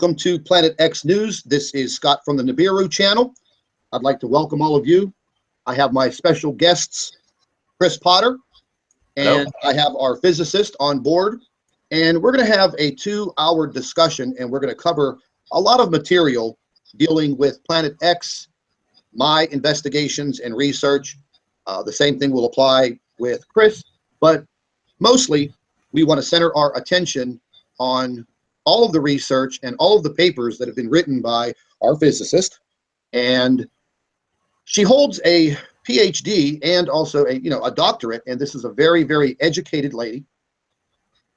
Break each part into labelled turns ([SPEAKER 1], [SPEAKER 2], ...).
[SPEAKER 1] Welcome to Planet X News. This is Scott from the Nibiru channel. I'd like to welcome all of you. I have my special guests, Chris Potter, and I have our physicist on board. And we're going to have a 2-hour discussion, and we're going to cover a lot of material dealing with Planet X, my investigations and research. The same thing will apply with Chris, but mostly we want to center our attention on all of the research and all of the papers that have been written by our physicist. And she holds a PhD and also a doctorate, and this is a very, very educated lady.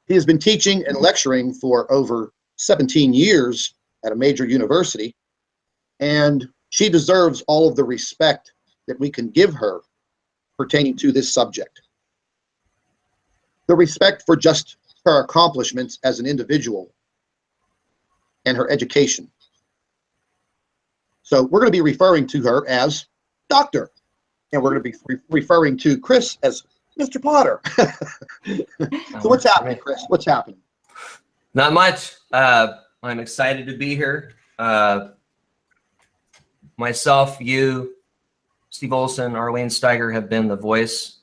[SPEAKER 1] She has been teaching and lecturing for over 17 years at a major university, and she deserves all of the respect that we can give her pertaining to this subject. The respect for just her accomplishments as an individual and her education. So we're going to be referring to her as Doctor, and we're going to be referring to Chris as Mr. Potter. So what's happening, Chris? What's happening?
[SPEAKER 2] Not much. I'm excited to be here. Myself, you, Steve Olson, Arlene Steiger have been the voice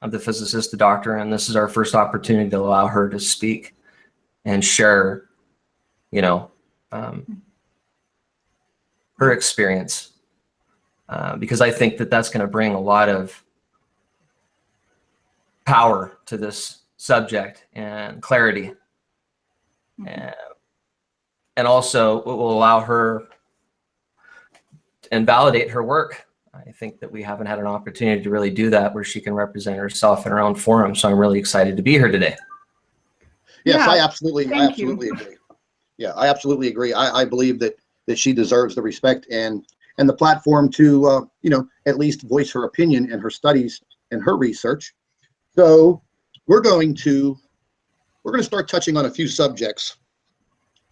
[SPEAKER 2] of the physicist, the doctor, and this is our first opportunity to allow her to speak and share, her experience, because I think that that's going to bring a lot of power to this subject and clarity, and also it will allow her and validate her work. I think that we haven't had an opportunity to really do that where she can represent herself in her own forum. So I'm really excited to be here today.
[SPEAKER 1] Yes,
[SPEAKER 3] yeah,
[SPEAKER 1] I absolutely agree. Yeah, I absolutely agree. I believe that she deserves the respect and the platform to at least voice her opinion and her studies and her research. So we're going to start touching on a few subjects.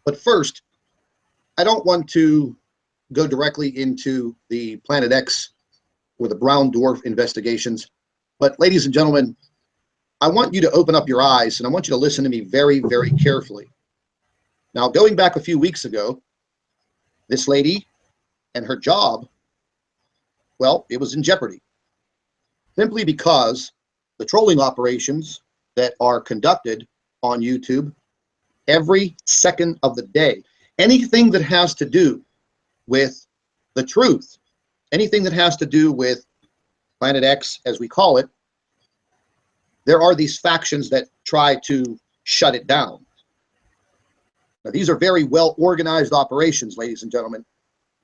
[SPEAKER 1] But first, I don't want to go directly into the Planet X or the brown dwarf investigations. But ladies and gentlemen, I want you to open up your eyes and I want you to listen to me very, very carefully. Now, going back a few weeks ago, this lady and her job, well, it was in jeopardy. Simply because the trolling operations that are conducted on YouTube every second of the day, anything that has to do with the truth, anything that has to do with Planet X, as we call it, there are these factions that try to shut it down. Now, these are very well organized operations, ladies and gentlemen.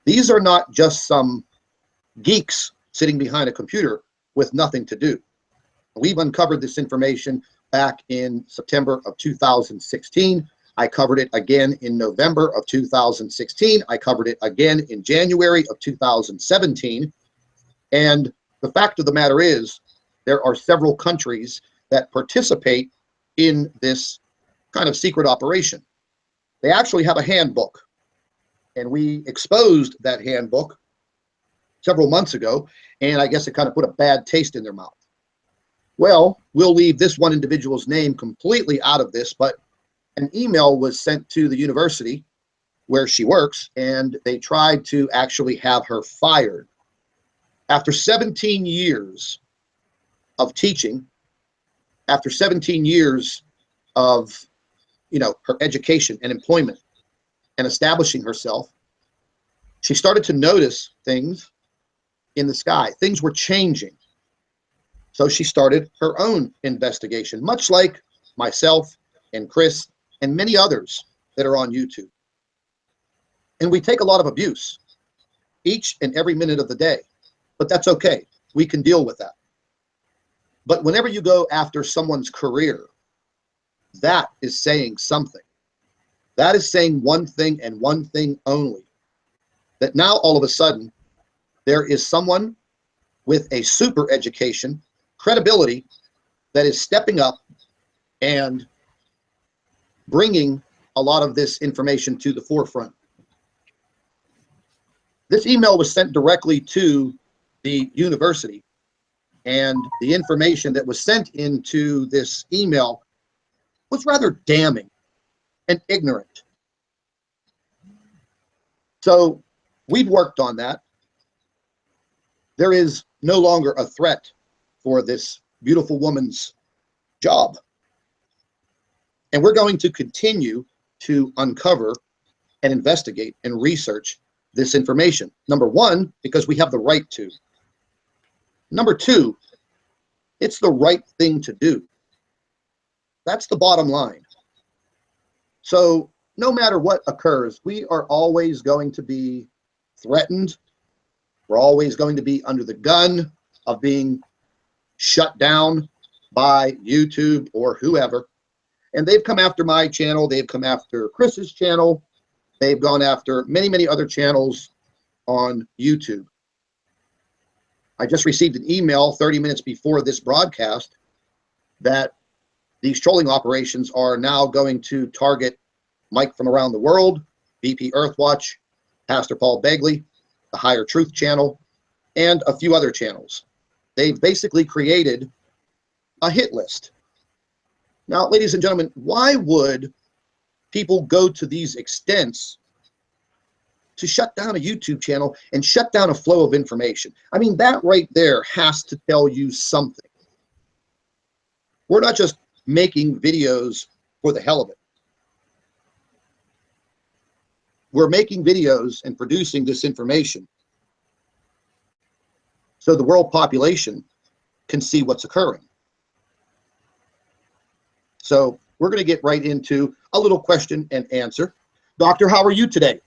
[SPEAKER 1] These are not just some geeks sitting behind a computer with nothing to do. We've uncovered this information back in September of 2016. I covered it again in November of 2016. I covered it again in January of 2017. And the fact of the matter is, there are several countries that participate in this kind of secret operation. They actually have a handbook, and we exposed that handbook several months ago, and I guess it kind of put a bad taste in their mouth. Well, we'll leave this one individual's name completely out of this, but an email was sent to the university where she works, and they tried to actually have her fired. After 17 years of teaching, after 17 years of her education and employment and establishing herself, she started to notice things in the sky. Things were changing. So she started her own investigation, much like myself and Chris and many others that are on YouTube. And we take a lot of abuse each and every minute of the day, but that's okay. We can deal with that. But whenever you go after someone's career, that is saying something. That is saying one thing and one thing only. That now all of a sudden, there is someone with a super education, credibility, that is stepping up and bringing a lot of this information to the forefront. This email was sent directly to the university, and the information that was sent into this email was rather damning and ignorant. So we've worked on that. There is no longer a threat for this beautiful woman's job. And we're going to continue to uncover and investigate and research this information. Number one, because we have the right to. Number two, it's the right thing to do. That's the bottom line. So no matter what occurs, we are always going to be threatened. We're always going to be under the gun of being shut down by YouTube or whoever. And they've come after my channel. They've come after Chris's channel. They've gone after many, many other channels on YouTube. I just received an email 30 minutes before this broadcast that these trolling operations are now going to target Mike from Around the World, VP Earthwatch, Pastor Paul Begley, the Higher Truth channel, and a few other channels. They've basically created a hit list. Now, ladies and gentlemen, why would people go to these extents to shut down a YouTube channel and shut down a flow of information? I mean, that right there has to tell you something. We're not just making videos for the hell of it. We're making videos and producing this information so the world population can see what's occurring. So we're going to get right into a little question and answer. Doctor, how are you today?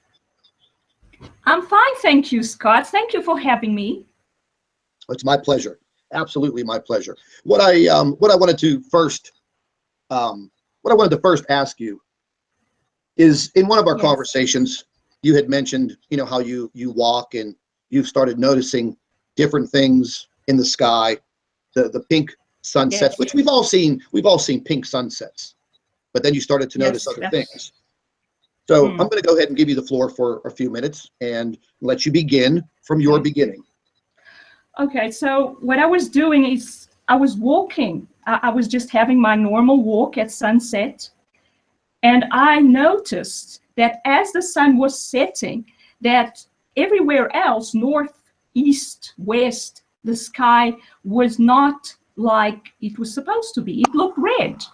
[SPEAKER 3] I'm fine, thank you, Scott. Thank you for having me.
[SPEAKER 1] It's my pleasure. Absolutely my pleasure. What I wanted to first ask you is, in one of our
[SPEAKER 3] Yes.
[SPEAKER 1] conversations, you had mentioned, how you walk and you've started noticing different things in the sky, the pink sunsets,
[SPEAKER 3] Yes.
[SPEAKER 1] which we've all seen pink sunsets, but then you started to notice
[SPEAKER 3] Yes,
[SPEAKER 1] other
[SPEAKER 3] yes.
[SPEAKER 1] things. So I'm going to go ahead and give you the floor for a few minutes and let you begin from your beginning.
[SPEAKER 3] Okay, so what I was doing is I was walking. I was just having my normal walk at sunset. And I noticed that as the sun was setting, that everywhere else, north, east, west, the sky was not like it was supposed to be. It looked red.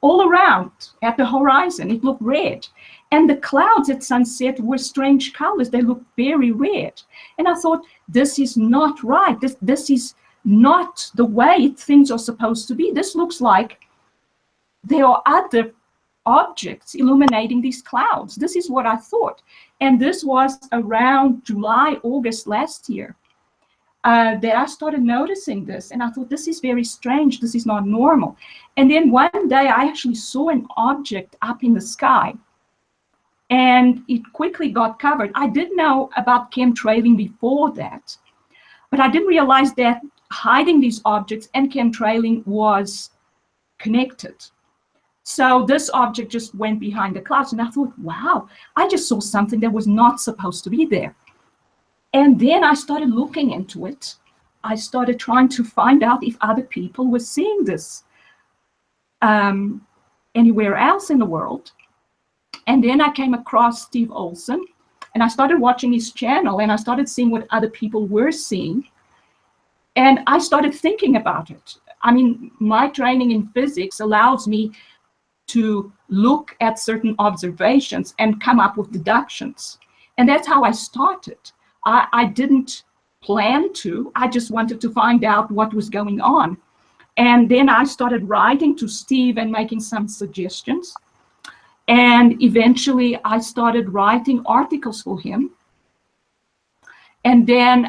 [SPEAKER 3] All around at the horizon, it looked red. And the clouds at sunset were strange colors. They looked very red. And I thought, this is not right. This is not the way things are supposed to be. This looks like there are other objects illuminating these clouds. This is what I thought. And this was around July, August last year that I started noticing this. And I thought, this is very strange. This is not normal. And then one day I actually saw an object up in the sky. And it quickly got covered. I did know about chemtrailing before that, but I didn't realize that hiding these objects and chemtrailing was connected. So this object just went behind the clouds, and I thought, wow, I just saw something that was not supposed to be there. And then I started looking into it. I started trying to find out if other people were seeing this anywhere else in the world. And then I came across Steve Olson, and I started watching his channel, and I started seeing what other people were seeing. And I started thinking about it. I mean, my training in physics allows me to look at certain observations and come up with deductions. And that's how I started. I didn't plan to. I just wanted to find out what was going on. And then I started writing to Steve and making some suggestions. And eventually I started writing articles for him. And then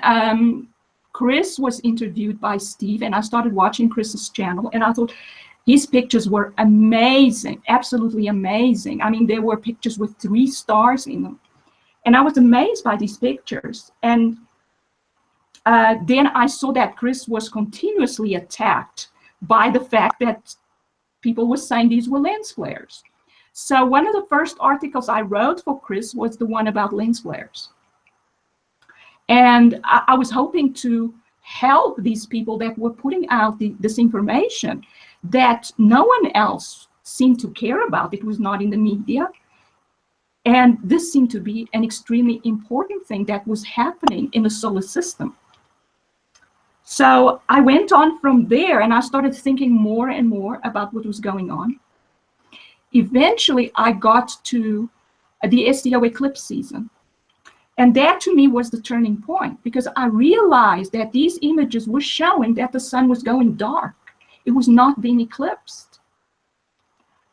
[SPEAKER 3] Chris was interviewed by Steve, and I started watching Chris's channel, and I thought his pictures were amazing, absolutely amazing. I mean, there were pictures with 3 stars in them. And I was amazed by these pictures. And then I saw that Chris was continuously attacked by the fact that people were saying these were lens flares. So one of the first articles I wrote for Chris was the one about lens flares. And I was hoping to help these people that were putting out this information that no one else seemed to care about. It was not in the media. And this seemed to be an extremely important thing that was happening in the solar system. So I went on from there, and I started thinking more and more about what was going on. Eventually, I got to the STO eclipse season. And that to me was the turning point, because I realized that these images were showing that the sun was going dark. It was not being eclipsed.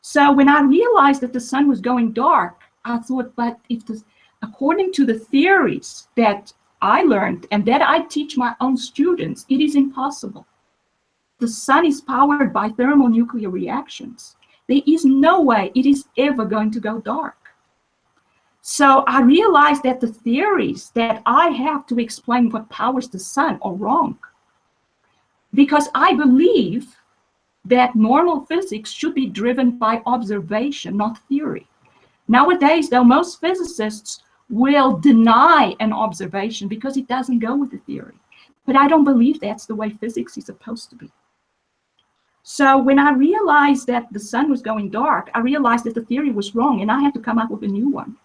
[SPEAKER 3] So when I realized that the sun was going dark, I thought, but if this, according to the theories that I learned and that I teach my own students, it is impossible. The sun is powered by thermonuclear reactions. There is no way it is ever going to go dark. So I realized that the theories that I have to explain what powers the sun are wrong, because I believe that normal physics should be driven by observation, not theory. Nowadays, though, most physicists will deny an observation because it doesn't go with the theory. But I don't believe that's the way physics is supposed to be. So when I realized that the sun was going dark, I realized that the theory was wrong, and I had to come up with a new one.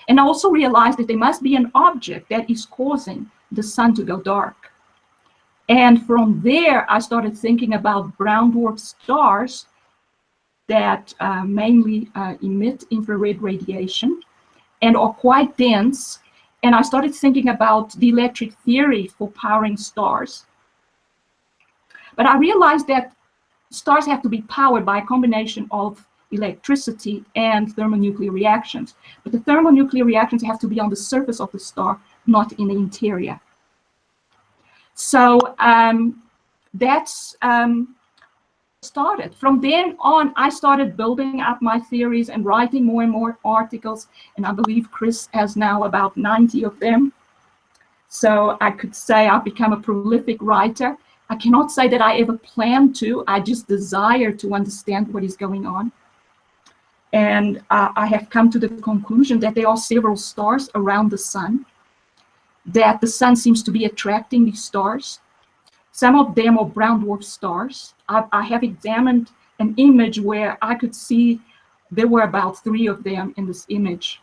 [SPEAKER 3] And I also realized that there must be an object that is causing the sun to go dark. And from there, I started thinking about brown dwarf stars that mainly emit infrared radiation and are quite dense. And I started thinking about the electric theory for powering stars. But I realized that stars have to be powered by a combination of electricity and thermonuclear reactions. But the thermonuclear reactions have to be on the surface of the star, not in the interior. So that's started. From then on, I started building up my theories and writing more and more articles. And I believe Chris has now about 90 of them. So I could say I've become a prolific writer. I cannot say that I ever planned to. I just desire to understand what is going on. And I have come to the conclusion that there are several stars around the sun, that the sun seems to be attracting these stars. Some of them are brown dwarf stars. I have examined an image where I could see there were about 3 of them in this image.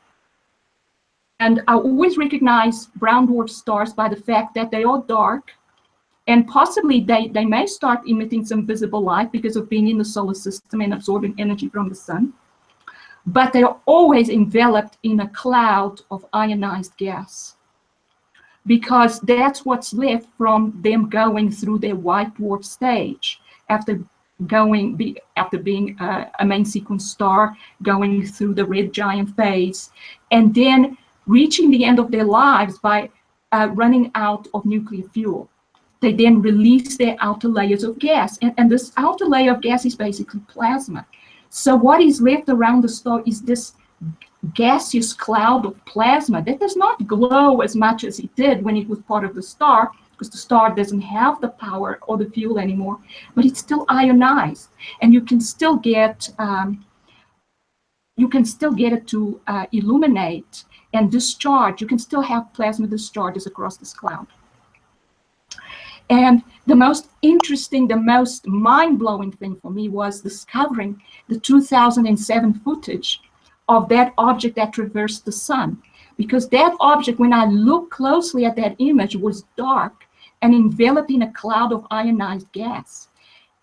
[SPEAKER 3] And I always recognize brown dwarf stars by the fact that they are dark, and possibly they may start emitting some visible light because of being in the solar system and absorbing energy from the sun. But they are always enveloped in a cloud of ionized gas, because that's what's left from them going through their white dwarf stage after being a main sequence star, going through the red giant phase, and then reaching the end of their lives by running out of nuclear fuel. They then release their outer layers of gas, and this outer layer of gas is basically plasma. So what is left around the star is this gaseous cloud of plasma that does not glow as much as it did when it was part of the star, because the star doesn't have the power or the fuel anymore, but it's still ionized, and you can still get it to illuminate and discharge. You can still have plasma discharges across this cloud. And the most interesting, the most mind-blowing thing for me was discovering the 2007 footage of that object that traversed the sun. Because that object, when I looked closely at that image, was dark and enveloped in a cloud of ionized gas.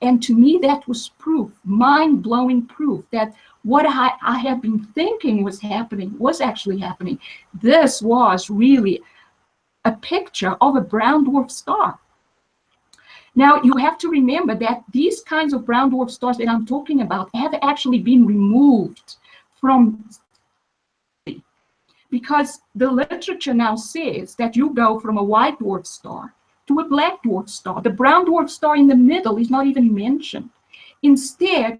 [SPEAKER 3] And to me, that was proof, mind-blowing proof, that what I have been thinking was happening was actually happening. This was really a picture of a brown dwarf star. Now, you have to remember that these kinds of brown dwarf stars that I'm talking about have actually been removed from, because the literature now says that you go from a white dwarf star to a black dwarf star. The brown dwarf star in the middle is not even mentioned. Instead,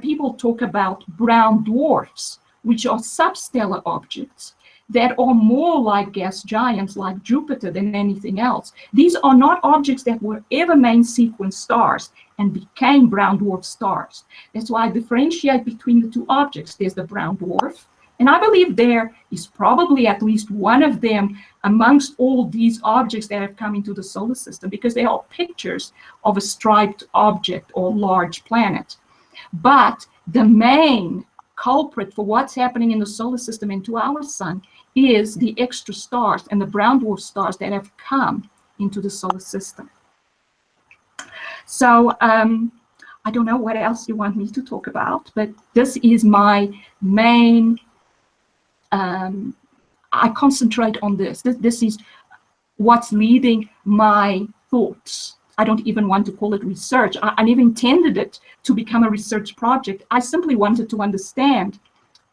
[SPEAKER 3] people talk about brown dwarfs, which are substellar objects that are more like gas giants like Jupiter than anything else. These are not objects that were ever main sequence stars and became brown dwarf stars. That's why I differentiate between the two objects. There's the brown dwarf, and I believe there is probably at least one of them amongst all these objects that have come into the solar system, because they are pictures of a striped object or large planet. But the main culprit for what's happening in the solar system and to our sun is the extra stars and the brown dwarf stars that have come into the solar system. So I don't know what else you want me to talk about, but this is my main, I concentrate on this. This is what's leading my thoughts. I don't even want to call it research. I never intended it to become a research project. I simply wanted to understand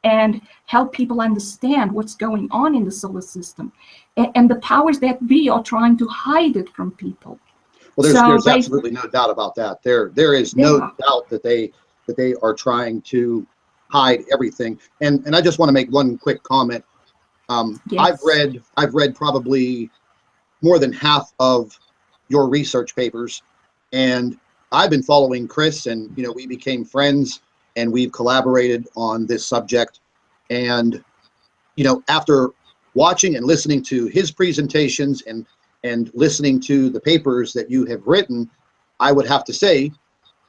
[SPEAKER 3] and help people understand what's going on in the solar system. And the powers that be are trying to hide it from people.
[SPEAKER 1] Well,
[SPEAKER 3] So
[SPEAKER 1] there's absolutely no doubt about that. There is no doubt that they are trying to hide everything. And I just want to make one quick comment.
[SPEAKER 3] Yes.
[SPEAKER 1] I've read probably more than half of your research papers, and I've been following Chris, and we became friends and we've collaborated on this subject. And after watching and listening to his presentations and listening to the papers that you have written, I would have to say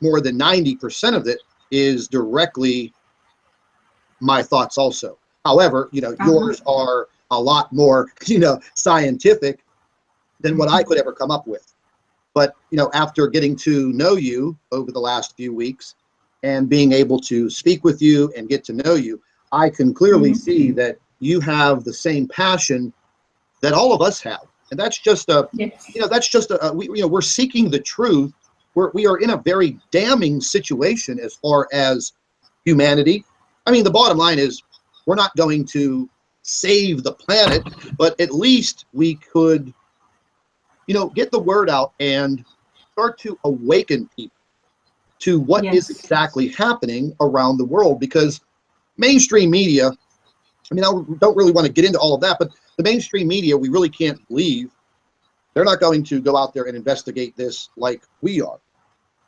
[SPEAKER 1] more than 90% of it is directly my thoughts also. However, yours are a lot more, scientific than what I could ever come up with. But, after getting to know you over the last few weeks and being able to speak with you and get to know you, I can clearly see that you have the same passion that all of us have. And that's just we're seeking the truth. We are in a very damning situation as far as humanity. I mean, the bottom line is we're not going to save the planet, but at least we could, get the word out and start to awaken people to what is exactly happening around the world. Because mainstream media, I don't really want to get into all of that, but the mainstream media, we really can't believe they're not going to go out there and investigate this like we are.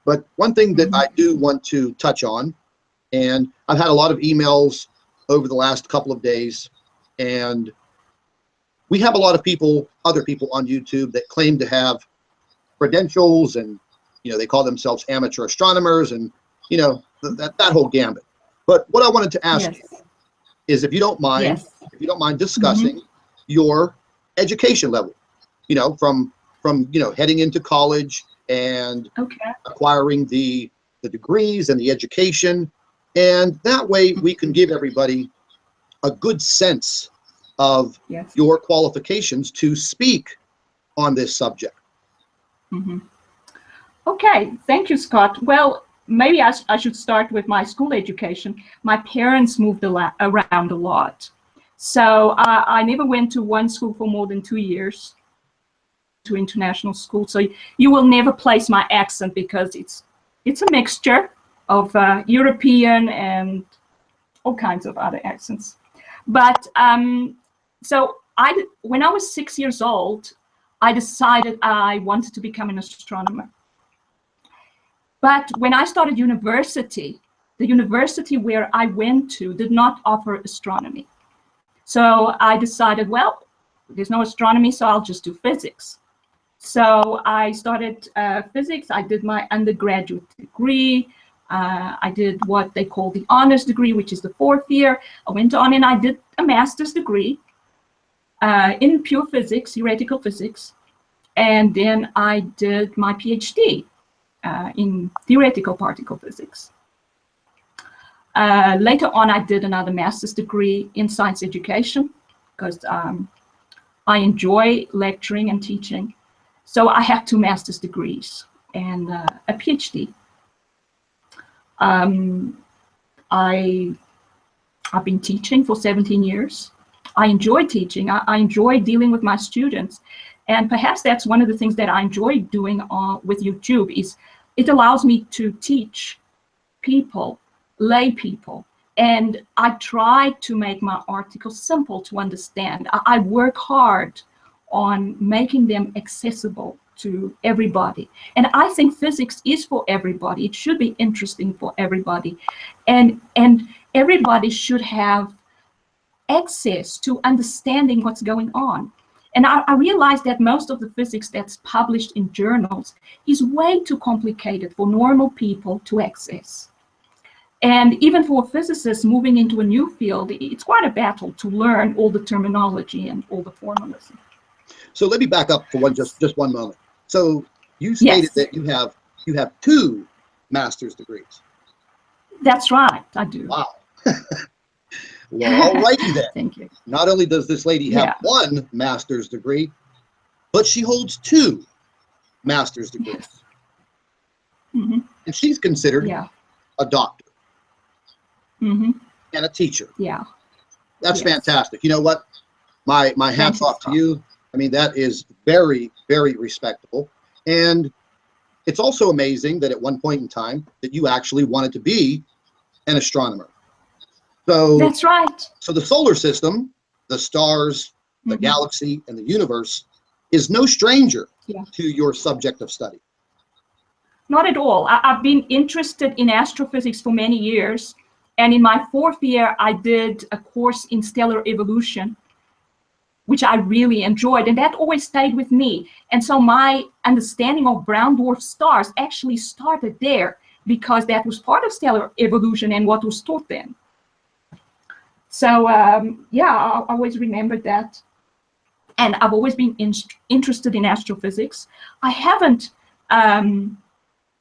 [SPEAKER 1] But one thing that I do want to touch on, and I've had a lot of emails over the last couple of days, and we have a lot of other people on YouTube that claim to have credentials, and they call themselves amateur astronomers, and that whole gambit. But what I wanted to ask you is, if you don't mind, discussing your education level, from heading into college and acquiring the degrees and the education, and that way we can give everybody a good sense of your qualifications to speak on this subject.
[SPEAKER 3] Okay, thank you, Scott. Well, maybe I should start with my school education. My parents moved around a lot. So I never went to one school for more than 2 years, to international school. So you will never place my accent, because it's a mixture of European and all kinds of other accents. But so when I was 6 years old, I decided I wanted to become an astronomer. But when I started university, the university where I went to did not offer astronomy. So I decided, well, there's no astronomy, so I'll just do physics. So I started physics. I did my undergraduate degree. I did what they call the honors degree, which is the 4th year. I went on and I did a master's degree in pure physics, theoretical physics. And then I did my PhD in theoretical particle physics. Later on, I did another master's degree in science education, because I enjoy lecturing and teaching. So I have 2 master's degrees and a PhD. I've been teaching for 17 years. I enjoy teaching. I enjoy dealing with my students. And perhaps that's one of the things that I enjoy doing with YouTube, is it allows me to teach people, lay people. And I try to make my articles simple to understand. I work hard on making them accessible to everybody. And I think physics is for everybody. It should be interesting for everybody. And everybody should have access to understanding what's going on. And I realized that most of the physics that's published in journals is way too complicated for normal people to access. And even for physicists moving into a new field, it's quite a battle to learn all the terminology and all the formalism.
[SPEAKER 1] So let me back up for just 1 moment. So you stated
[SPEAKER 3] Yes.
[SPEAKER 1] that you have 2 master's degrees.
[SPEAKER 3] That's right, I do.
[SPEAKER 1] Wow. Well, alrighty then.
[SPEAKER 3] Thank you.
[SPEAKER 1] Not only does this lady have
[SPEAKER 3] Yeah.
[SPEAKER 1] 1 master's degree, but she holds 2 master's degrees.
[SPEAKER 3] Yes. Mm-hmm.
[SPEAKER 1] And she's considered
[SPEAKER 3] Yeah.
[SPEAKER 1] a doctor
[SPEAKER 3] Mm-hmm.
[SPEAKER 1] and a teacher.
[SPEAKER 3] Yeah.
[SPEAKER 1] That's
[SPEAKER 3] Yes.
[SPEAKER 1] fantastic. You know what? My hats
[SPEAKER 3] you.
[SPEAKER 1] off to you. I mean, that is very, very respectable. And it's also amazing that at one point in time that you actually wanted to be an astronomer. So,
[SPEAKER 3] That's right.
[SPEAKER 1] so the solar system, the stars, the
[SPEAKER 3] Mhm.
[SPEAKER 1] galaxy, and the universe is no stranger
[SPEAKER 3] Yeah.
[SPEAKER 1] to your subject of study.
[SPEAKER 3] Not at all. I've been interested in astrophysics for many years. And in my 4th year, I did a course in stellar evolution, which I really enjoyed. And that always stayed with me. And so my understanding of brown dwarf stars actually started there because that was part of stellar evolution and what was taught then. So, yeah, I always remembered that. And I've always been interested in astrophysics. I haven't,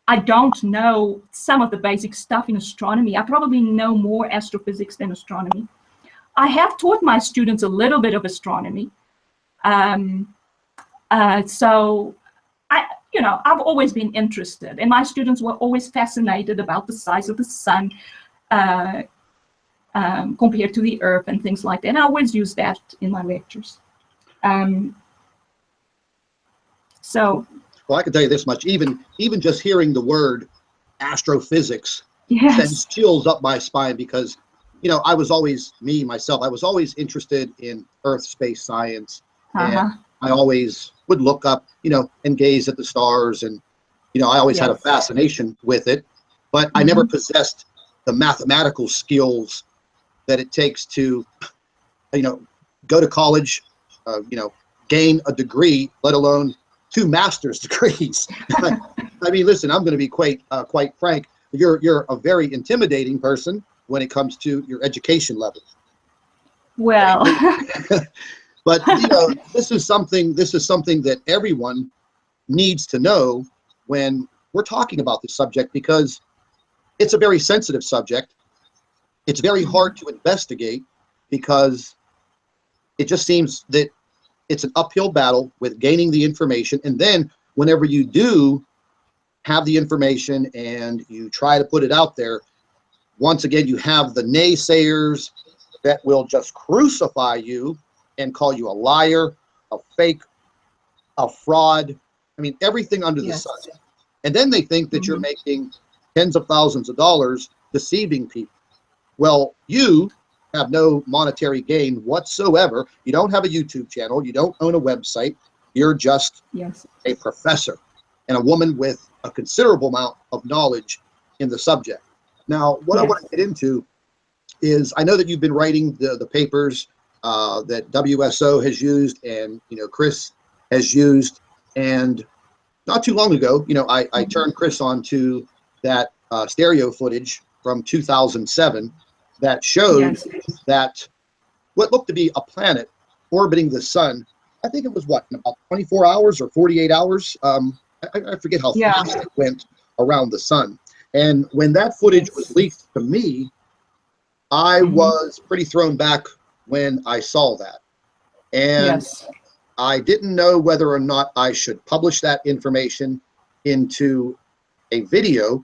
[SPEAKER 3] I don't know some of the basic stuff in astronomy. I probably know more astrophysics than astronomy. I have taught my students a little bit of astronomy. So I've always been interested, and my students were always fascinated about the size of the sun compared to the Earth and things like that. And I always use that in my lectures.
[SPEAKER 1] Well, I can tell you this much, even just hearing the word astrophysics
[SPEAKER 3] Yes.
[SPEAKER 1] sends chills up my spine because, you know, I was always interested in Earth space science. And I always would look up, you know, and gaze at the stars. And, you know, I always had a
[SPEAKER 3] Yes.
[SPEAKER 1] fascination with it, but I never possessed the mathematical skills that it takes to, you know, go to college, you know, gain a degree, let alone 2 master's degrees. I mean, listen, I'm going to be quite frank. You're a very intimidating person when it comes to your education level.
[SPEAKER 3] Well,
[SPEAKER 1] But you know, this is something that everyone needs to know when we're talking about this subject because it's a very sensitive subject. It's very hard to investigate because it just seems that it's an uphill battle with gaining the information. And then whenever you do have the information and you try to put it out there, once again, you have the naysayers that will just crucify you and call you a liar, a fake, a fraud. I mean, everything under the sun. And then they think that you're making tens of thousands of dollars deceiving people. Well, you have no monetary gain whatsoever. You don't have a YouTube channel. You don't own a website. You're just a professor and a woman with a considerable amount of knowledge in the subject. Now, what I want to get into is I know that you've been writing the papers that WSO has used and, you know, Chris has used. And not too long ago, you know, I turned Chris on to that stereo footage from 2007 that showed that what looked to be a planet orbiting the sun, I think it was what, in about 24 hours or 48 hours? I forget how fast it went around the sun. And when that footage was leaked to me, I was pretty thrown back when I saw that. And I didn't know whether or not I should publish that information into a video,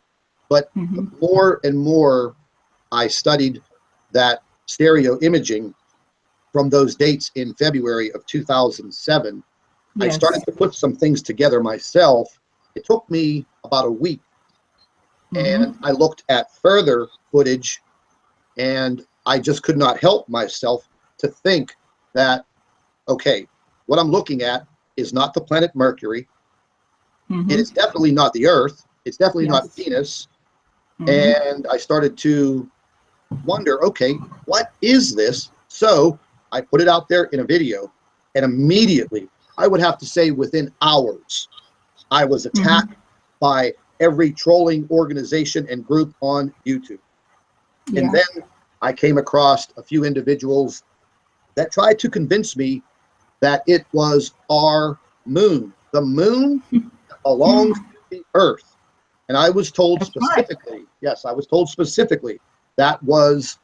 [SPEAKER 1] but the more and more I studied that stereo imaging from those dates in February of 2007, I started to put some things together myself. It took me about a week, and I looked at further footage, and I just could not help myself to think that, okay, what I'm looking at is not the planet Mercury. It is definitely not the Earth. It's definitely not Venus. And I started to wonder, okay, what is this? So I put it out there in a video, and immediately, I would have to say within hours, I was attacked by every trolling organization and group on YouTube.
[SPEAKER 3] Yeah.
[SPEAKER 1] And then I came across a few individuals that tried to convince me that it was our moon. The moon belongs to the Earth. And I was told
[SPEAKER 3] That's
[SPEAKER 1] specifically, right. Yes, I was told specifically that was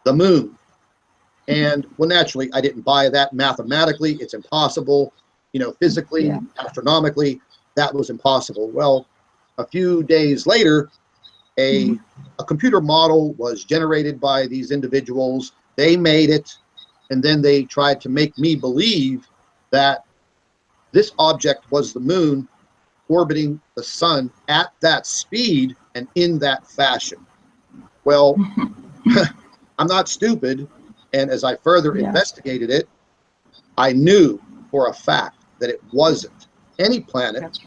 [SPEAKER 1] the moon. And well, naturally, I didn't buy that. Mathematically, it's impossible. You know, physically,
[SPEAKER 3] Yeah.
[SPEAKER 1] astronomically, that was impossible. Well, a few days later, a computer model was generated by these individuals. They made it, and then they tried to make me believe that this object was the moon orbiting the sun at that speed and in that fashion. Well, I'm not stupid, and as I further investigated it, I knew for a fact that it wasn't any planet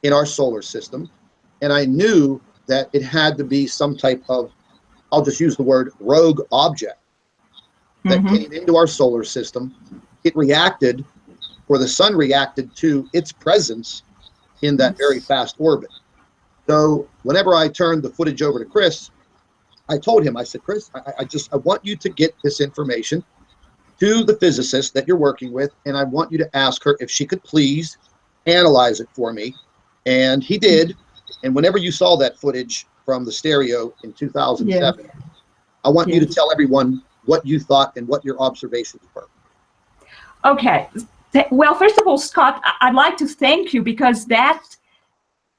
[SPEAKER 1] in our solar system, and I knew that it had to be some type of, I'll just use the word rogue object that came into our solar system. It reacted, or the sun reacted to its presence in that very fast orbit. So whenever I turned the footage over to Chris, I told him, I said, Chris, I want you to get this information to the physicist that you're working with, and I want you to ask her if she could please analyze it for me. And he did. And whenever you saw that footage from the stereo in 2007, I want you to tell everyone what you thought and what your observations were.
[SPEAKER 3] Okay. Well, first of all, Scott, I'd like to thank you, because that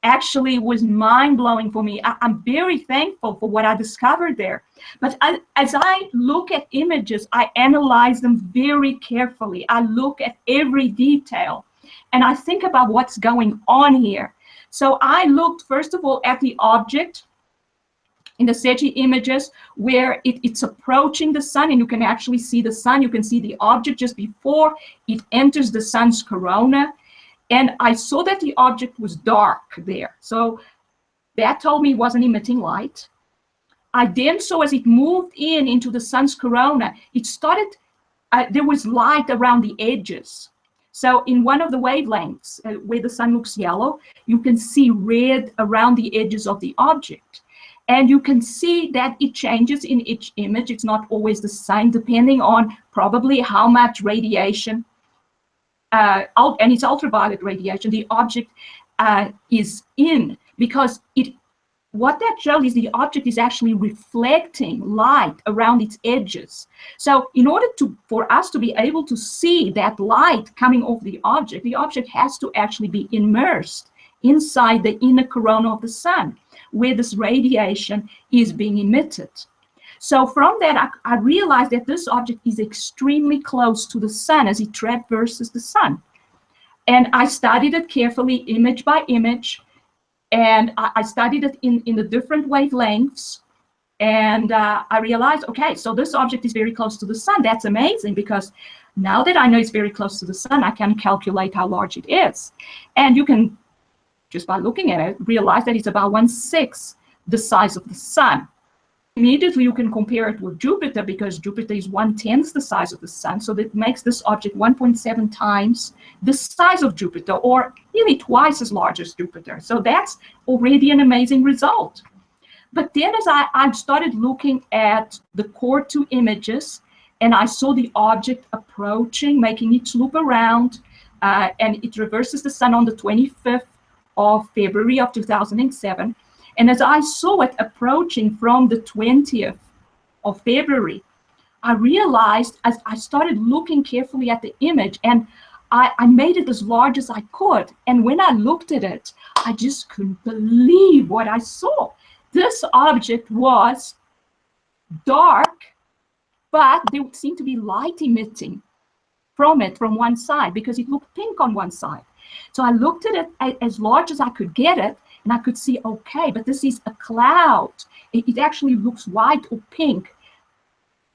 [SPEAKER 3] actually was mind-blowing for me. I'm very thankful for what I discovered there. But as I look at images, I analyze them very carefully. I look at every detail, and I think about what's going on here. So I looked, first of all, at the object in the SETI images where it's approaching the sun, and you can actually see the sun. You can see the object just before it enters the sun's corona. And I saw that the object was dark there. So that told me it wasn't emitting light. I then saw as it moved into the sun's corona, it started, there was light around the edges. So in one of the wavelengths where the sun looks yellow, you can see red around the edges of the object. And you can see that it changes in each image. It's not always the same, depending on probably how much radiation, and it's ultraviolet radiation, the object is in, because what that shows is the object is actually reflecting light around its edges. So in order for us to be able to see that light coming off the object has to actually be immersed inside the inner corona of the sun, where this radiation is being emitted. So from that, I realized that this object is extremely close to the sun as it traverses the sun. And I studied it carefully, image by image, and I studied it in the different wavelengths. And I realized, okay, so this object is very close to the sun. That's amazing, because now that I know it's very close to the sun, I can calculate how large it is. And you can, just by looking at it, realize that it's about 1/6 the size of the sun. Immediately you can compare it with Jupiter, because Jupiter is 1/10 the size of the sun. So that makes this object 1.7 times the size of Jupiter, or nearly twice as large as Jupiter. So that's already an amazing result. But then as I started looking at the core 2 images, and I saw the object approaching, making its loop around, and it reverses the sun on the 25th of February of 2007. And as I saw it approaching from the 20th of February, I realized, as I started looking carefully at the image, and I made it as large as I could. And when I looked at it, I just couldn't believe what I saw. This object was dark, but there seemed to be light emitting from it from one side, because it looked pink on one side. So I looked at it as large as I could get it, and I could see, okay, but this is a cloud. It actually looks white or pink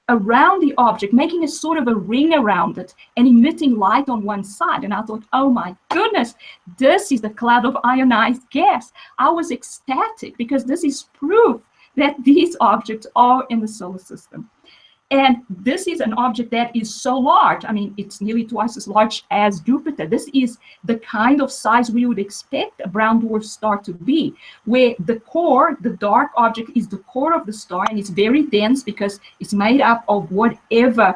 [SPEAKER 3] around the object, making a sort of a ring around it and emitting light on one side. And I thought, oh my goodness, this is the cloud of ionized gas. I was ecstatic, because this is proof that these objects are in the solar system. And this is an object that is so large. I mean, it's nearly twice as large as Jupiter. This is the kind of size we would expect a brown dwarf star to be, where the core, the dark object, is the core of the star, and it's very dense because it's made up of whatever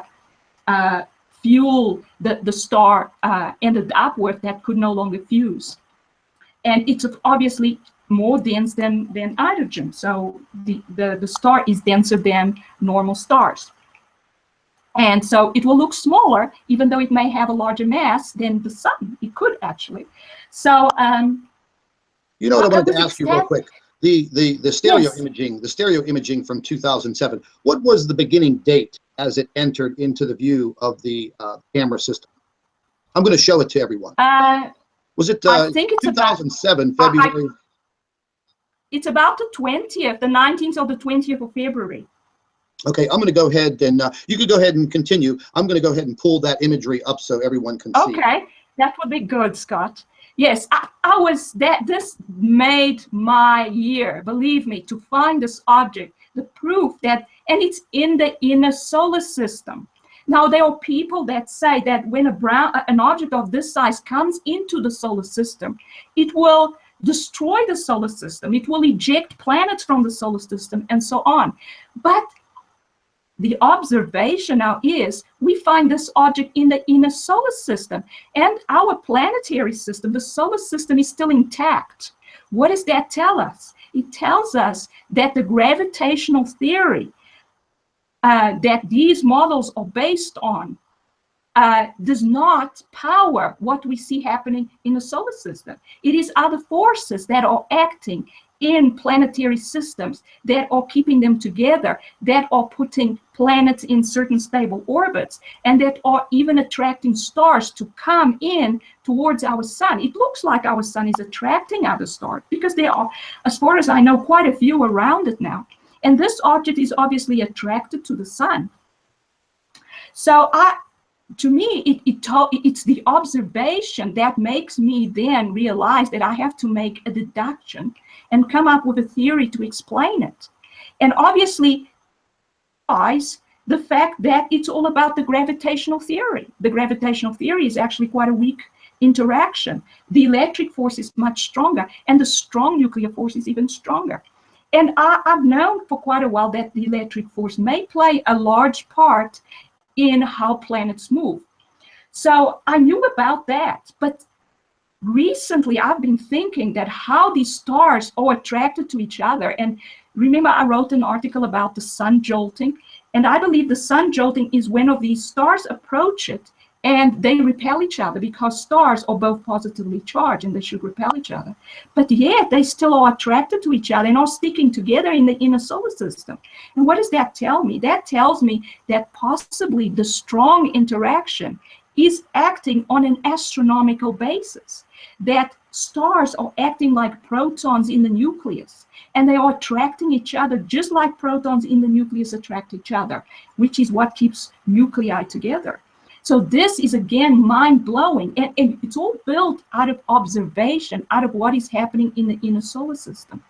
[SPEAKER 3] fuel the star ended up with that could no longer fuse. And it's obviously more dense than hydrogen. So the star is denser than normal stars. And so it will look smaller, even though it may have a larger mass than the sun. It could actually. So
[SPEAKER 1] you know what I wanted to ask you real quick. The stereo
[SPEAKER 3] Yes.
[SPEAKER 1] imaging, the stereo imaging from 2007. What was the beginning date as it entered into the view of the camera system? I'm going to show it to everyone. Was it
[SPEAKER 3] I think it's
[SPEAKER 1] 2007 February?
[SPEAKER 3] It's about the 20th, the 19th or the 20th of February.
[SPEAKER 1] Okay, I'm going to go ahead and you can go ahead and continue. I'm going to go ahead and pull that imagery up so everyone can see.
[SPEAKER 3] Okay, that would be good, Scott. Yes, this made my year, believe me, to find this object, the proof that, and it's in the inner solar system. Now, there are people that say that when an object of this size comes into the solar system, it will destroy the solar system. It will eject planets from the solar system and so on. But the observation now is we find this object in the inner solar system, and our planetary system, the solar system, is still intact. What does that tell us? It tells us that the gravitational theory that these models are based on does not power what we see happening in the solar system. It is other forces that are acting in planetary systems that are keeping them together, that are putting planets in certain stable orbits, and that are even attracting stars to come in towards our sun. It looks like our sun is attracting other stars because there are, as far as I know, quite a few around it now. And this object is obviously attracted to the sun. So to me, it's the observation that makes me then realize that I have to make a deduction and come up with a theory to explain it. And obviously, the fact that it's all about the gravitational theory. The gravitational theory is actually quite a weak interaction. The electric force is much stronger, and the strong nuclear force is even stronger. And I've known for quite a while that the electric force may play a large part in how planets move. So I knew about that, but recently I've been thinking that how these stars are attracted to each other. And remember, I wrote an article about the sun jolting, and I believe the sun jolting is when of these stars approach it and they repel each other, because stars are both positively charged and they should repel each other. But yet they still are attracted to each other and are sticking together in the inner solar system. And what does that tell me? That tells me that possibly the strong interaction is acting on an astronomical basis, that stars are acting like protons in the nucleus, and they are attracting each other just like protons in the nucleus attract each other, which is what keeps nuclei together. So this is, again, mind-blowing, and it's all built out of observation, out of what is happening in the inner solar system.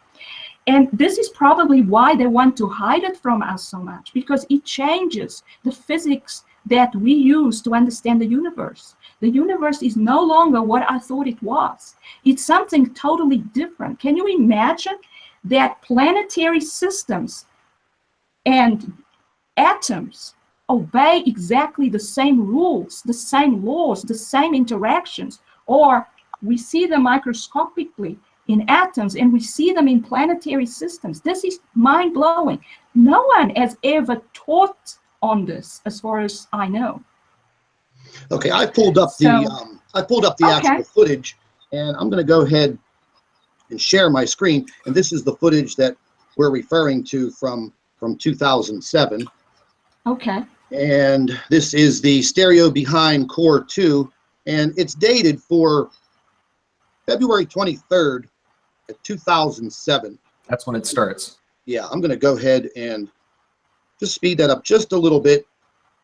[SPEAKER 3] And this is probably why they want to hide it from us so much, because it changes the physics that we use to understand the universe. The universe is no longer what I thought it was. It's something totally different. Can you imagine that planetary systems and atoms obey exactly the same rules, the same laws, the same interactions, or we see them microscopically in atoms and we see them in planetary systems? This is mind-blowing. No one has ever taught on this, as far as I know.
[SPEAKER 1] Okay, I pulled up the actual footage, and I'm going to go ahead and share my screen. And this is the footage that we're referring to from 2007.
[SPEAKER 3] Okay.
[SPEAKER 1] And this is the stereo behind core 2, and it's dated for February 23rd, 2007.
[SPEAKER 2] That's when it starts.
[SPEAKER 1] Yeah, I'm going to go ahead and just speed that up just a little bit,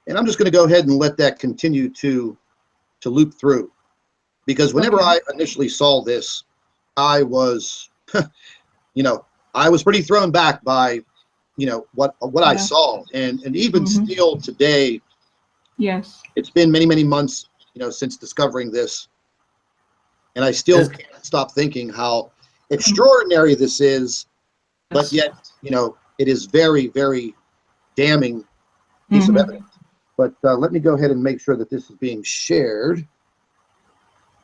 [SPEAKER 1] and I'm just going to go ahead and let that continue to loop through, because whenever I initially saw this, I was, I was pretty thrown back by what I saw, and even still today,
[SPEAKER 3] Yes.
[SPEAKER 1] it's been many months, since discovering this, and I still can't stop thinking how extraordinary this is, but yet, it is very, very damning piece of evidence. But let me go ahead and make sure that this is being shared. And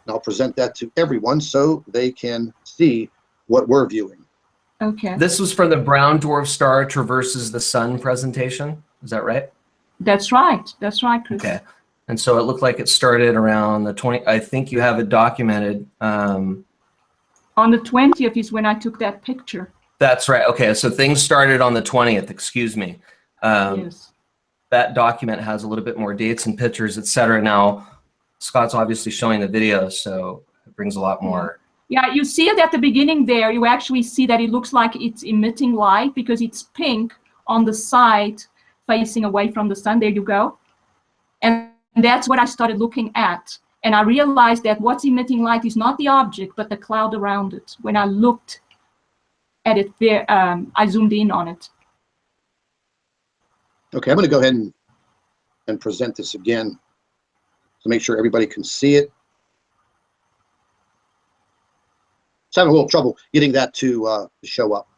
[SPEAKER 1] I'll present that to everyone so they can see what we're viewing.
[SPEAKER 3] Okay.
[SPEAKER 2] This was from the brown dwarf star traverses the sun presentation. Is that right?
[SPEAKER 3] That's right. That's right, Chris.
[SPEAKER 2] Okay. And so it looked like it started around the 20. I think you have it documented.
[SPEAKER 3] On the 20th is when I took that picture.
[SPEAKER 2] That's right. Okay. So things started on the 20th. Excuse me.
[SPEAKER 3] Yes.
[SPEAKER 2] That document has a little bit more dates and pictures, etc. Now, Scott's obviously showing the video, so it brings a lot more.
[SPEAKER 3] Yeah, you see it at the beginning there. You actually see that it looks like it's emitting light because it's pink on the side facing away from the sun. There you go. And that's what I started looking at. And I realized that what's emitting light is not the object, but the cloud around it. When I looked at it there, I zoomed in on it.
[SPEAKER 1] Okay, I'm going to go ahead and present this again to make sure everybody can see it. It's having a little trouble getting that to show up.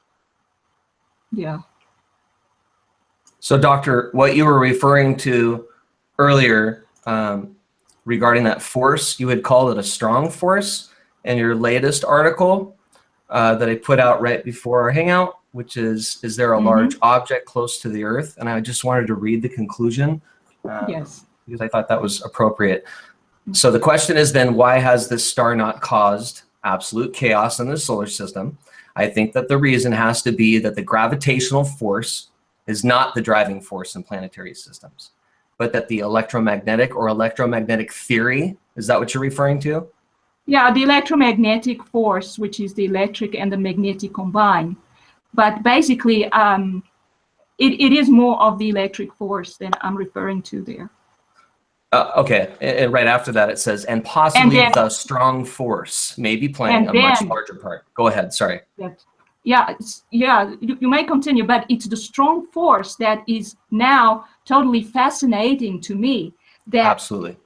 [SPEAKER 3] Yeah.
[SPEAKER 2] So, Doctor, what you were referring to earlier regarding that force, you had called it a strong force in your latest article that I put out right before our hangout, which is there a large object close to the Earth? And I just wanted to read the conclusion
[SPEAKER 3] Yes.
[SPEAKER 2] because I thought that was appropriate. So the question is then, why has this star not caused absolute chaos in the solar system? I think that the reason has to be that the gravitational force is not the driving force in planetary systems, but that the electromagnetic theory, is that what you're referring to?
[SPEAKER 3] Yeah, the electromagnetic force, which is the electric and the magnetic combined. But basically, it is more of the electric force than I'm referring to there.
[SPEAKER 2] Okay, and right after that it says, and possibly the strong force may be playing a much larger part. Go ahead, sorry.
[SPEAKER 3] Yeah, you may continue, but it's the strong force that is now totally fascinating to me. That
[SPEAKER 2] absolutely.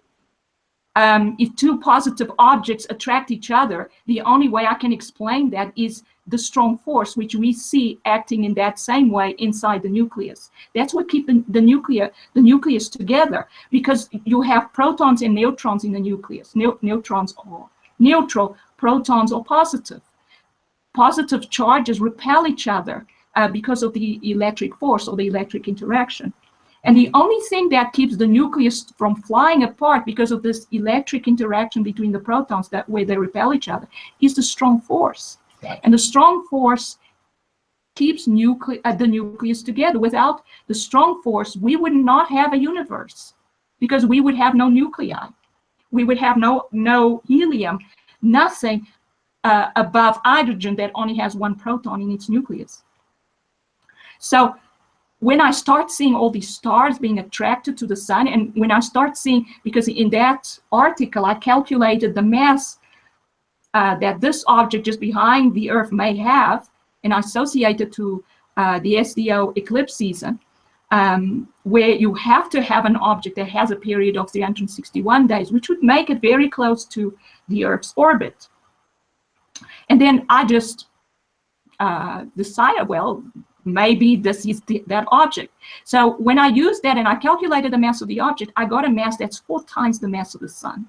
[SPEAKER 3] If two positive objects attract each other, the only way I can explain that is the strong force, which we see acting in that same way inside the nucleus. That's what keeps the nucleus together, because you have protons and neutrons in the nucleus. Neutrons are neutral, protons are positive. Positive charges repel each other because of the electric force or the electric interaction. And the only thing that keeps the nucleus from flying apart because of this electric interaction between the protons, that where they repel each other, is the strong force. And the strong force keeps the nucleus together. Without the strong force, we would not have a universe because we would have no nuclei. We would have no helium, nothing above hydrogen that only has one proton in its nucleus. So when I start seeing all these stars being attracted to the sun, and when I start seeing, because in that article I calculated the mass that this object just behind the Earth may have, and I associated to the SDO eclipse season, where you have to have an object that has a period of 361 days, which would make it very close to the Earth's orbit. And then I just decided, well, maybe this is that object. So when I used that and I calculated the mass of the object, I got a mass that's 4 times the mass of the sun.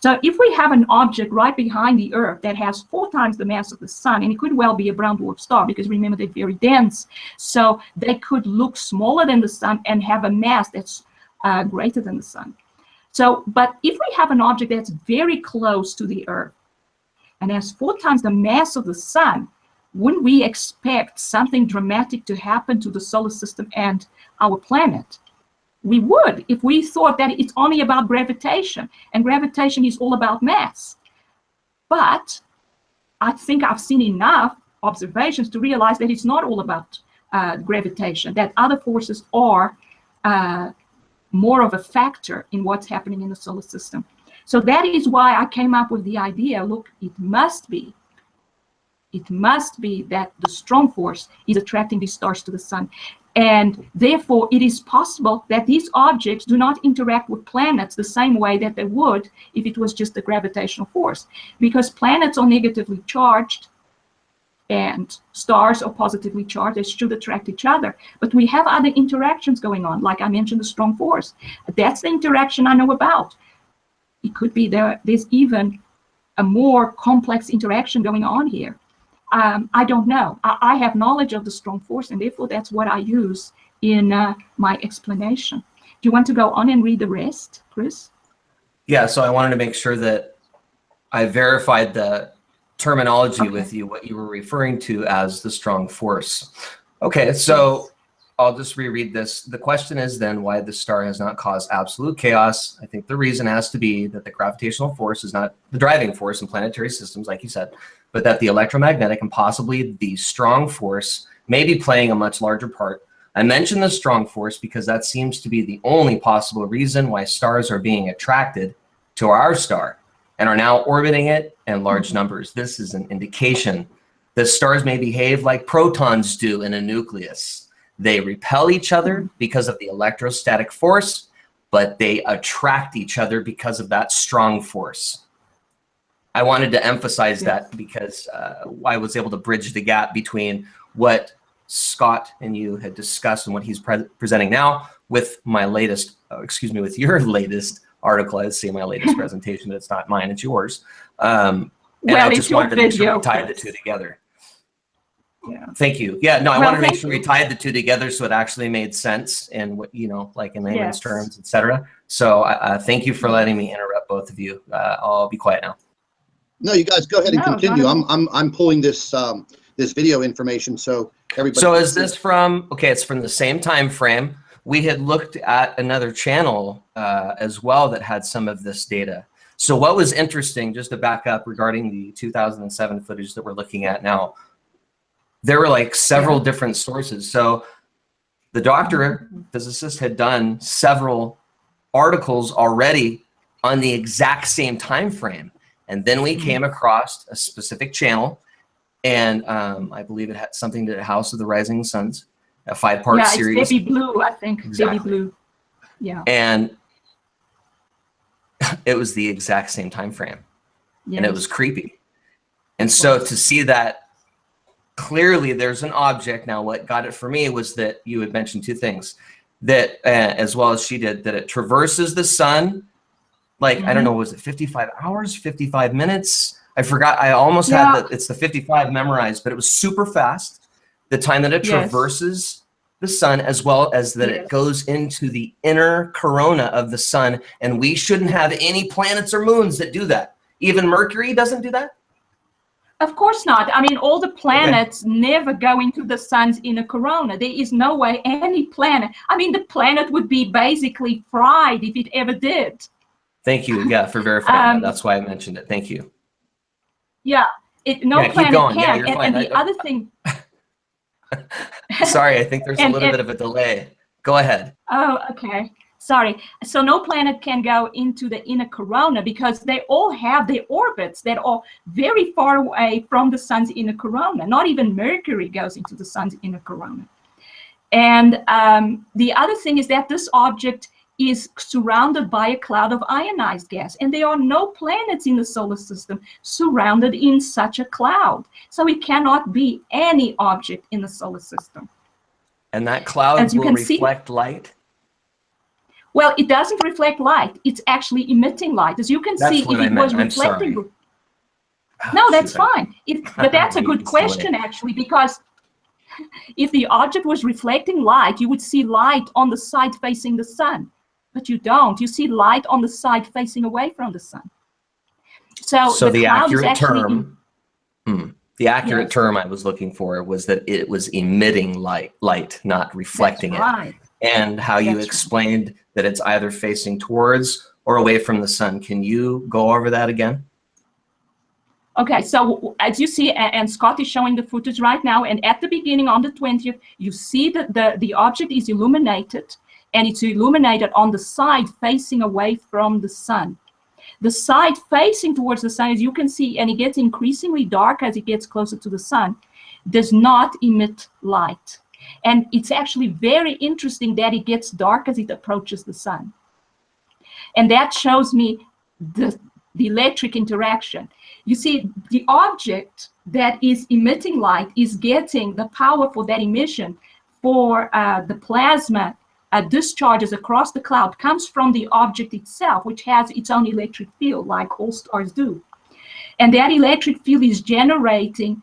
[SPEAKER 3] So if we have an object right behind the Earth that has 4 times the mass of the sun, and it could well be a brown dwarf star, because remember they're very dense, so they could look smaller than the sun and have a mass that's greater than the sun. So, but if we have an object that's very close to the Earth and has 4 times the mass of the sun, wouldn't we expect something dramatic to happen to the solar system and our planet? We would, if we thought that it's only about gravitation, and gravitation is all about mass. But I think I've seen enough observations to realize that it's not all about gravitation, that other forces are more of a factor in what's happening in the solar system. So that is why I came up with the idea, look, it must be It must be that the strong force is attracting these stars to the sun. And therefore, it is possible that these objects do not interact with planets the same way that they would if it was just the gravitational force. Because planets are negatively charged and stars are positively charged. They should attract each other. But we have other interactions going on, like I mentioned, the strong force. That's the interaction I know about. It could be there's even a more complex interaction going on here. I don't know. I have knowledge of the strong force, and therefore that's what I use in my explanation. Do you want to go on and read the rest, Chris?
[SPEAKER 2] Yeah, so I wanted to make sure that I verified the terminology with you, what you were referring to as the strong force. Okay, so I'll just reread this. The question is then why the star has not caused absolute chaos. I think the reason has to be that the gravitational force is not the driving force in planetary systems, like you said, but that the electromagnetic and possibly the strong force may be playing a much larger part. I mentioned the strong force because that seems to be the only possible reason why stars are being attracted to our star and are now orbiting it in large numbers. This is an indication that stars may behave like protons do in a nucleus. They repel each other because of the electrostatic force, but they attract each other because of that strong force. I wanted to emphasize that because I was able to bridge the gap between what Scott and you had discussed and what he's presenting now with my latest, with your latest article. I'd say my latest presentation, but it's not mine, it's yours. And I just wanted to make sure we tied the two together.
[SPEAKER 3] Yeah.
[SPEAKER 2] Thank you. Yeah, no, I wanted to make sure we tied the two together so it actually made sense and what, like in layman's terms, etc. So thank you for letting me interrupt both of you. I'll be quiet now.
[SPEAKER 1] No, you guys go ahead and continue. I'm pulling this this video information so everybody.
[SPEAKER 2] So is this from? Okay, it's from the same time frame. We had looked at another channel as well that had some of this data. So what was interesting, just to back up regarding the 2007 footage that we're looking at now, there were like several different sources. So the doctor physicist had done several articles already on the exact same time frame. And then we came across a specific channel, and I believe it had something to House of the Rising Suns, a 5-part series.
[SPEAKER 3] Yeah, it's Baby Blue, I think.
[SPEAKER 2] Exactly.
[SPEAKER 3] Baby Blue. Yeah.
[SPEAKER 2] And it was the exact same time frame. Yes. And it was creepy. And so to see that clearly there's an object. Now, what got it for me was that you had mentioned two things, that as well as she did, that it traverses the sun. Like, I don't know, was it 55 hours, 55 minutes? I forgot. I almost had it's the 55 memorized, but it was super fast. The time that it traverses the sun, as well as that it goes into the inner corona of the sun. And we shouldn't have any planets or moons that do that. Even Mercury doesn't do that?
[SPEAKER 3] Of course not. I mean, all the planets never go into the sun's inner corona. There is no way any planet, I mean, the planet would be basically fried if it ever did.
[SPEAKER 2] Thank you, for verifying that. That's why I mentioned it. Thank you.
[SPEAKER 3] Yeah, no planet can. And the other thing.
[SPEAKER 2] Sorry, I think there's a little bit of a delay. Go ahead.
[SPEAKER 3] Oh, okay. Sorry. So no planet can go into the inner corona because they all have their orbits that are very far away from the sun's inner corona. Not even Mercury goes into the sun's inner corona. And the other thing is that this object is surrounded by a cloud of ionized gas, and there are no planets in the solar system surrounded in such a cloud. So it cannot be any object in the solar system.
[SPEAKER 2] And that cloud will reflect light?
[SPEAKER 3] Well, it doesn't reflect light. It's actually emitting light. As you can see, if it was reflecting... No, that's fine. But that's a good question, actually, because if the object was reflecting light, you would see light on the side facing the sun. But you don't. You see light on the side facing away from the sun. So
[SPEAKER 2] the accurate term, term I was looking for was that it was emitting light, not reflecting it. And how you explained that it's either facing towards or away from the sun. Can you go over that again?
[SPEAKER 3] Okay, so as you see, and Scott is showing the footage right now, and at the beginning on the 20th, you see that the object is illuminated, and it's illuminated on the side facing away from the sun. The side facing towards the sun, as you can see, and it gets increasingly dark as it gets closer to the sun, does not emit light. And it's actually very interesting that it gets dark as it approaches the sun. And that shows me the electric interaction. You see, the object that is emitting light is getting the power for that emission for the plasma discharges across the cloud comes from the object itself, which has its own electric field, like all stars do. And that electric field is generating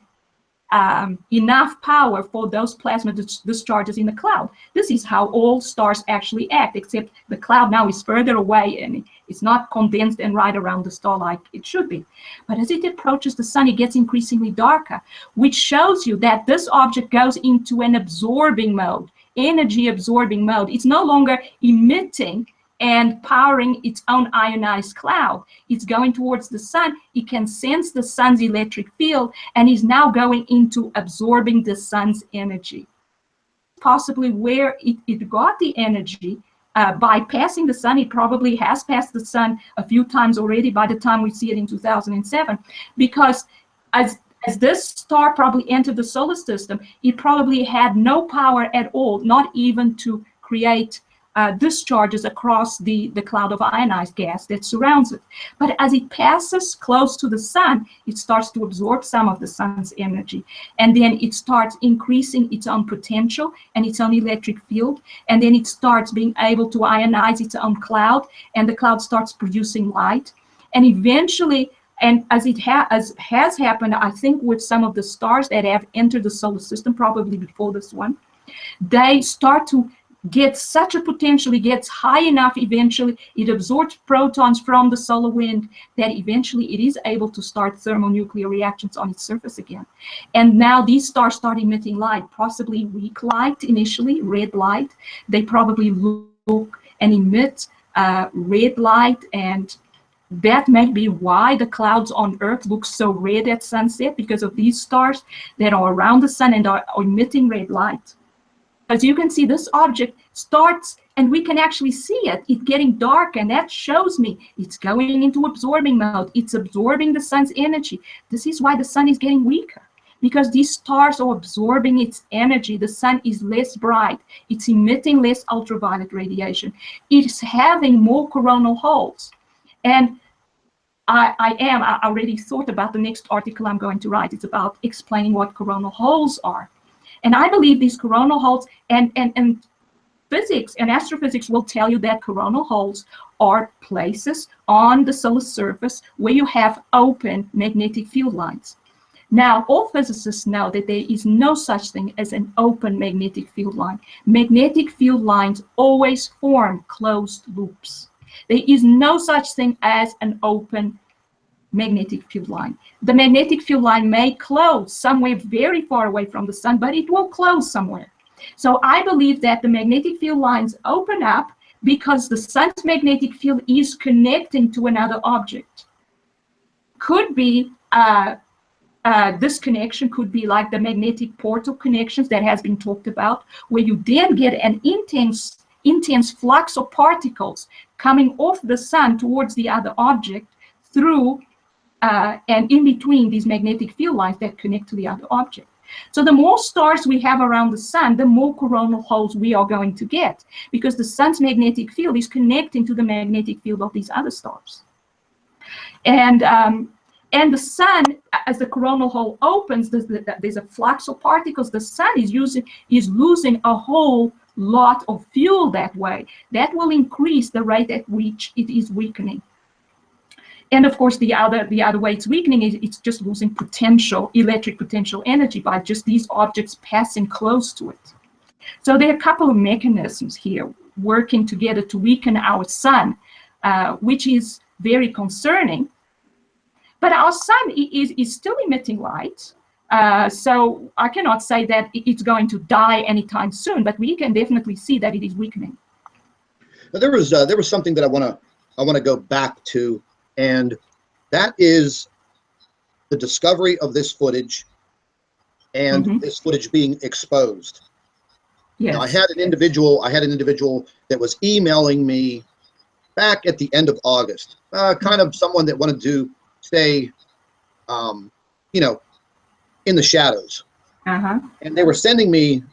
[SPEAKER 3] enough power for those plasma discharges in the cloud. This is how all stars actually act, except the cloud now is further away and it's not condensed and right around the star like it should be. But as it approaches the sun, it gets increasingly darker, which shows you that this object goes into an absorbing mode, energy absorbing mode. It's no longer emitting and powering its own ionized cloud. It's going towards the sun. It can sense the sun's electric field and is now going into absorbing the sun's energy. Possibly where it got the energy by passing the sun. It probably has passed the sun a few times already by the time we see it in 2007, because as this star probably entered the solar system, it probably had no power at all, not even to create discharges across the cloud of ionized gas that surrounds it. But as it passes close to the sun, it starts to absorb some of the sun's energy. And then it starts increasing its own potential and its own electric field. And then it starts being able to ionize its own cloud, and the cloud starts producing light. And eventually, and as it has happened, I think, with some of the stars that have entered the solar system, probably before this one, they start to get such a potential, it gets high enough eventually, it absorbs protons from the solar wind, that eventually it is able to start thermonuclear reactions on its surface again. And now these stars start emitting light, possibly weak light initially, red light. They probably look and emit red light, and that may be why the clouds on Earth look so red at sunset, because of these stars that are around the sun and are emitting red light. As you can see, this object starts, and we can actually see it getting dark, and that shows me it's going into absorbing mode. It's absorbing the sun's energy. This is why the sun is getting weaker, because these stars are absorbing its energy. The sun is less bright. It's emitting less ultraviolet radiation. It's having more coronal holes. And I already thought about the next article I'm going to write. It's about explaining what coronal holes are. And I believe these coronal holes, and physics and astrophysics will tell you that coronal holes are places on the solar surface where you have open magnetic field lines. Now, all physicists know that there is no such thing as an open magnetic field line. Magnetic field lines always form closed loops. There is no such thing as an open magnetic field line. The magnetic field line may close somewhere very far away from the sun, but it will close somewhere. So I believe that the magnetic field lines open up because the sun's magnetic field is connecting to another object. Could be this connection could be like the magnetic portal connections that has been talked about, where you then get an intense flux of particles coming off the sun towards the other object through and in between these magnetic field lines that connect to the other object. So the more stars we have around the sun, the more coronal holes we are going to get, because the sun's magnetic field is connecting to the magnetic field of these other stars. And the sun, as the coronal hole opens, there's a flux of particles. The sun is losing a whole lot of fuel that way. That will increase the rate at which it is weakening. And of course, the other way it's weakening is it's just losing potential, electric potential energy by just these objects passing close to it. So there are a couple of mechanisms here working together to weaken our sun, which is very concerning. But our sun is still emitting light. So I cannot say that it's going to die anytime soon, but we can definitely see that it is weakening.
[SPEAKER 1] Now, there was something that I want to go back to, and that is the discovery of this footage and this footage being exposed.
[SPEAKER 3] Yes.
[SPEAKER 1] Now, I had an individual that was emailing me back at the end of August, kind of someone that wanted to stay, you know, in the shadows.
[SPEAKER 3] Uh-huh.
[SPEAKER 1] And they were sending me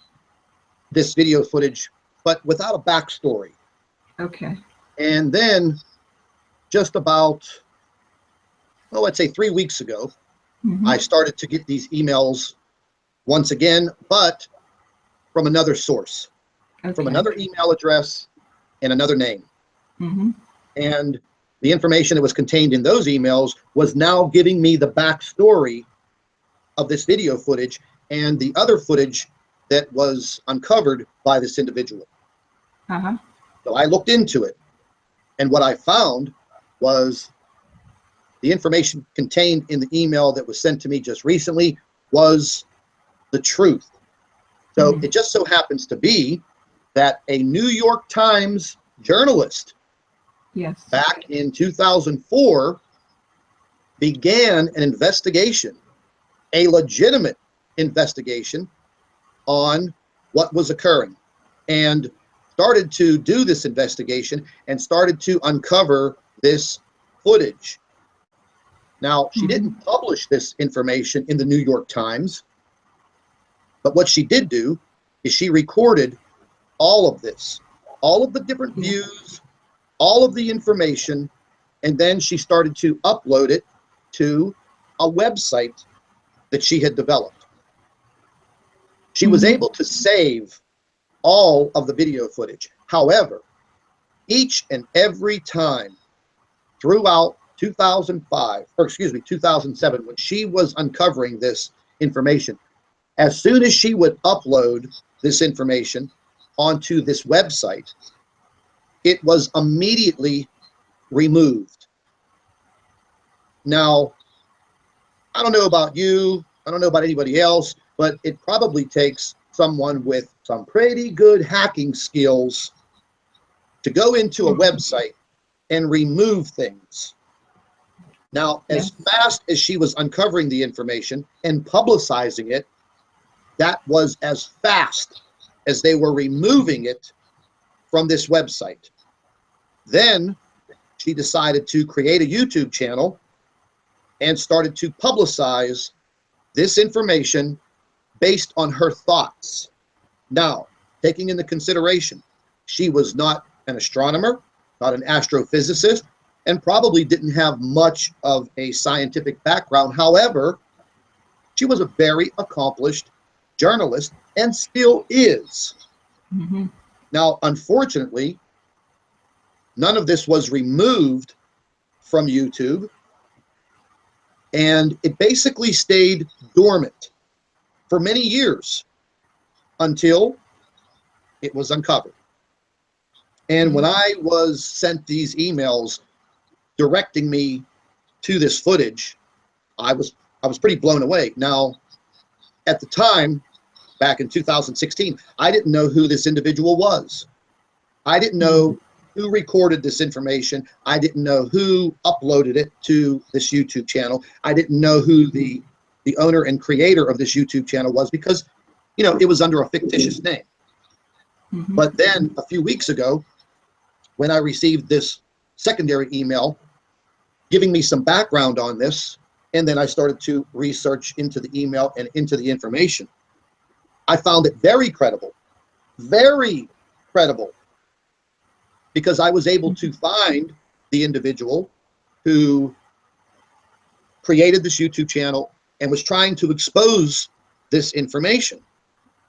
[SPEAKER 1] this video footage, but without a backstory.
[SPEAKER 3] Okay.
[SPEAKER 1] And then just about, well, let's say 3 weeks ago,
[SPEAKER 3] Mhm.
[SPEAKER 1] I started to get these emails once again, but from another source, from
[SPEAKER 3] Okay.
[SPEAKER 1] another email address and another name.
[SPEAKER 3] Mhm.
[SPEAKER 1] And the information that was contained in those emails was now giving me the backstory of this video footage and the other footage that was uncovered by this individual.
[SPEAKER 3] Uh-huh.
[SPEAKER 1] So I looked into it, and what I found was the information contained in the email that was sent to me just recently was the truth. So
[SPEAKER 3] Mhm.
[SPEAKER 1] it just so happens to be that a New York Times journalist
[SPEAKER 3] Yes.
[SPEAKER 1] back in 2004 began an investigation, a legitimate investigation on what was occurring, and started to do this investigation and started to uncover this footage. Now, she didn't publish this information in the New York Times, but what she did do is she recorded all of this, all of the different
[SPEAKER 3] Yeah.
[SPEAKER 1] views, all of the information, and then she started to upload it to a website that she had developed. She was able to save all of the video footage. However, each and every time throughout 2005, or excuse me, 2007, when she was uncovering this information, as soon as she would upload this information onto this website, it was immediately removed. Now, I don't know about you, I don't know about anybody else, but it probably takes someone with some pretty good hacking skills to go into a website and remove things. Now, as fast as she was uncovering the information and publicizing it, that was as fast as they were removing it from this website. Then she decided to create a YouTube channel and started to publicize this information based on her thoughts. Now, taking into consideration, she was not an astronomer, not an astrophysicist, and probably didn't have much of a scientific background. However, she was a very accomplished journalist and still is.
[SPEAKER 3] Mm-hmm.
[SPEAKER 1] Now, unfortunately, none of this was removed from YouTube, and it basically stayed dormant for many years until it was uncovered. And when I was sent these emails directing me to this footage, I was pretty blown away. Now, at the time, back in 2016, I didn't know who this individual was. I didn't know who recorded this information. I didn't know who uploaded it to this YouTube channel. I didn't know who the owner and creator of this YouTube channel was, because, you know, it was under a fictitious name.
[SPEAKER 3] Mm-hmm.
[SPEAKER 1] But then a few weeks ago, when I received this secondary email giving me some background on this, and then I started to research into the email and into the information, I found it very credible, because I was able to find the individual who created this YouTube channel and was trying to expose this information.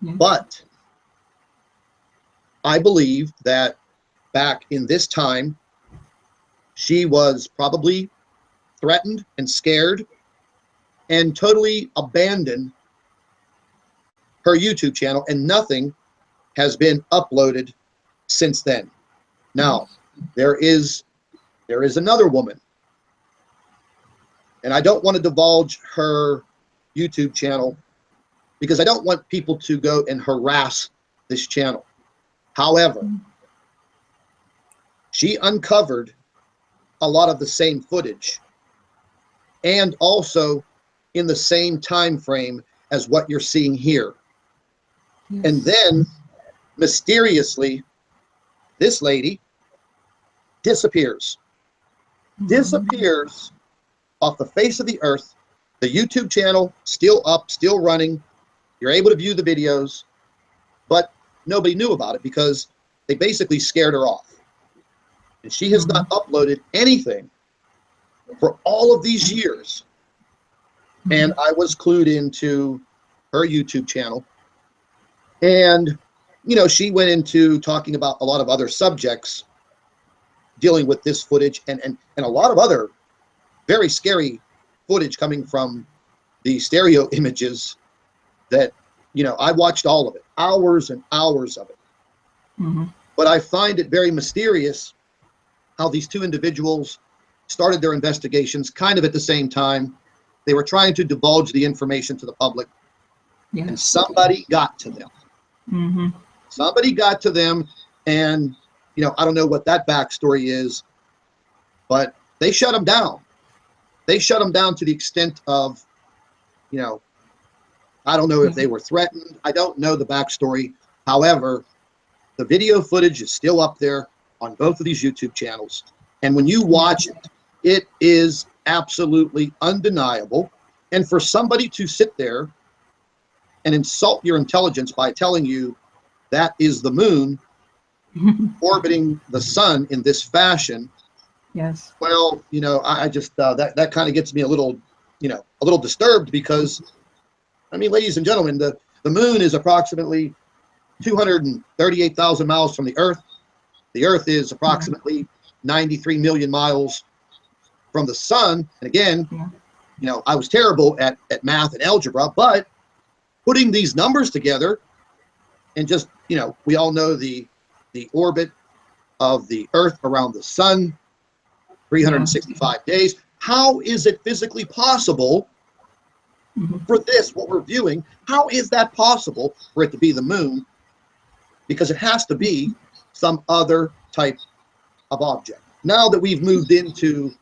[SPEAKER 3] Yes.
[SPEAKER 1] But I believe that back in this time, she was probably threatened and scared and totally abandoned her YouTube channel, and nothing has been uploaded since then. Now, there is another woman, and I don't want to divulge her YouTube channel because I don't want people to go and harass this channel. However, she uncovered a lot of the same footage, and also in the same time frame as what you're seeing here.
[SPEAKER 3] Yes.
[SPEAKER 1] And then mysteriously, this lady disappears. Disappears off the face of the earth. The YouTube channel still up, still running. You're able to view the videos, but nobody knew about it because they basically scared her off. And she has not uploaded anything for all of these years. And I was clued into her YouTube channel. And, you know, she went into talking about a lot of other subjects dealing with this footage and a lot of other very scary footage coming from the stereo images that, you know, I watched all of it, hours and hours of it. But I find it very mysterious how these two individuals started their investigations kind of at the same time. They were trying to divulge the information to the public, and somebody got to them. Somebody got to them, and, you know, I don't know what that backstory is, but they shut them down. They shut them down to the extent of, you know, I don't know if they were threatened. I don't know the backstory. However, the video footage is still up there on both of these YouTube channels. And when you watch it, it is absolutely undeniable. And for somebody to sit there and insult your intelligence by telling you that is the moon orbiting the sun in this fashion,
[SPEAKER 3] Yes.
[SPEAKER 1] well, you know, I just, that kind of gets me a little, you know, a little disturbed because, I mean, ladies and gentlemen, the moon is approximately 238,000 miles from the Earth. The Earth is approximately 93 million miles from the sun. And again, you know, I was terrible at math and algebra, but putting these numbers together and just, you know, we all know the orbit of the Earth around the sun, 365 days. How is it physically possible for this, what we're viewing? How is that possible for it to be the moon? Because it has to be some other type of object. Now that we've moved into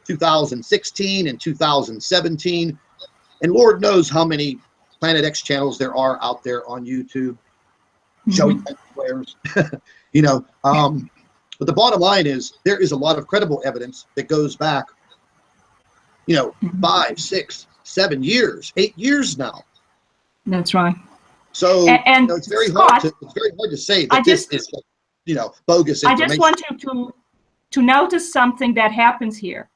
[SPEAKER 1] 2016 and 2017, and Lord knows how many Planet X channels there are out there on YouTube, showing players, you know, but the bottom line is there is a lot of credible evidence that goes back, you know, 5, 6, 7 years, 8 years now.
[SPEAKER 3] That's right.
[SPEAKER 1] So
[SPEAKER 3] And
[SPEAKER 1] you know, it's very
[SPEAKER 3] Scott,
[SPEAKER 1] hard to say that this is, you know, bogus information.
[SPEAKER 3] I just want you to notice something that happens here.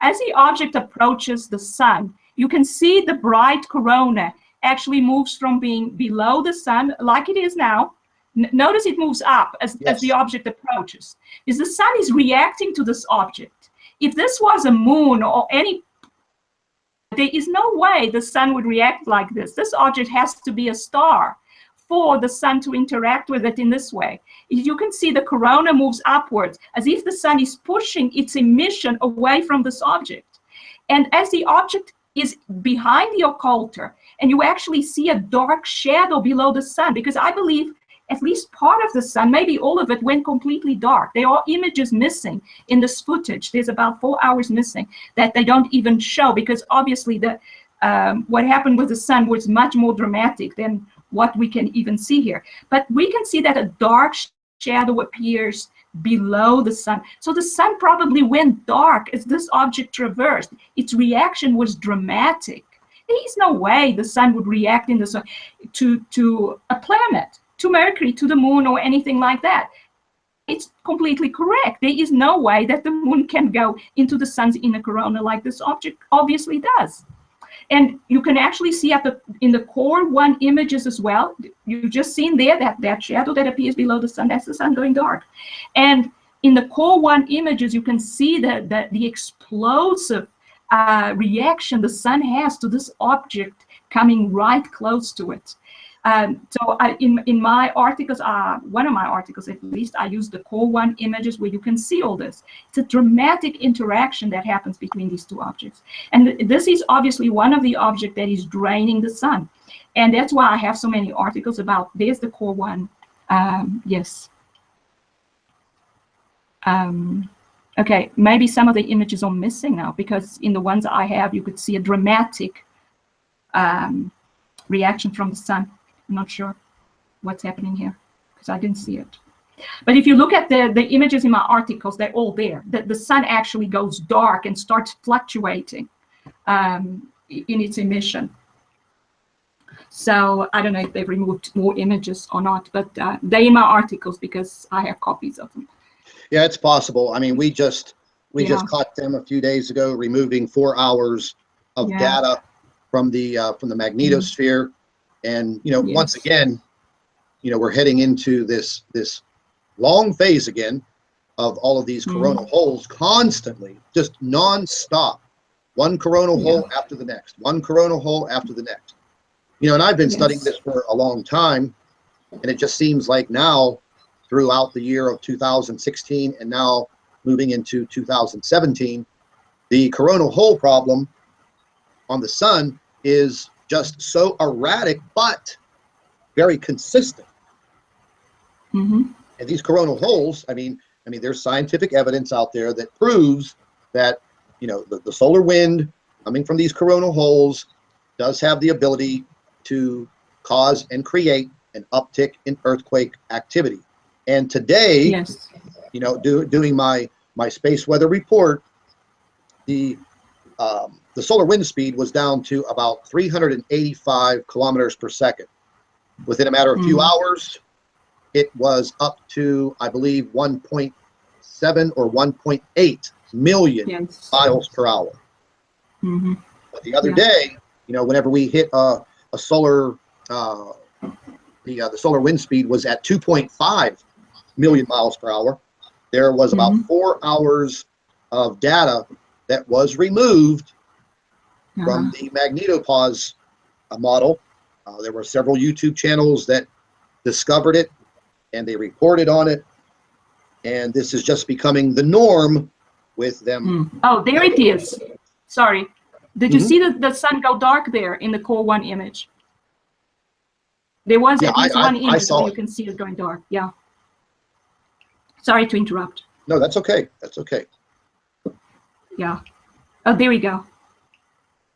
[SPEAKER 3] As the object approaches the sun, you can see the bright corona actually moves from being below the sun, like it is now. Notice it moves up as the object approaches. Is the sun is reacting to this object. If this was a moon or any, there is no way the sun would react like this. This object has to be a star for the sun to interact with it in this way. You can see the corona moves upwards as if the sun is pushing its emission away from this object. And as the object is behind the occulter, and you actually see a dark shadow below the sun, because I believe at least part of the sun, maybe all of it, went completely dark. There are images missing in this footage. There's about 4 hours missing that they don't even show, because obviously what happened with the sun was much more dramatic than what we can even see here. But we can see that a dark shadow appears below the sun. So the sun probably went dark as this object traversed. Its reaction was dramatic. There is no way the sun would react in the sun to a planet, to Mercury, to the moon, or anything like that. It's completely correct. There is no way that the moon can go into the sun's inner corona like this object obviously does. And you can actually see in the core 1 images as well. You've just seen there that shadow that appears below the sun. That's the sun going dark. And in the core 1 images, you can see the explosive reaction the sun has to this object coming right close to it. So in my articles, one of my articles at least, I use the core 1 images where you can see all this. It's a dramatic interaction that happens between these two objects. And this is obviously one of the objects that is draining the sun. And that's why I have so many articles about, there's the core 1. Yes. Okay, maybe some of the images are missing now, because in the ones I have, you could see a dramatic reaction from the sun. I'm not sure what's happening here because I didn't see it. But if you look at the images in my articles, they're all there. The sun actually goes dark and starts fluctuating in its emission. So I don't know if they've removed more images or not, but they're in my articles because I have copies of them.
[SPEAKER 1] Yeah, it's possible. I mean, we just caught them a few days ago, removing 4 hours of data from the magnetosphere, and once again, we're heading into this long phase again of all of these coronal holes constantly, just non-stop, one coronal hole after the next, one coronal hole after the next. And I've been studying this for a long time, and it just seems like now, throughout the year of 2016 and now moving into 2017, the coronal hole problem on the sun is just so erratic, but very consistent. And these coronal holes, I mean, there's scientific evidence out there that proves that, the solar wind coming from these coronal holes does have the ability to cause and create an uptick in earthquake activity. And today, doing my space weather report, the solar wind speed was down to about 385 kilometers per second. Within a matter of few hours, it was up to, I believe, 1.7 or 1.8 million miles per hour. But the other day, whenever we hit a solar, the solar wind speed was at 2.5 million miles per hour. There was about 4 hours of data that was removed from the magnetopause model. There were several YouTube channels that discovered it, and they reported on it, and this is just becoming the norm with them.
[SPEAKER 3] Oh, there it is. Sorry. Did you see the sun go dark there in the core 1 image? There was at least one image where you can see it going dark. Yeah. Sorry to interrupt.
[SPEAKER 1] No, that's okay. That's okay.
[SPEAKER 3] Yeah. Oh, there we go.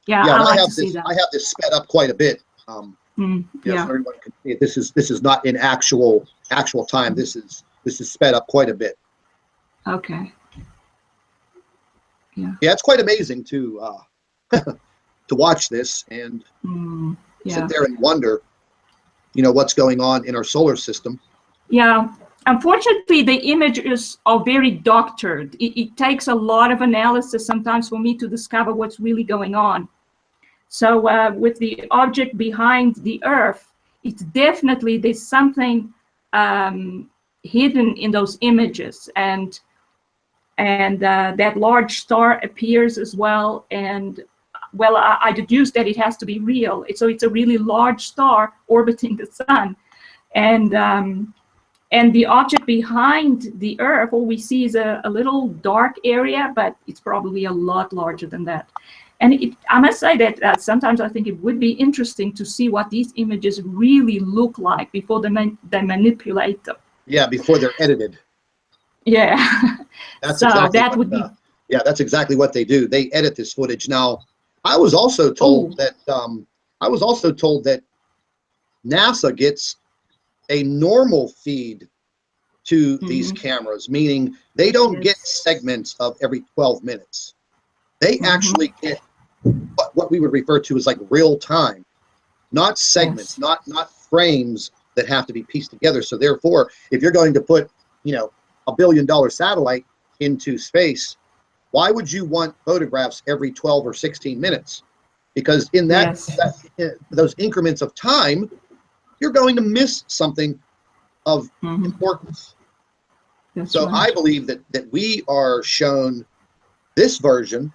[SPEAKER 3] Yeah,
[SPEAKER 1] I
[SPEAKER 3] like
[SPEAKER 1] have
[SPEAKER 3] to see that.
[SPEAKER 1] I have this sped up quite a bit. So everyone can see it. This is not in actual time. This is sped up quite a bit.
[SPEAKER 3] Okay. Yeah.
[SPEAKER 1] Yeah, it's quite amazing to to watch this and sit there and wonder, what's going on in our solar system.
[SPEAKER 3] Yeah. Unfortunately, the images are very doctored. It takes a lot of analysis sometimes for me to discover what's really going on. So with the object behind the Earth, it's definitely, there's something hidden in those images, and that large star appears as well. And well, I deduced that it has to be real. So it's a really large star orbiting the sun, and the object behind the Earth, all we see is a little dark area, but it's probably a lot larger than that. And I must say that sometimes I think it would be interesting to see what these images really look like before they manipulate them.
[SPEAKER 1] Yeah, before they're edited.
[SPEAKER 3] Yeah.
[SPEAKER 1] That's
[SPEAKER 3] so
[SPEAKER 1] exactly
[SPEAKER 3] that would be.
[SPEAKER 1] Yeah, that's exactly what they do. They edit this footage. Now, I was also told that NASA gets a normal feed to these cameras, meaning they don't get segments of every 12 minutes. They actually get what we would refer to as like real time, not segments, not frames that have to be pieced together. So therefore, if you're going to put, $1 billion satellite into space, why would you want photographs every 12 or 16 minutes? Because in those increments of time, you're going to miss something of importance. So I believe that we are shown this version,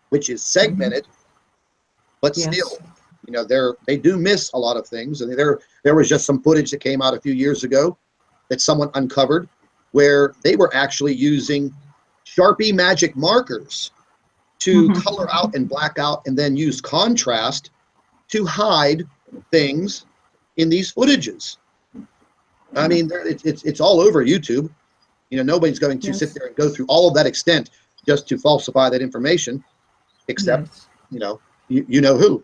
[SPEAKER 1] which is segmented, but still, they do miss a lot of things. And there was just some footage that came out a few years ago that someone uncovered where they were actually using Sharpie magic markers to color out and black out, and then use contrast to hide things in these footages. I mean, it's all over YouTube. Nobody's going to sit there and go through all of that extent just to falsify that information, except you know who.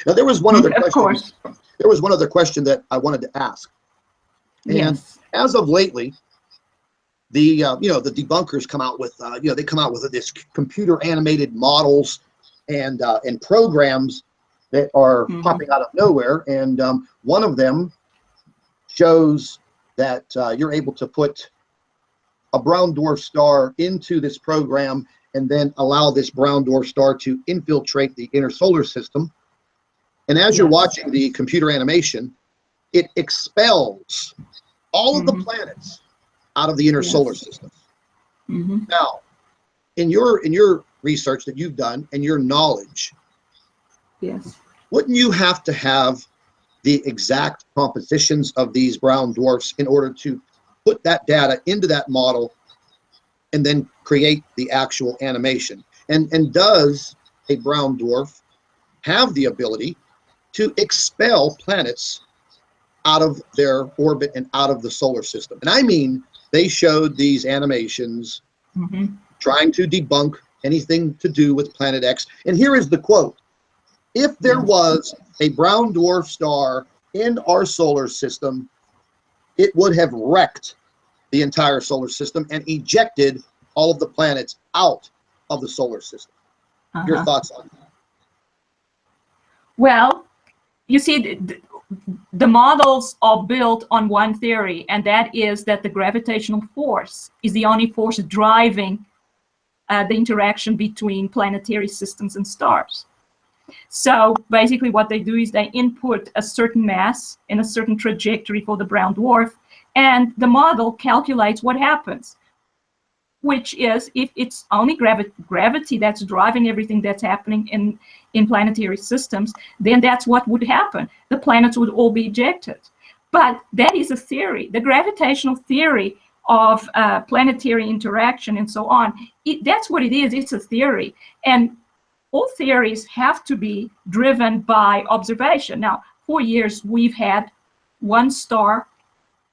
[SPEAKER 1] Now, there was one other question. Of course. There was one other question that I wanted to ask. And as of lately, the the debunkers come out with they come out with this computer animated models and programs that are popping out of nowhere, and one of them shows that you're able to put a brown dwarf star into this program and then allow this brown dwarf star to infiltrate the inner solar system. And as you're watching the computer animation, it expels all of the planets out of the inner solar system. Now, in your research that you've done and your knowledge, wouldn't you have to have the exact compositions of these brown dwarfs in order to put that data into that model and then create the actual animation? And does a brown dwarf have the ability to expel planets out of their orbit and out of the solar system? And I mean, they showed these animations trying to debunk anything to do with Planet X. And here is the quote: if there was a brown dwarf star in our solar system, it would have wrecked the entire solar system and ejected all of the planets out of the solar system. Your thoughts on that?
[SPEAKER 3] Well, you see, the models are built on one theory, and that is that the gravitational force is the only force driving the interaction between planetary systems and stars. So basically what they do is they input a certain mass and a certain trajectory for the brown dwarf, and the model calculates what happens, which is, if it's only gravity that's driving everything that's happening in planetary systems, then that's what would happen. The planets would all be ejected. But that is a theory. The gravitational theory of planetary interaction and so on, that's what it is. It's a theory. And all theories have to be driven by observation. Now, for years, we've had one star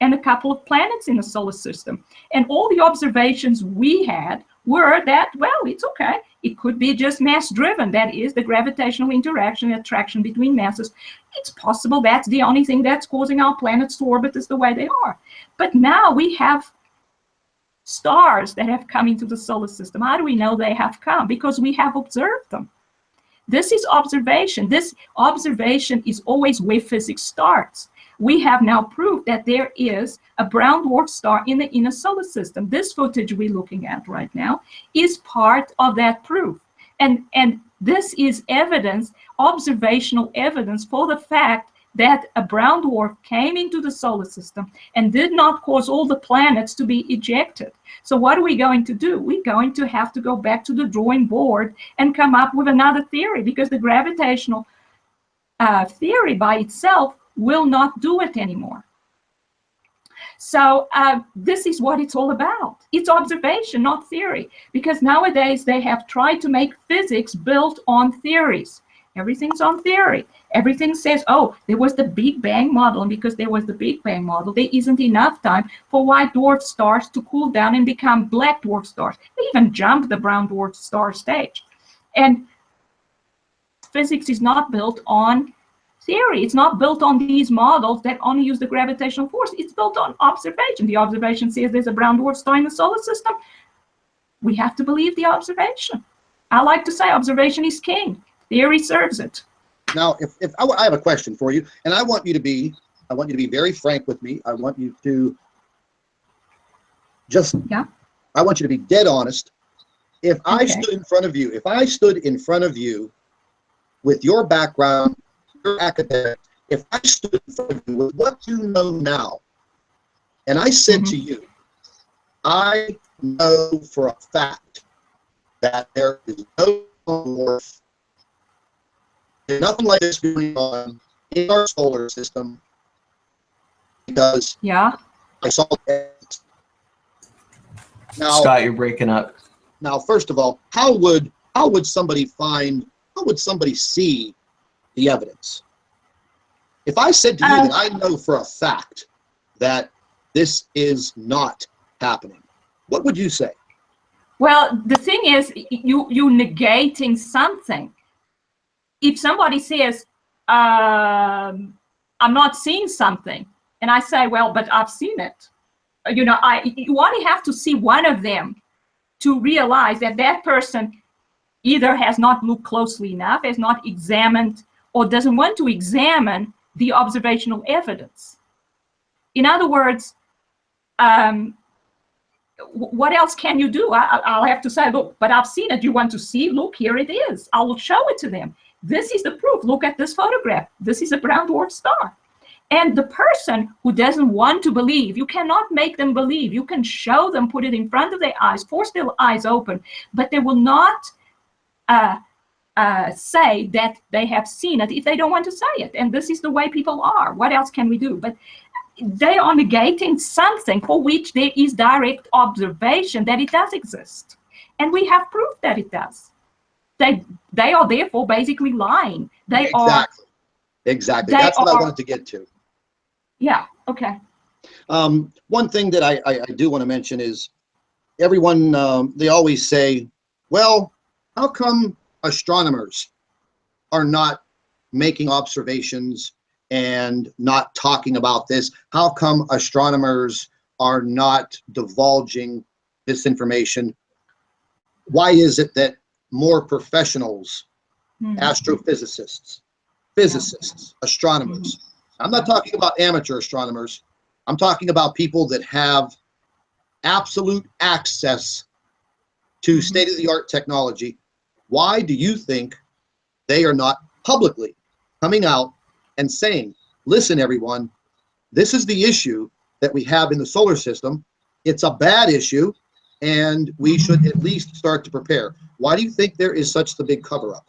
[SPEAKER 3] and a couple of planets in the solar system. And all the observations we had were that, well, it's okay. It could be just mass-driven. That is the gravitational interaction, attraction between masses. It's possible that's the only thing that's causing our planets to orbit is the way they are. But now we have stars that have come into the solar system. How do we know they have come? Because we have observed them. This is observation. This observation is always where physics starts. We have now proved that there is a brown dwarf star in the inner solar system. This footage we're looking at right now is part of that proof. And this is evidence, observational evidence, for the fact that a brown dwarf came into the solar system and did not cause all the planets to be ejected. So what are we going to do? We're going to have to go back to the drawing board and come up with another theory, because the gravitational theory by itself will not do it anymore. So this is what it's all about. It's observation, not theory, because nowadays they have tried to make physics built on theories. Everything's on theory. Everything says, oh, there was the Big Bang model, and because there was the Big Bang model, there isn't enough time for white dwarf stars to cool down and become black dwarf stars. They even jumped the brown dwarf star stage. And physics is not built on theory. It's not built on these models that only use the gravitational force. It's built on observation. The observation says there's a brown dwarf star in the solar system. We have to believe the observation. I like to say observation is king. Theory serves it.
[SPEAKER 1] Now, if I have a question for you, and I want you to be very frank with me. I want you to I want you to be dead honest. If I stood in front of you, with your background, your academic, if I stood in front of you with what you know now, and I said to you, I know for a fact that there is no dwarf, there's nothing like this going on in our solar system, because I saw it. Now,
[SPEAKER 2] Scott, you're breaking up.
[SPEAKER 1] Now, first of all, how would somebody see the evidence? If I said to you that I know for a fact that this is not happening, what would you say?
[SPEAKER 3] Well, the thing is, you're negating something. If somebody says, I'm not seeing something, and I say, well, but I've seen it, you only have to see one of them to realize that that person either has not looked closely enough, has not examined, or doesn't want to examine the observational evidence. In other words, what else can you do? I'll have to say, look, but I've seen it. You want to see? Look, here it is. I will show it to them. This is the proof. Look at this photograph. This is a brown dwarf star. And the person who doesn't want to believe, you cannot make them believe. You can show them, put it in front of their eyes, force their eyes open, but they will not say that they have seen it if they don't want to say it. And this is the way people are. What else can we do? But they are negating something for which there is direct observation that it does exist. And we have proof that it does. They are therefore basically lying. They
[SPEAKER 1] Exactly.
[SPEAKER 3] are.
[SPEAKER 1] Exactly. That's what I wanted to get to.
[SPEAKER 3] Yeah, okay.
[SPEAKER 1] One thing that I do want to mention is everyone, they always say, well, how come astronomers are not making observations and not talking about this? How come astronomers are not divulging this information? Why is it that more professionals, astrophysicists, physicists, astronomers, I'm not talking about amateur astronomers, I'm talking about people that have absolute access to state-of-the-art technology, why do you think they are not publicly coming out and saying, listen, everyone, this is the issue that we have in the solar system. It's a bad issue, and we should at least start to prepare. Why do you think there is such the big cover-up?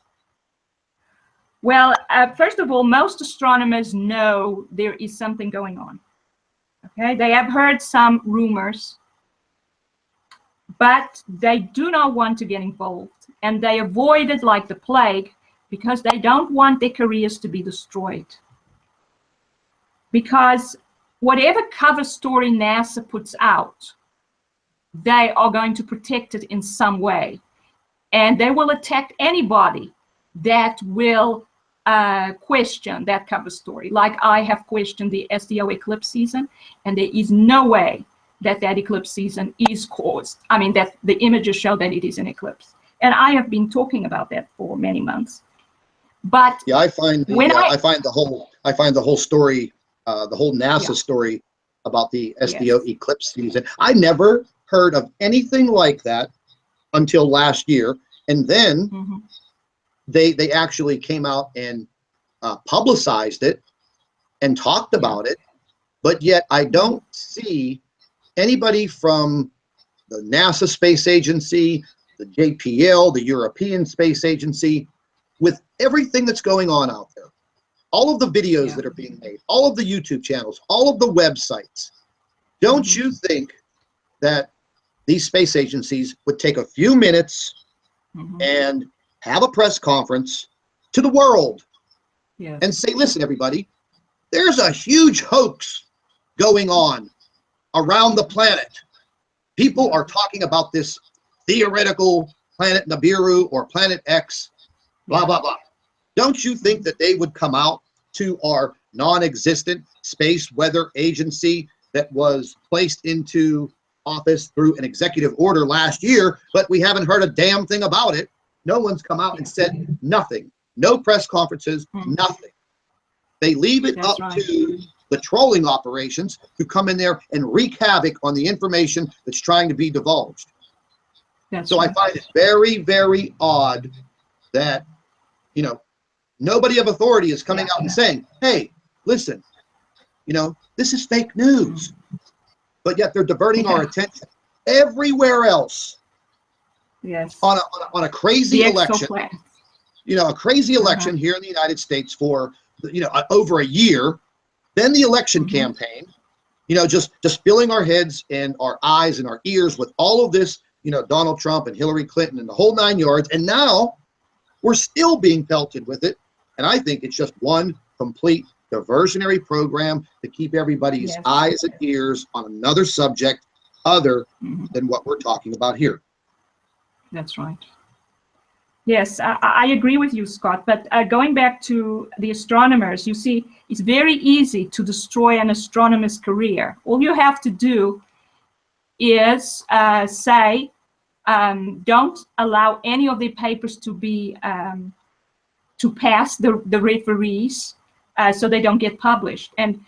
[SPEAKER 3] Well, first of all, most astronomers know there is something going on. Okay, they have heard some rumors, but they do not want to get involved, and they avoid it like the plague because they don't want their careers to be destroyed. Because whatever cover story NASA puts out, they are going to protect it in some way, and they will attack anybody that will question that cover story. Like I have questioned the SDO eclipse season, and there is no way that that eclipse season is caused. I mean, that the images show that it is an eclipse. And I have been talking about that for many months. But
[SPEAKER 1] yeah, I find the whole story, the whole NASA story about the SDO eclipse season. I never heard of anything like that until last year, and then they actually came out and publicized it and talked about it, but yet I don't see anybody from the NASA Space Agency, the JPL, the European Space Agency, with everything that's going on out there, all of the videos that are being made, all of the YouTube channels, all of the websites. Don't you think that these space agencies would take a few minutes and have a press conference to the world and say, listen, everybody, there's a huge hoax going on around the planet. People are talking about this theoretical planet Nibiru or planet X, blah, blah, blah. Don't you think that they would come out to our non-existent space weather agency that was placed into office through an executive order last year, but we haven't heard a damn thing about it? No one's come out and said nothing. No press conferences, nothing. They leave it up to the trolling operations who come in there and wreak havoc on the information that's trying to be divulged. So I find it very, very odd that, you know, nobody of authority is coming out and saying, hey, listen, you know, this is fake news. But yet they're diverting our attention everywhere else. On a crazy election, you know, a crazy election here in the United States for, you know, over a year, then the election campaign, you know, just filling our heads and our eyes and our ears with all of this, you know, Donald Trump and Hillary Clinton and the whole 9 yards, and now we're still being pelted with it. And I think it's just one complete diversionary program to keep everybody's eyes and ears on another subject other than what we're talking about here.
[SPEAKER 3] That's right. Yes, I agree with you, Scott. But going back to the astronomers, you see, it's very easy to destroy an astronomer's career. All you have to do is say, don't allow any of the papers to be to pass the referees, so they don't get published. And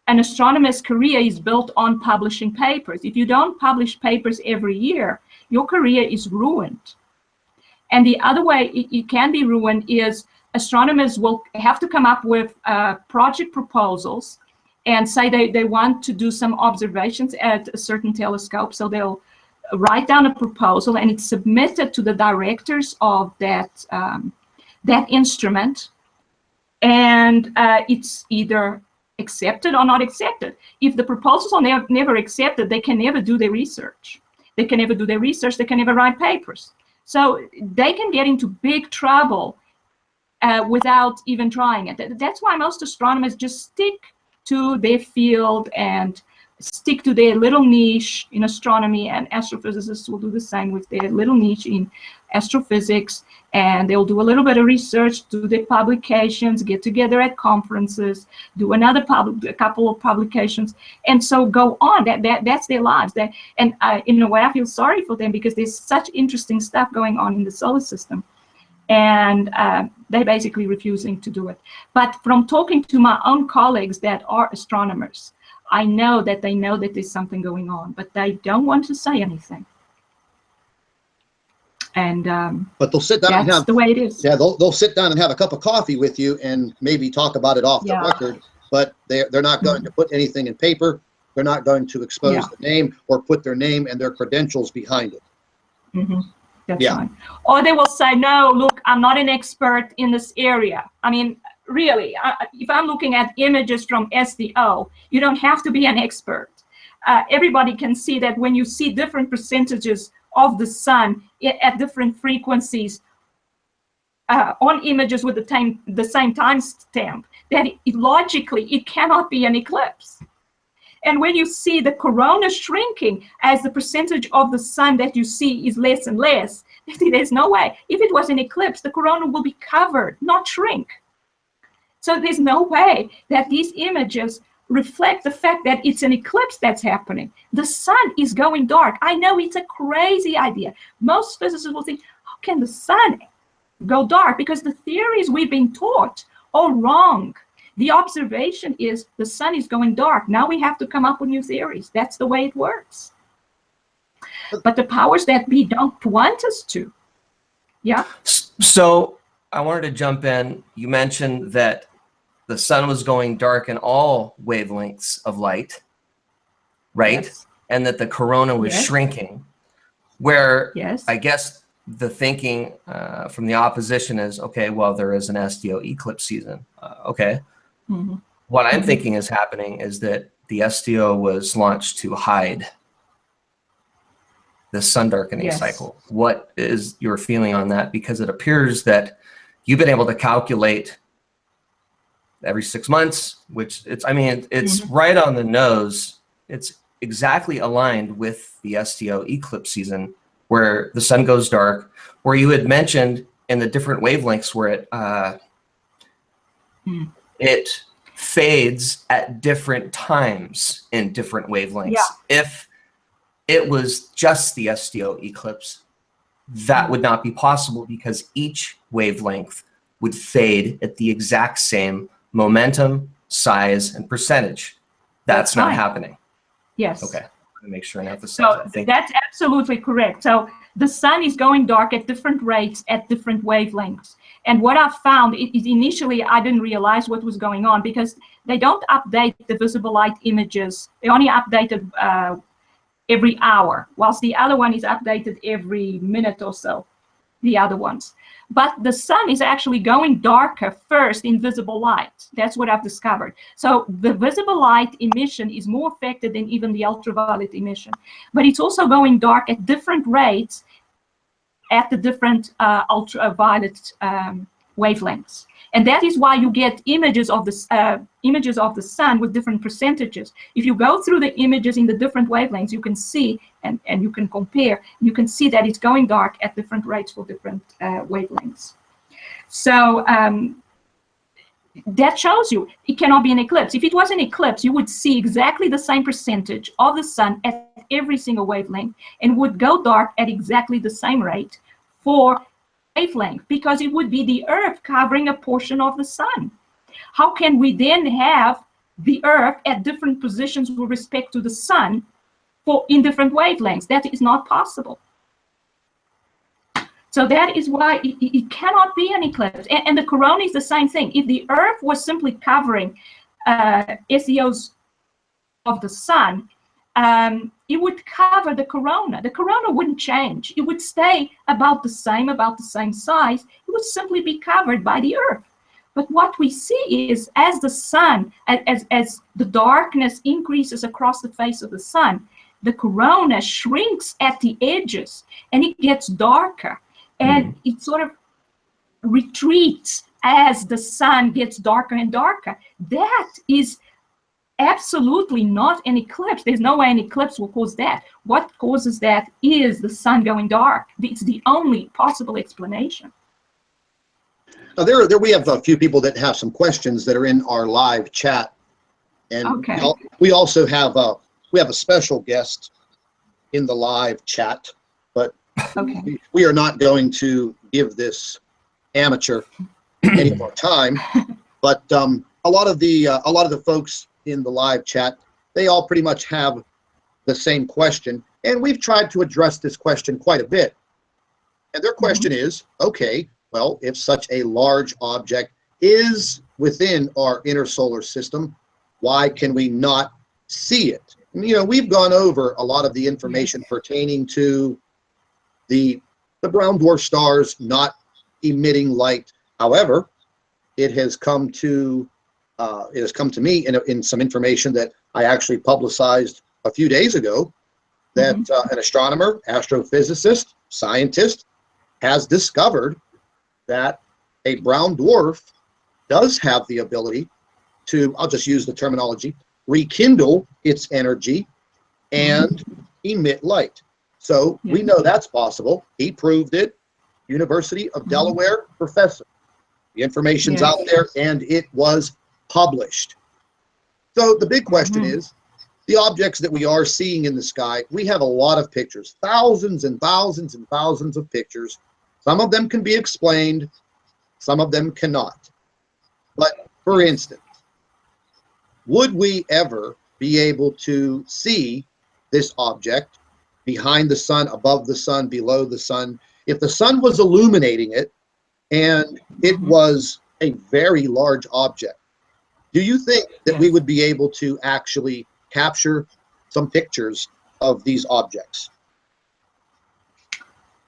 [SPEAKER 3] an astronomer's career is built on publishing papers. If you don't publish papers every year, your career is ruined. And the other way it can be ruined is astronomers will have to come up with project proposals and say they want to do some observations at a certain telescope. So they'll write down a proposal, and it's submitted to the directors of that that instrument, and it's either accepted or not accepted. If the proposals are never accepted, they can never do their research. They can never do their research. They can never write papers. So they can get into big trouble without even trying it. That's why most astronomers just stick to their field and stick to their little niche in astronomy, and astrophysicists will do the same with their little niche in astrophysics, and they'll do a little bit of research, do their publications, get together at conferences, do a couple of publications, and so go on. That's their lives. And in a way, I feel sorry for them, because there's such interesting stuff going on in the solar system, and they're basically refusing to do it. But from talking to my own colleagues that are astronomers, I know that they know that there's something going on, but they don't want to say anything. And
[SPEAKER 1] but they'll sit down and have
[SPEAKER 3] the way it is.
[SPEAKER 1] Yeah, they'll sit down and have a cup of coffee with you and maybe talk about it off the record, but they're not going to put anything in paper. They're not going to expose the name or put their name and their credentials behind it.
[SPEAKER 3] That's right. Or they will say, no, look, I'm not an expert in this area. I mean, really, if I'm looking at images from SDO, you don't have to be an expert. Everybody can see that when you see different percentages of the sun at different frequencies on images with the same timestamp, that logically it cannot be an eclipse. And when you see the corona shrinking as the percentage of the sun that you see is less and less, there's no way. If it was an eclipse, the corona will be covered, not shrink. So there's no way that these images reflect the fact that it's an eclipse that's happening. The sun is going dark. I know it's a crazy idea. Most physicists will think, how can the sun go dark? Because the theories we've been taught are wrong. The observation is the sun is going dark. Now we have to come up with new theories. That's the way it works. But the powers that be don't want us to. Yeah.
[SPEAKER 2] So I wanted to jump in. You mentioned that the sun was going dark in all wavelengths of light, right?
[SPEAKER 3] Yes.
[SPEAKER 2] And that the corona was shrinking, where
[SPEAKER 3] Yes.
[SPEAKER 2] I guess the thinking from the opposition is, okay, well, there is an SDO eclipse season. Okay. What I'm thinking is happening is that the SDO was launched to hide the sun darkening cycle. What is your feeling on that? Because it appears that you've been able to calculate every 6 months, which it's right on the nose. It's exactly aligned with the SDO eclipse season, where the sun goes dark, where you had mentioned in the different wavelengths where it fades at different times in different wavelengths. If it was just the SDO eclipse, that would not be possible, because each wavelength would fade at the exact same momentum, size, and percentage. That's not happening.
[SPEAKER 3] Yes.
[SPEAKER 2] Okay. I'm gonna make sure and emphasize
[SPEAKER 3] So
[SPEAKER 2] that.
[SPEAKER 3] that's absolutely correct. So the sun is going dark at different rates at different wavelengths. And what I found is initially I didn't realize what was going on, because they don't update the visible light images. They only update it every hour, whilst the other one is updated every minute or so, the other ones. But the sun is actually going darker first in visible light. That's what I've discovered. So the visible light emission is more affected than even the ultraviolet emission. But it's also going dark at different rates at the different ultraviolet wavelengths. And that is why you get images of the sun with different percentages. If you go through the images in the different wavelengths, you can see, and you can compare, you can see that it's going dark at different rates for different wavelengths. So that shows you it cannot be an eclipse. If it was an eclipse, you would see exactly the same percentage of the sun at every single wavelength and would go dark at exactly the same rate for wavelength, because it would be the Earth covering a portion of the sun. How can we then have the Earth at different positions with respect to the sun in different wavelengths? That is not possible. So that is why it cannot be an eclipse. And the corona is the same thing. If the Earth was simply covering SEOs of the sun, it would cover the corona. The corona wouldn't change. It would stay about the same size. It would simply be covered by the Earth. But what we see is, as the sun, as the darkness increases across the face of the sun, the corona shrinks at the edges and it gets darker, and it sort of retreats as the sun gets darker and darker. That is absolutely not an eclipse. There's no way an eclipse will cause that. What causes that is the sun going dark. It's the only possible explanation.
[SPEAKER 1] There we have a few people that have some questions that are in our live chat, and
[SPEAKER 3] okay.
[SPEAKER 1] we also have a special guest in the live chat, but
[SPEAKER 3] okay.
[SPEAKER 1] we are not going to give this amateur any more time. But a lot of the folks in the live chat, they all pretty much have the same question, and we've tried to address this question quite a bit. And their question is, okay, well, if such a large object is within our inner solar system, why can we not see it? You know, we've gone over a lot of the information pertaining to the brown dwarf stars not emitting light. However, it has come to me in some information that I actually publicized a few days ago, that an astronomer, astrophysicist, scientist has discovered that a brown dwarf does have the ability to, I'll just use the terminology, rekindle its energy and emit light. So we know that's possible. He proved it. University of Delaware professor. The information's out there, and it was published. So the big question is, the objects that we are seeing in the sky, we have a lot of pictures, thousands and thousands and thousands of pictures. Some of them can be explained, some of them cannot. But for instance, would we ever be able to see this object behind the sun, above the sun, below the sun, if the sun was illuminating it and it was a very large object? Do you think that we would be able to actually capture some pictures of these objects?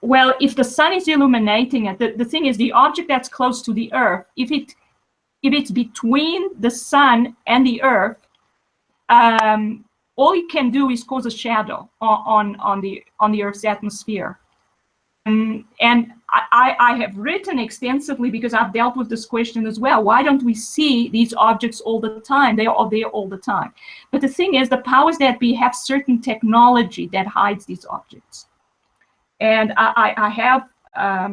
[SPEAKER 3] Well, if the sun is illuminating it, the thing is, the object that's close to the Earth, if it's between the sun and the Earth, all it can do is cause a shadow on the Earth's atmosphere. And I have written extensively, because I've dealt with this question as well. Why don't we see these objects all the time? They are there all the time. But the thing is, the powers that be have certain technology that hides these objects. And I have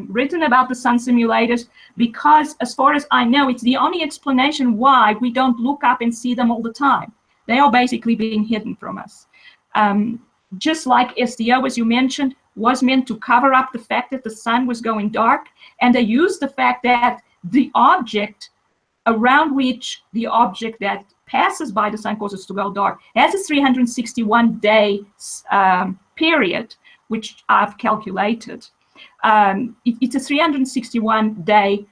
[SPEAKER 3] written about the sun simulators, because as far as I know, it's the only explanation why we don't look up and see them all the time. They are basically being hidden from us. Just like SDO, as you mentioned, was meant to cover up the fact that the sun was going dark, and they used the fact that the object around which the object that passes by the sun causes to go dark has a 361-day period, which I've calculated. It's a 361-day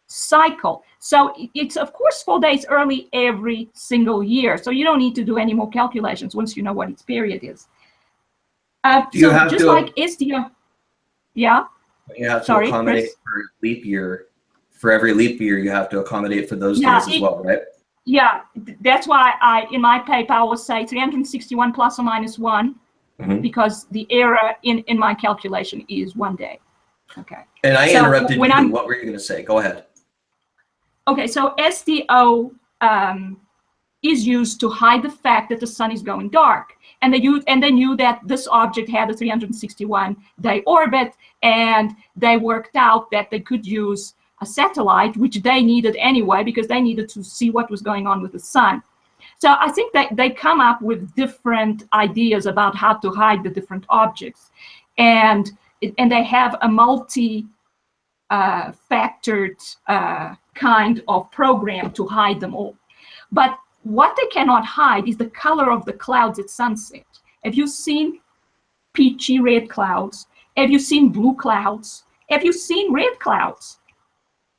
[SPEAKER 3] cycle. So it's, of course, 4 days early every single year. So you don't need to do any more calculations once you know what its period is.
[SPEAKER 2] You have
[SPEAKER 3] just
[SPEAKER 2] to,
[SPEAKER 3] like SDO, yeah.
[SPEAKER 2] You have to accommodate for leap year. For every leap year, you have to accommodate for those days as well, right? Yeah,
[SPEAKER 3] that's why in my paper I will say 361 plus or minus 1, because the error in my calculation is 1 day. Okay.
[SPEAKER 2] And I interrupted you. What were you going to say? Go ahead. Okay, so SDO is used to hide the fact that the sun is going dark. And they knew that this object had a 361-day orbit, and they worked out that they could use a satellite, which they needed anyway, because they needed to see what was going on with the sun.
[SPEAKER 3] So I think that they come up with different ideas about how to hide the different objects, and they have a multi-factored kind of program to hide them all. But what they cannot hide is the color of the clouds at sunset. Have you seen peachy red clouds? Have you seen blue clouds? Have you seen red clouds?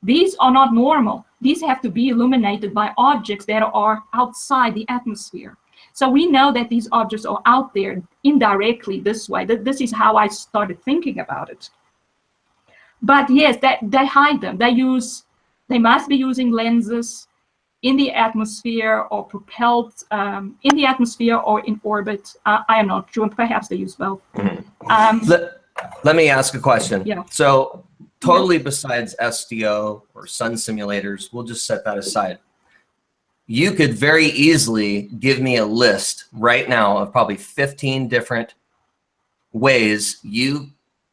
[SPEAKER 3] These are not normal. These have to be illuminated by objects that are outside the atmosphere. So we know that these objects are out there indirectly this way. This is how I started thinking about it. But yes, they hide them. They must be using lenses in the atmosphere or propelled in the atmosphere or in orbit. I am not sure. Perhaps they use both.
[SPEAKER 2] Let me ask a question.
[SPEAKER 3] Yeah.
[SPEAKER 2] So totally besides SDO or sun simulators, we'll just set that aside. You could very easily give me a list right now of probably 15 different ways you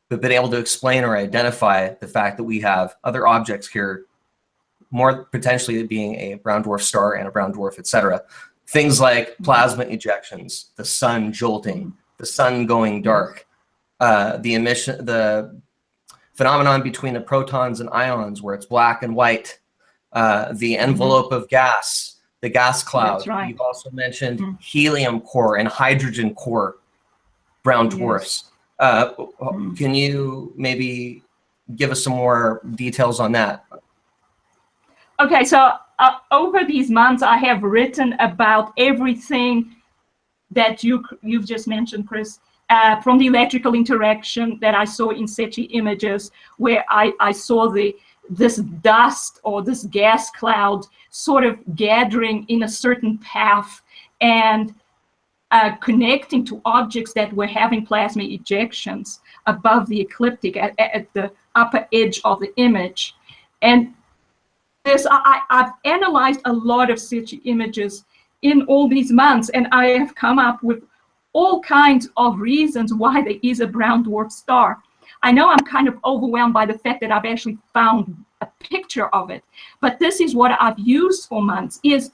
[SPEAKER 2] have been able to explain or identify the fact that we have other objects here, more potentially being a brown dwarf star and a brown dwarf, etc. Things like plasma ejections, the sun jolting, the sun going dark, the phenomenon between the protons and ions where it's black and white, the envelope of gas, the gas cloud.
[SPEAKER 3] That's right.
[SPEAKER 2] You've also mentioned helium core and hydrogen core brown dwarfs. Can you maybe give us some more details on that?
[SPEAKER 3] Okay, so over these months, I have written about everything that you've just mentioned, Chris, from the electrical interaction that I saw in SETI images, where I saw this dust or this gas cloud sort of gathering in a certain path and connecting to objects that were having plasma ejections above the ecliptic at the upper edge of the image. And I've analyzed a lot of SETI images in all these months, and I have come up with all kinds of reasons why there is a brown dwarf star. I know I'm kind of overwhelmed by the fact that I've actually found a picture of it, but this is what I've used for months, is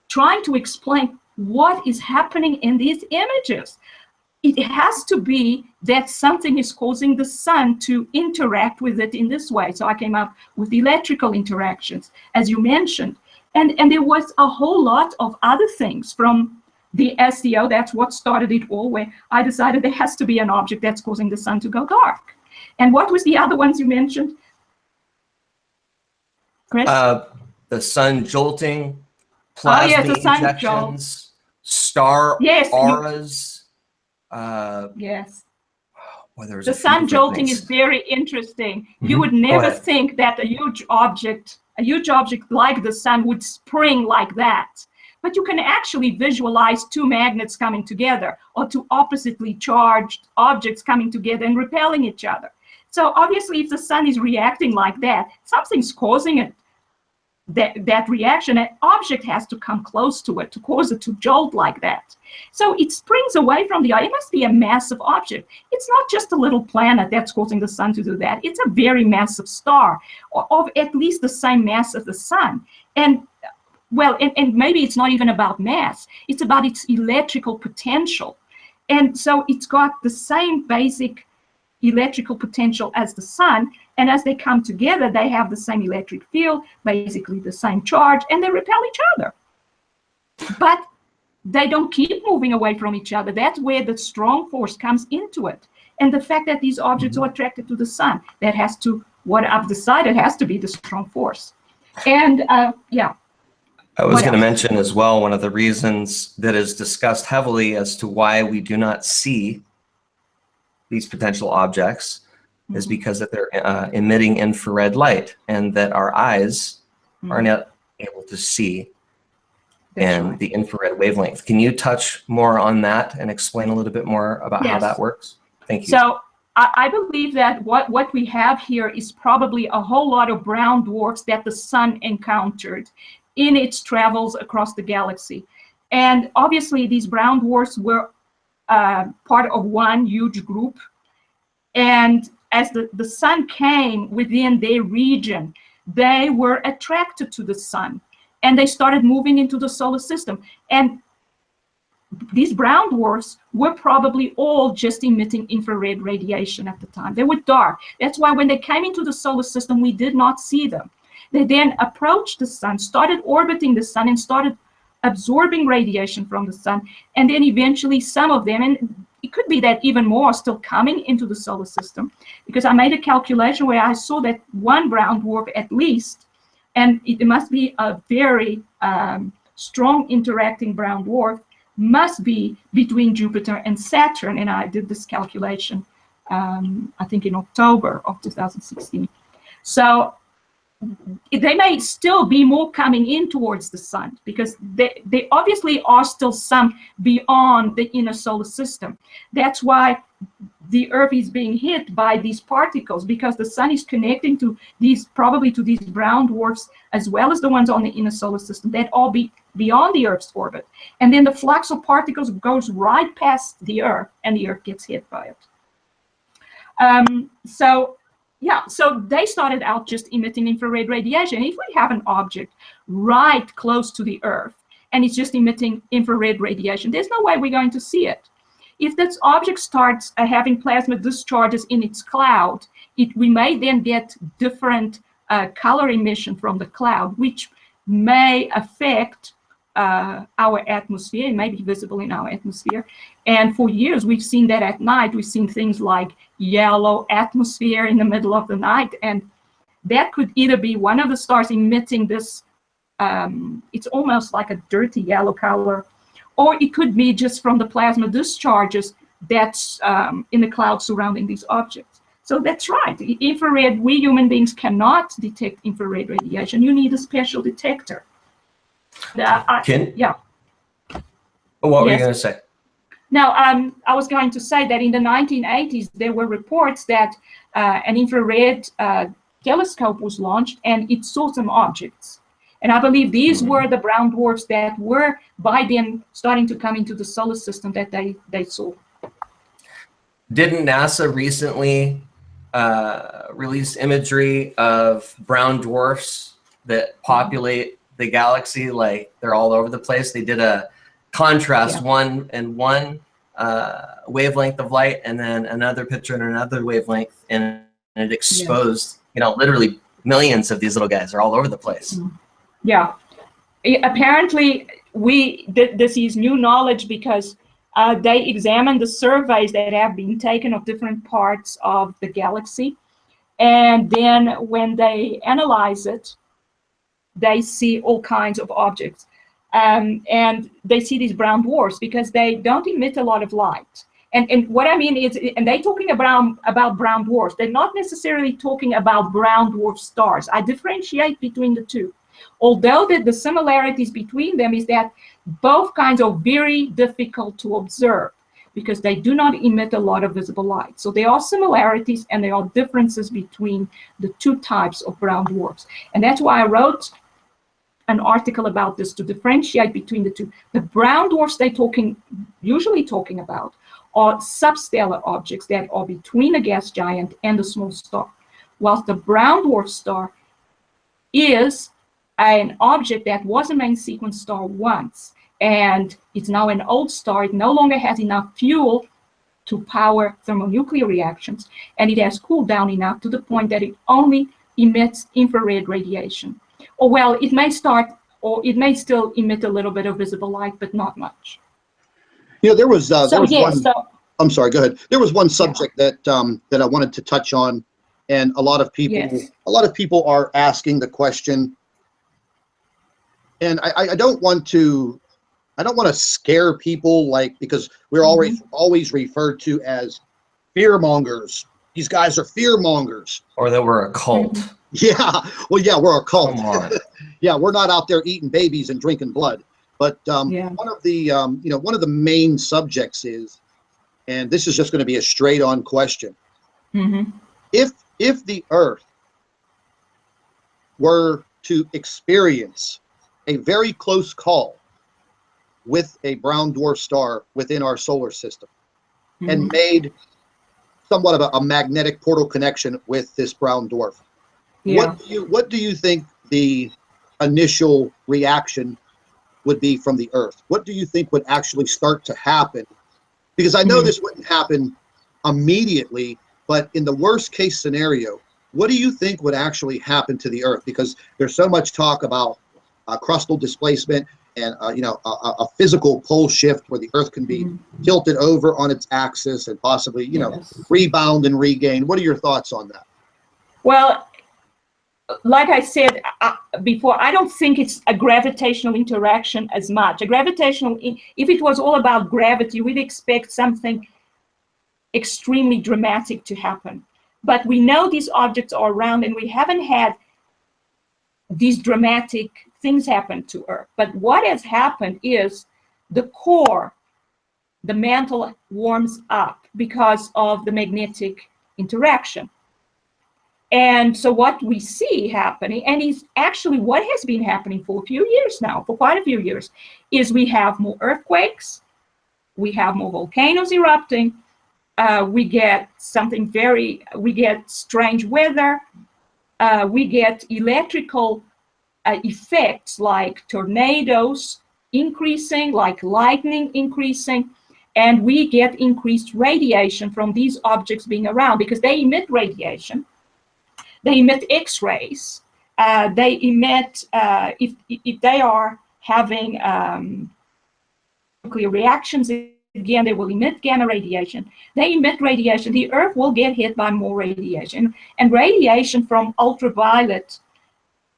[SPEAKER 3] trying to explain what is happening in these images. It has to be that something is causing the sun to interact with it in this way. So I came up with electrical interactions, as you mentioned. And there was a whole lot of other things from the SDO. That's what started it all, where I decided there has to be an object that's causing the sun to go dark. And what was the other ones you mentioned, Chris?
[SPEAKER 2] The sun jolting, plasma ejections, star auras.
[SPEAKER 3] Yes.
[SPEAKER 2] Well,
[SPEAKER 3] the sun jolting is very interesting. You would never think that a huge object like the sun would spring like that. But you can actually visualize two magnets coming together or two oppositely charged objects coming together and repelling each other. So obviously, if the sun is reacting like that, something's causing it. That reaction, an object has to come close to it to cause it to jolt like that. So it springs away from the eye. It must be a massive object. It's not just a little planet that's causing the sun to do that. It's a very massive star, of at least the same mass as the sun. And well, and maybe it's not even about mass. It's about its electrical potential. And so it's got the same basic electrical potential as the sun, and as they come together, they have the same electric field, basically the same charge, and they repel each other. But they don't keep moving away from each other. That's where the strong force comes into it. And the fact that these objects are attracted to the sun, that has to, what I've decided has to be the strong force. And yeah.
[SPEAKER 2] I was going to mention as well, one of the reasons that is discussed heavily as to why we do not see these potential objects is because that they're emitting infrared light, and that our eyes are not able to see the infrared wavelength. Can you touch more on that and explain a little bit more about how that works? Thank you.
[SPEAKER 3] So I believe that what we have here is probably a whole lot of brown dwarfs that the sun encountered in its travels across the galaxy. And obviously these brown dwarfs were part of one huge group. And as the sun came within their region, they were attracted to the sun. and they started moving into the solar system. And these brown dwarfs were probably all just emitting infrared radiation at the time. They were dark. That's why when they came into the solar system, we did not see them. They then approached the sun, started orbiting the sun, and started absorbing radiation from the sun. And then eventually some of them, and it could be that even more, are still coming into the solar system, because I made a calculation where I saw that one brown dwarf at least, and it must be a very strong interacting brown dwarf, must be between Jupiter and Saturn. And I did this calculation, I think in October of 2016. So they may still be more coming in towards the sun, because they obviously are still some beyond the inner solar system. That's why the Earth is being hit by these particles, because the sun is connecting to these, probably to these brown dwarfs, as well as the ones on the inner solar system that all be beyond the Earth's orbit. And then the flux of particles goes right past the Earth, and the Earth gets hit by it. So they started out just emitting infrared radiation. If we have an object right close to the Earth and it's just emitting infrared radiation, there's no way we're going to see it. If this object starts having plasma discharges in its cloud, we may then get different color emission from the cloud, which may affect our atmosphere. It may be visible in our atmosphere. And for years, we've seen that at night. We've seen things like yellow atmosphere in the middle of the night. And that could either be one of the stars emitting this, it's almost like a dirty yellow color, or it could be just from the plasma discharges that's in the cloud surrounding these objects. So that's right. Infrared, we human beings cannot detect infrared radiation. You need a special detector. Yeah.
[SPEAKER 2] What were you going to say?
[SPEAKER 3] Now, I was going to say that in the 1980s, there were reports that an infrared telescope was launched, and it saw some objects. And I believe these were the brown dwarfs that were by then starting to come into the solar system that they saw.
[SPEAKER 2] Didn't NASA recently release imagery of brown dwarfs that populate the galaxy? Like, they're all over the place. They did a contrast, one wavelength of light, and then another picture in another wavelength, and it exposed, literally millions of these little guys are all over the place.
[SPEAKER 3] Yeah. Apparently, this is new knowledge, because they examined the surveys that have been taken of different parts of the galaxy. And then when they analyze it, they see all kinds of objects. And they see these brown dwarfs because they don't emit a lot of light. And what I mean is, and they're talking about brown dwarfs, they're not necessarily talking about brown dwarf stars. I differentiate between the two. Although the similarities between them is that both kinds are very difficult to observe, because they do not emit a lot of visible light. So there are similarities and there are differences between the two types of brown dwarfs. And that's why I wrote an article about this, to differentiate between the two. The brown dwarfs they're usually talking about are substellar objects that are between a gas giant and a small star, whilst the brown dwarf star is an object that was a main sequence star once, and it's now an old star. It no longer has enough fuel to power thermonuclear reactions, and it has cooled down enough to the point that it only emits infrared radiation. Or well, it may still emit a little bit of visible light, but not much.
[SPEAKER 1] There was I'm sorry, go ahead. There was one subject that I wanted to touch on, and a lot of people are asking the question, and I don't want to scare people, because we're always referred to as fear mongers. These guys are fear mongers.
[SPEAKER 2] Or that we're a cult.
[SPEAKER 1] Yeah, well, yeah, we're a cult.
[SPEAKER 2] Come on.
[SPEAKER 1] Yeah, we're not out there eating babies and drinking blood. But one of the main subjects is, and this is just going to be a straight-on question: if the Earth were to experience a very close call with a brown dwarf star within our solar system, and made somewhat of a magnetic portal connection with this brown dwarf, what do you think the initial reaction would be from the Earth? What do you think would actually start to happen? Because I know this wouldn't happen immediately, but in the worst case scenario, what do you think would actually happen to the Earth? Because there's so much talk about crustal displacement and a physical pole shift where the Earth can be tilted over on its axis and possibly rebound and regain. What are your thoughts on that?
[SPEAKER 3] Well, like I said before, I don't think it's a gravitational interaction as much. If it was all about gravity, we'd expect something extremely dramatic to happen. But we know these objects are around, and we haven't had these dramatic things happen to Earth. But what has happened is the core, the mantle, warms up because of the magnetic interaction. And so what we see happening, and is actually what has been happening for a few years now, for quite a few years, is we have more earthquakes, we have more volcanoes erupting, we get strange weather, we get electrical effects like tornadoes increasing, like lightning increasing, and we get increased radiation from these objects being around because they emit radiation. They emit X-rays. They emit, if they are having nuclear reactions, again, they will emit gamma radiation. They emit radiation. The Earth will get hit by more radiation. And radiation from ultraviolet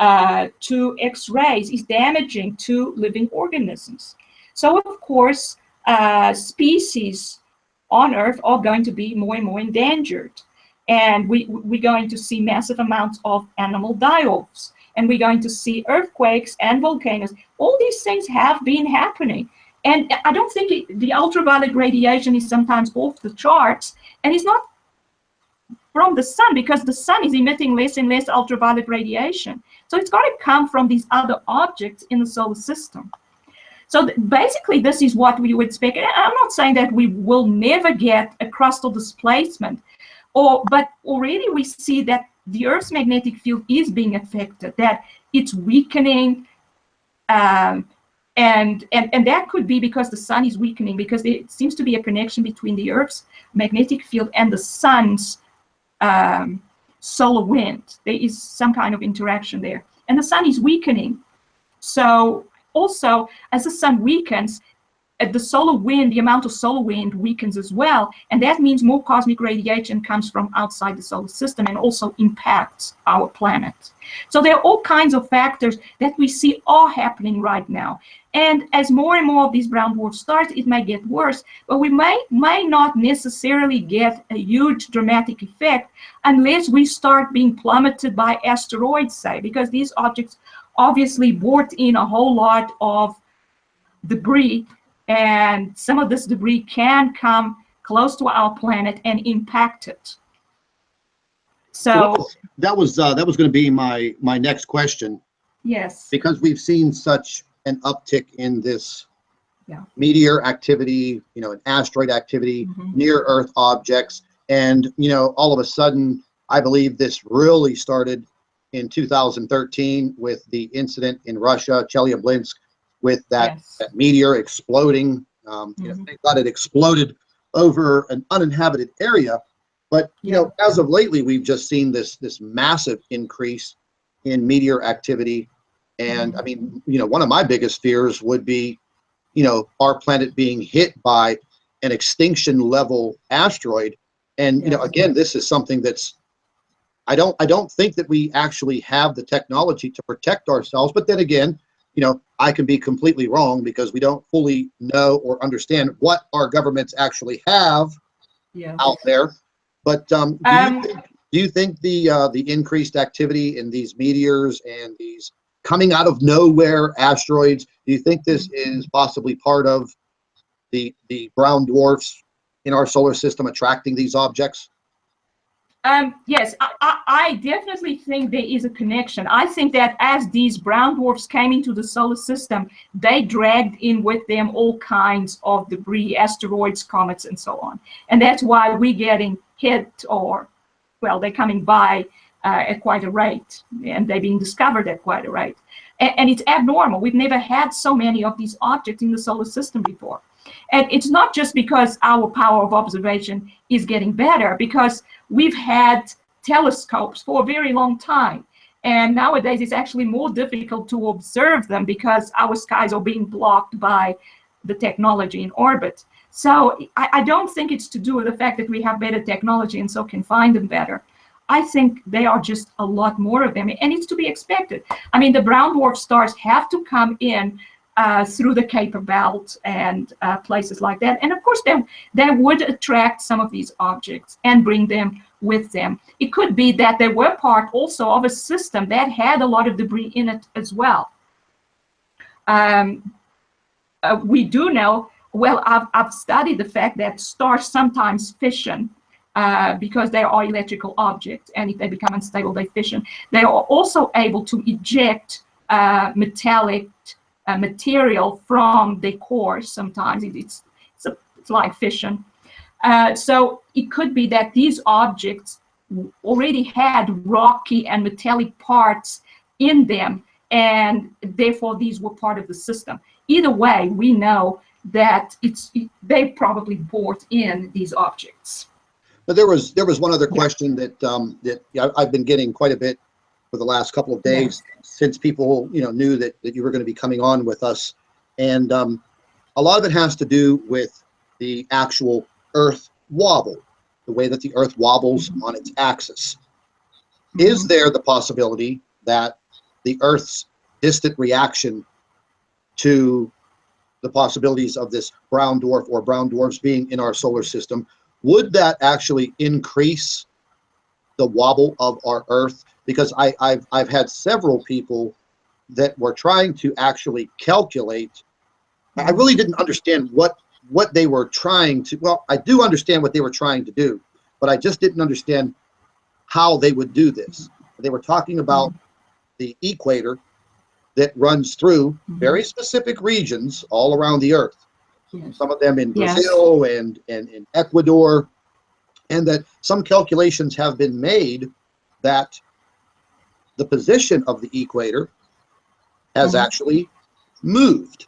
[SPEAKER 3] to X-rays is damaging to living organisms. So, of course, species on Earth are going to be more and more endangered. And we're going to see massive amounts of animal die-offs. And we're going to see earthquakes and volcanoes. All these things have been happening. And I don't think the ultraviolet radiation is sometimes off the charts. And it's not from the sun, because the sun is emitting less and less ultraviolet radiation. So it's got to come from these other objects in the solar system. So basically, this is what we would expect. And I'm not saying that we will never get a crustal displacement. But already we see that the Earth's magnetic field is being affected, that it's weakening, and that could be because the sun is weakening, because there seems to be a connection between the Earth's magnetic field and the sun's solar wind. There is some kind of interaction there, and the sun is weakening. So also, as the sun weakens, the solar wind, the amount of solar wind weakens as well, and that means more cosmic radiation comes from outside the solar system and also impacts our planet. So there are all kinds of factors that we see are happening right now. And as more and more of these brown dwarfs start, it may get worse, but we may not necessarily get a huge dramatic effect unless we start being plummeted by asteroids, say, because these objects obviously brought in a whole lot of debris. And some of this debris can come close to our planet and impact it. So
[SPEAKER 1] that was going to be my next question.
[SPEAKER 3] Yes. Because
[SPEAKER 1] we've seen such an uptick in this meteor activity, and asteroid activity, near Earth objects, and all of a sudden, I believe this really started in 2013 with the incident in Russia, Chelyabinsk, with that meteor exploding. They thought it exploded over an uninhabited area, but as of lately, we've just seen this massive increase in meteor activity. And I mean, one of my biggest fears would be, our planet being hit by an extinction level asteroid. And again, this is something that's, I don't think that we actually have the technology to protect ourselves. But then again, I can be completely wrong because we don't fully know or understand what our governments actually have out there. But do you think the increased activity in these meteors and these coming out of nowhere asteroids, do you think this is possibly part of the brown dwarfs in our solar system attracting these objects?
[SPEAKER 3] Yes, I definitely think there is a connection. I think that as these brown dwarfs came into the solar system, they dragged in with them all kinds of debris, asteroids, comets, and so on. And that's why we're getting hit, or, well, they're coming by at quite a rate, and they're being discovered at quite a rate. And it's abnormal. We've never had so many of these objects in the solar system before. And it's not just because our power of observation is getting better, because we've had telescopes for a very long time. And nowadays it's actually more difficult to observe them because our skies are being blocked by the technology in orbit. So I don't think it's to do with the fact that we have better technology and so can find them better. I think there are just a lot more of them, and it's to be expected. I mean, the brown dwarf stars have to come in through the Kuiper Belt and places like that. And of course, they would attract some of these objects and bring them with them. It could be that they were part also of a system that had a lot of debris in it as well. We do know, well, I've studied the fact that stars sometimes fission because they are electrical objects, and if they become unstable, they fission. They are also able to eject metallic material from their cores. Sometimes it's like fission. So it could be that these objects already had rocky and metallic parts in them, and therefore these were part of the system. Either way, we know that they probably brought in these objects.
[SPEAKER 1] But there was one other question that I've been getting quite a bit for the last couple of days since people knew that you were going to be coming on with us, and a lot of it has to do with the actual Earth wobble, the way that the Earth wobbles on its axis. Is there the possibility that the Earth's distant reaction to the possibilities of this brown dwarf or brown dwarfs being in our solar system, would that actually increase the wobble of our Earth? Because I've had several people that were trying to actually calculate. I really didn't understand what they were trying to, well, I do understand what they were trying to do, but I just didn't understand how they would do this. They were talking about the equator that runs through very specific regions all around the Earth. Some of them in Brazil and in Ecuador, and that some calculations have been made that the position of the equator has actually moved.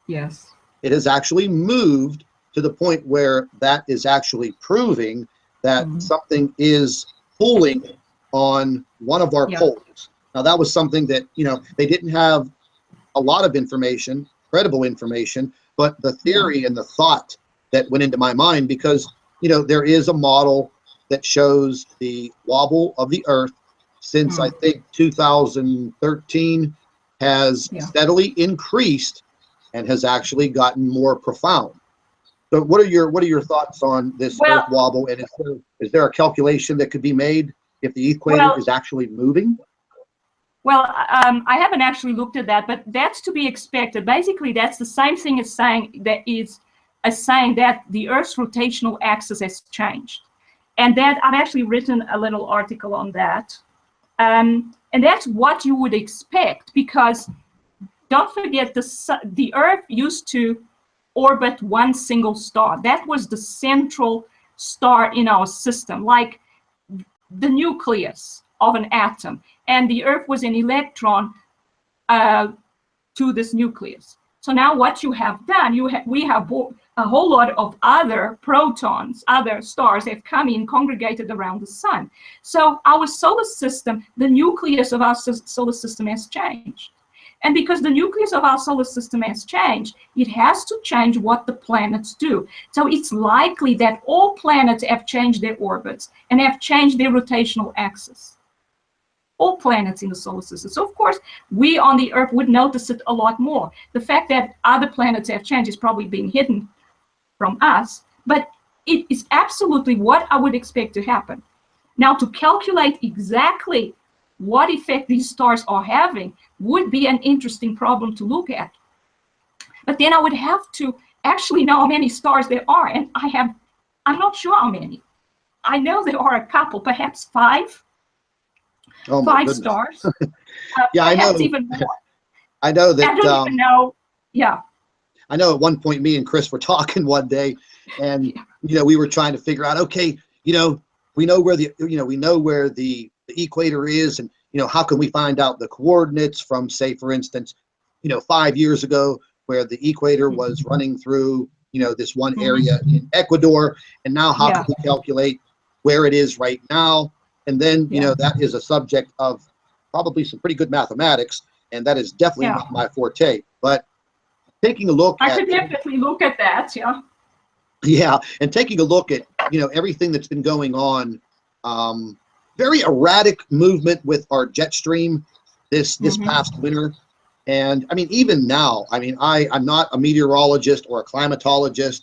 [SPEAKER 3] Yes.
[SPEAKER 1] It has actually moved to the point where that is actually proving that something is pulling on one of our poles. Now, that was something that, they didn't have a lot of information, credible information, but the theory and the thought that went into my mind, because, there is a model that shows the wobble of the Earth since, I think, 2013 has steadily increased and has actually gotten more profound. So what are your thoughts on this Earth wobble, and is there a calculation that could be made if the equator is actually moving?
[SPEAKER 3] Well, I haven't actually looked at that, but that's to be expected. Basically, that's the same thing as saying that the Earth's rotational axis has changed, and that I've actually written a little article on that, and that's what you would expect, because don't forget the Earth used to orbit one single star. That was the central star in our system, like the nucleus of an atom, and the Earth was an electron to this nucleus. So now what you have done, we have a whole lot of other protons, other stars have come in, congregated around the sun. So our solar system, the nucleus of our solar system has changed. And because the nucleus of our solar system has changed, it has to change what the planets do. So it's likely that all planets have changed their orbits and have changed their rotational axis. All planets in the solar system. So of course, we on the Earth would notice it a lot more. The fact that other planets have changed is probably being hidden from us, but it is absolutely what I would expect to happen. Now, to calculate exactly what effect these stars are having would be an interesting problem to look at. But then I would have to actually know how many stars there are, and I'm not sure how many. I know there are a couple, perhaps five.
[SPEAKER 1] Oh,
[SPEAKER 3] 5 stars.
[SPEAKER 1] Yeah, I know.
[SPEAKER 3] Even more.
[SPEAKER 1] I know that.
[SPEAKER 3] I don't even know. Yeah.
[SPEAKER 1] I know at one point me and Chris were talking one day, and we were trying to figure out. Okay, we know where the the equator is, and how can we find out the coordinates from, say, for instance, 5 years ago, where the equator was running through this one area in Ecuador, and now how can we calculate where it is right now? And then that is a subject of probably some pretty good mathematics, and that is definitely not my forte. But taking a look
[SPEAKER 3] I could definitely look at that.
[SPEAKER 1] Yeah, and taking a look at everything that's been going on, very erratic movement with our jet stream this past winter. And I mean, even now, I mean, I'm not a meteorologist or a climatologist,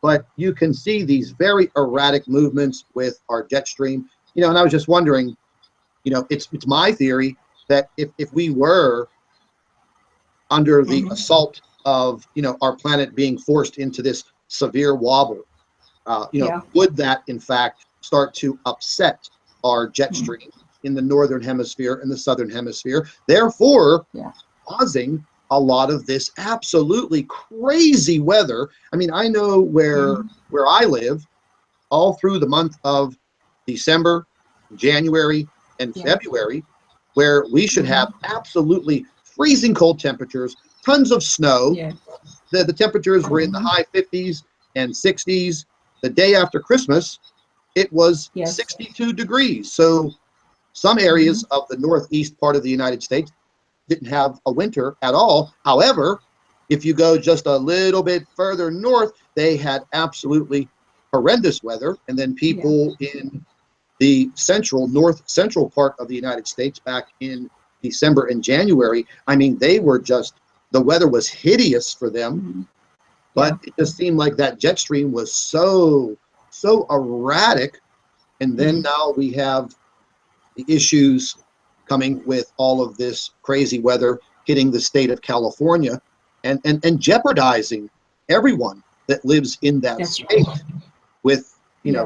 [SPEAKER 1] but you can see these very erratic movements with our jet stream. And I was just wondering, it's my theory that if we were under the assault of our planet being forced into this severe wobble, would that in fact start to upset our jet stream in the northern hemisphere and the southern hemisphere, therefore causing a lot of this absolutely crazy weather? I mean, I know where I live, all through the month of December, January, and February, where we should have absolutely freezing cold temperatures, tons of snow. The temperatures were in the high 50s and 60s. The day after Christmas, it was 62 degrees. So some areas of the northeast part of the United States didn't have a winter at all. However, if you go just a little bit further north, they had absolutely horrendous weather. And then people in the north central part of the United States back in December and January, I mean, they were just, the weather was hideous for them. But it just seemed like that jet stream was so erratic. And then now we have the issues coming with all of this crazy weather hitting the state of California and jeopardizing everyone that lives in that state with,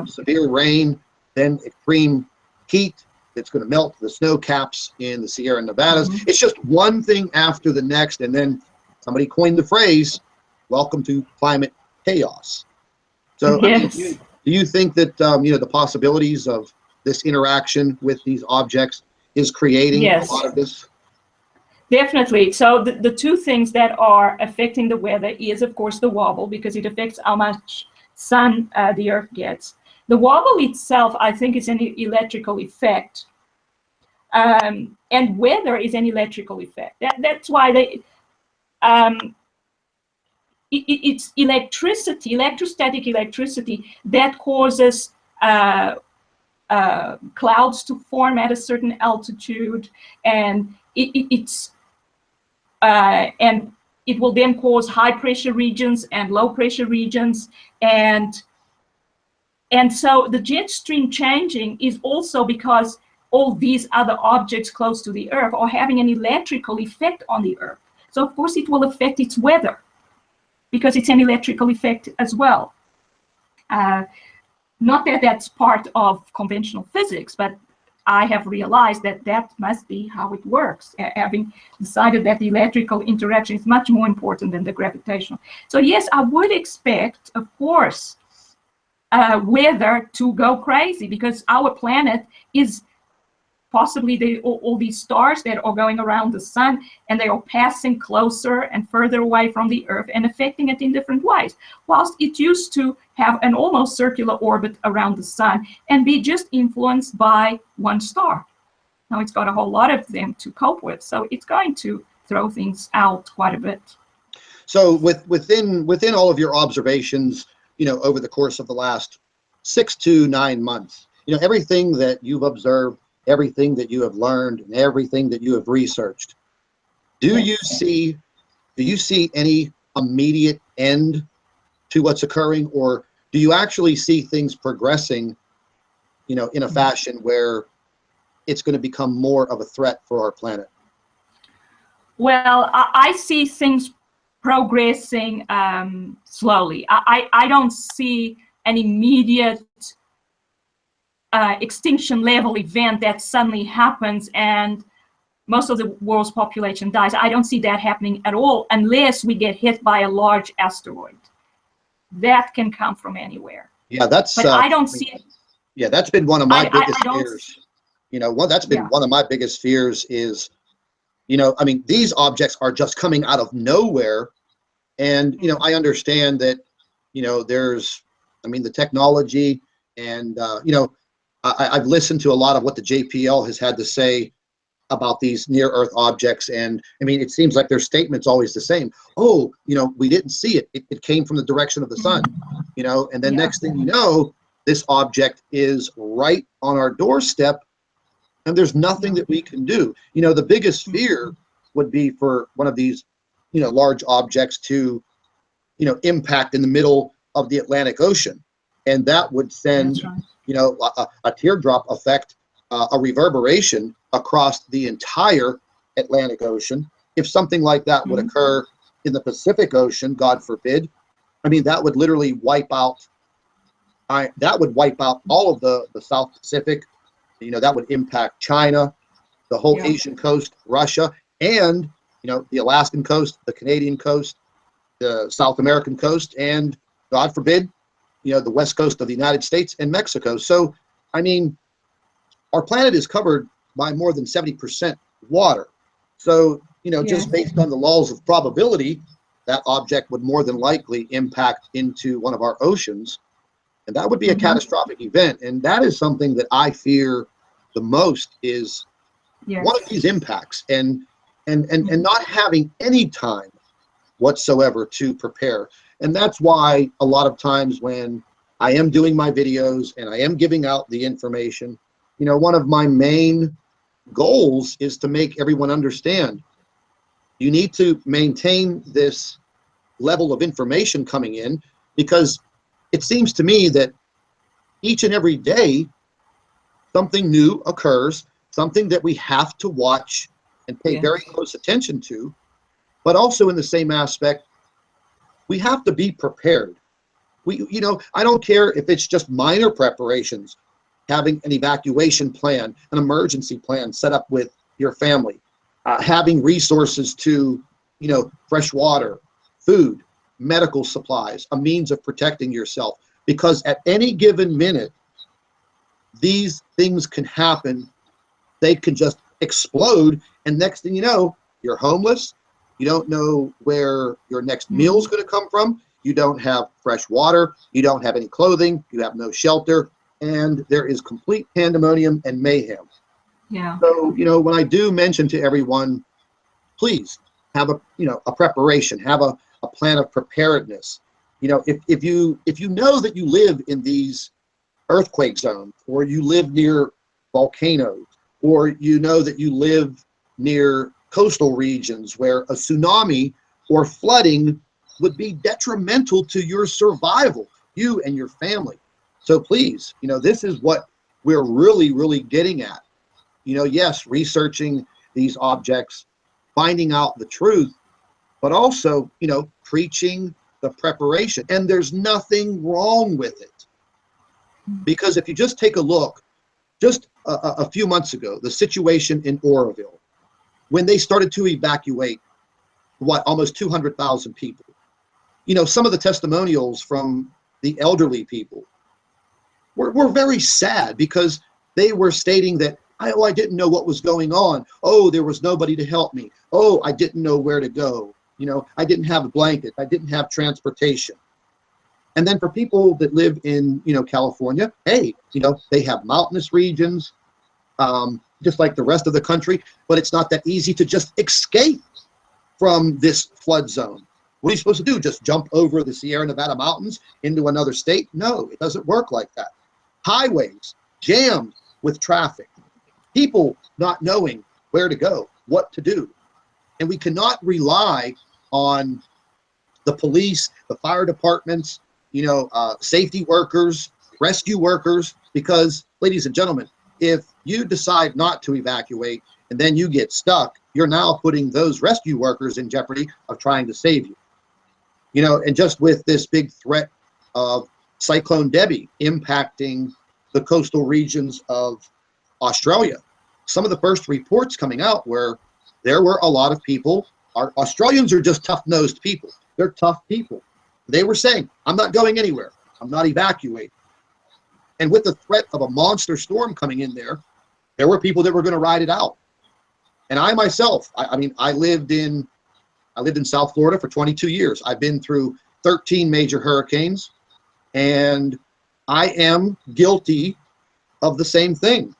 [SPEAKER 1] severe rain, then extreme heat that's going to melt the snow caps in the Sierra Nevadas. It's just one thing after the next. And then somebody coined the phrase, welcome to climate chaos. So I mean, do you think that, the possibilities of this interaction with these objects is creating a lot of this?
[SPEAKER 3] Definitely. So the two things that are affecting the weather is, of course, the wobble, because it affects how much sun the Earth gets. The wobble itself, I think, is an electrical effect. And weather is an electrical effect. That's why it's electricity, electrostatic electricity, that causes clouds to form at a certain altitude, and and it will then cause high pressure regions and low pressure regions, and so the jet stream changing is also because all these other objects close to the Earth are having an electrical effect on the Earth. So of course it will affect its weather, because it's an electrical effect as well. Not that that's part of conventional physics, but I have realized that that must be how it works, having decided that the electrical interaction is much more important than the gravitational. So yes, I would expect, of course, weather to go crazy, because our planet is possibly all these stars that are going around the sun, and they are passing closer and further away from the Earth and affecting it in different ways. Whilst it used to have an almost circular orbit around the sun and be just influenced by one star. Now it's got a whole lot of them to cope with, so it's going to throw things out quite a bit.
[SPEAKER 1] So within all of your observations, over the course of the last 6 to 9 months, everything that you've observed, everything that you have learned, and everything that you have researched, do you see any immediate end to what's occurring, or do you actually see things progressing, in a fashion where it's going to become more of a threat for our planet?
[SPEAKER 3] Well, I see things progressing slowly. I don't see an immediate extinction level event that suddenly happens and most of the world's population dies. I don't see that happening at all, unless we get hit by a large asteroid. That can come from anywhere.
[SPEAKER 1] Yeah, that's.
[SPEAKER 3] But I don't see it.
[SPEAKER 1] Yeah, that's been one of my biggest fears. You know, that's been one of my biggest fears is, you know, I mean, these objects are just coming out of nowhere. And, you know, I understand that, you know, there's, I mean, the technology and, you know, I've listened to a lot of what the JPL has had to say about these near Earth objects. And I mean, it seems like their statement's always the same. Oh, you know, we didn't see it. It came from the direction of the sun, you know, and then next thing you know, this object is right on our doorstep and there's nothing that we can do. You know, the biggest fear would be for one of these, you know, large objects to, you know, impact in the middle of the Atlantic Ocean. And that would send, you know, a teardrop effect, a reverberation across the entire Atlantic Ocean. If something like that would occur in the Pacific Ocean, God forbid, I mean, that would literally wipe out, that would wipe out all of the South Pacific. You know, that would impact China, the whole Asian coast, Russia, and, you know, the Alaskan coast, the Canadian coast, the South American coast, and God forbid, you know, the west coast of the United States and Mexico. So, I mean, our planet is covered by more than 70% water. So, you know, just based on the laws of probability, that object would more than likely impact into one of our oceans. And that would be a catastrophic event. And that is something that I fear the most is one of these impacts and not having any time whatsoever to prepare. And that's why a lot of times when I am doing my videos and I am giving out the information, you know, one of my main goals is to make everyone understand you need to maintain this level of information coming in, because it seems to me that each and every day something new occurs, something that we have to watch and pay very close attention to, but also in the same aspect, we have to be prepared. You know, I don't care if it's just minor preparations, having an evacuation plan, an emergency plan set up with your family, having resources to, you know, fresh water, food, medical supplies, a means of protecting yourself, because at any given minute, these things can happen. They can just explode, and next thing you know, you're homeless. You don't know where your next meal is going to come from. You don't have fresh water. You don't have any clothing. You have no shelter, and there is complete pandemonium and mayhem.
[SPEAKER 3] Yeah.
[SPEAKER 1] So, you know, when I do mention to everyone, please have a, you know, a preparation, have a plan of preparedness. You know, if you know that you live in these earthquake zones, or you live near volcanoes, or you know that you live near coastal regions where a tsunami or flooding would be detrimental to your survival, you and your family. So please, you know, this is what we're really, really getting at. You know, yes, researching these objects, finding out the truth, but also, you know, preaching the preparation. And there's nothing wrong with it. Because if you just take a look, just a few months ago, the situation in Oroville, when they started to evacuate, almost 200,000 people. You know, some of the testimonials from the elderly people were very sad, because they were stating that, I didn't know what was going on. Oh, there was nobody to help me. Oh, I didn't know where to go. You know, I didn't have a blanket. I didn't have transportation. And then for people that live in, you know, California, hey, you know, they have mountainous regions, just like the rest of the country, but it's not that easy to just escape from this flood zone. What are you supposed to do? Just jump over the Sierra Nevada mountains into another state? No, it doesn't work like that. Highways jammed with traffic, people not knowing where to go, what to do. And we cannot rely on the police, the fire departments, you know, safety workers, rescue workers, because, ladies and gentlemen, if you decide not to evacuate and then you get stuck, you're now putting those rescue workers in jeopardy of trying to save you. You know, and just with this big threat of Cyclone Debbie impacting the coastal regions of Australia, some of the first reports coming out where there were a lot of people, Australians are just tough-nosed people. They're tough people. They were saying, I'm not going anywhere. I'm not evacuating. And with the threat of a monster storm coming in there, There were people that were going to ride it out. And I myself, I mean, I lived in South Florida for 22 years. I've been through 13 major hurricanes, and I am guilty of the same thing.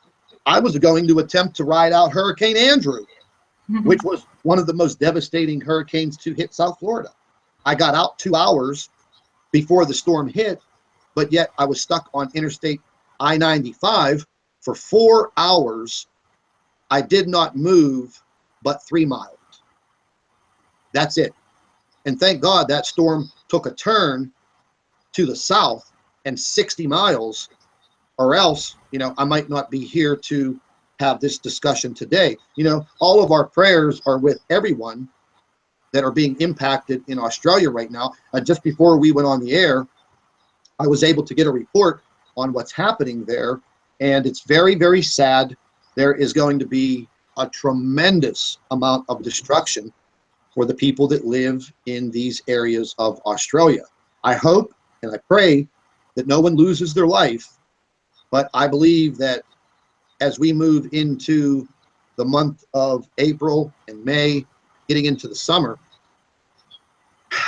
[SPEAKER 1] I was going to attempt to ride out Hurricane Andrew, which was one of the most devastating hurricanes to hit South Florida. I got out 2 hours before the storm hit, but yet I was stuck on Interstate I-95 for 4 hours. I did not move but 3 miles. That's it. And thank God that storm took a turn to the south and 60 miles, or else, you know, I might not be here to have this discussion today. You know, all of our prayers are with everyone that are being impacted in Australia right now. Just before we went on the air, I was able to get a report on what's happening there, and it's very, very sad. There is going to be a tremendous amount of destruction for the people that live in these areas of Australia. I hope and I pray that no one loses their life, but I believe that as we move into the month of April and May, getting into the summer,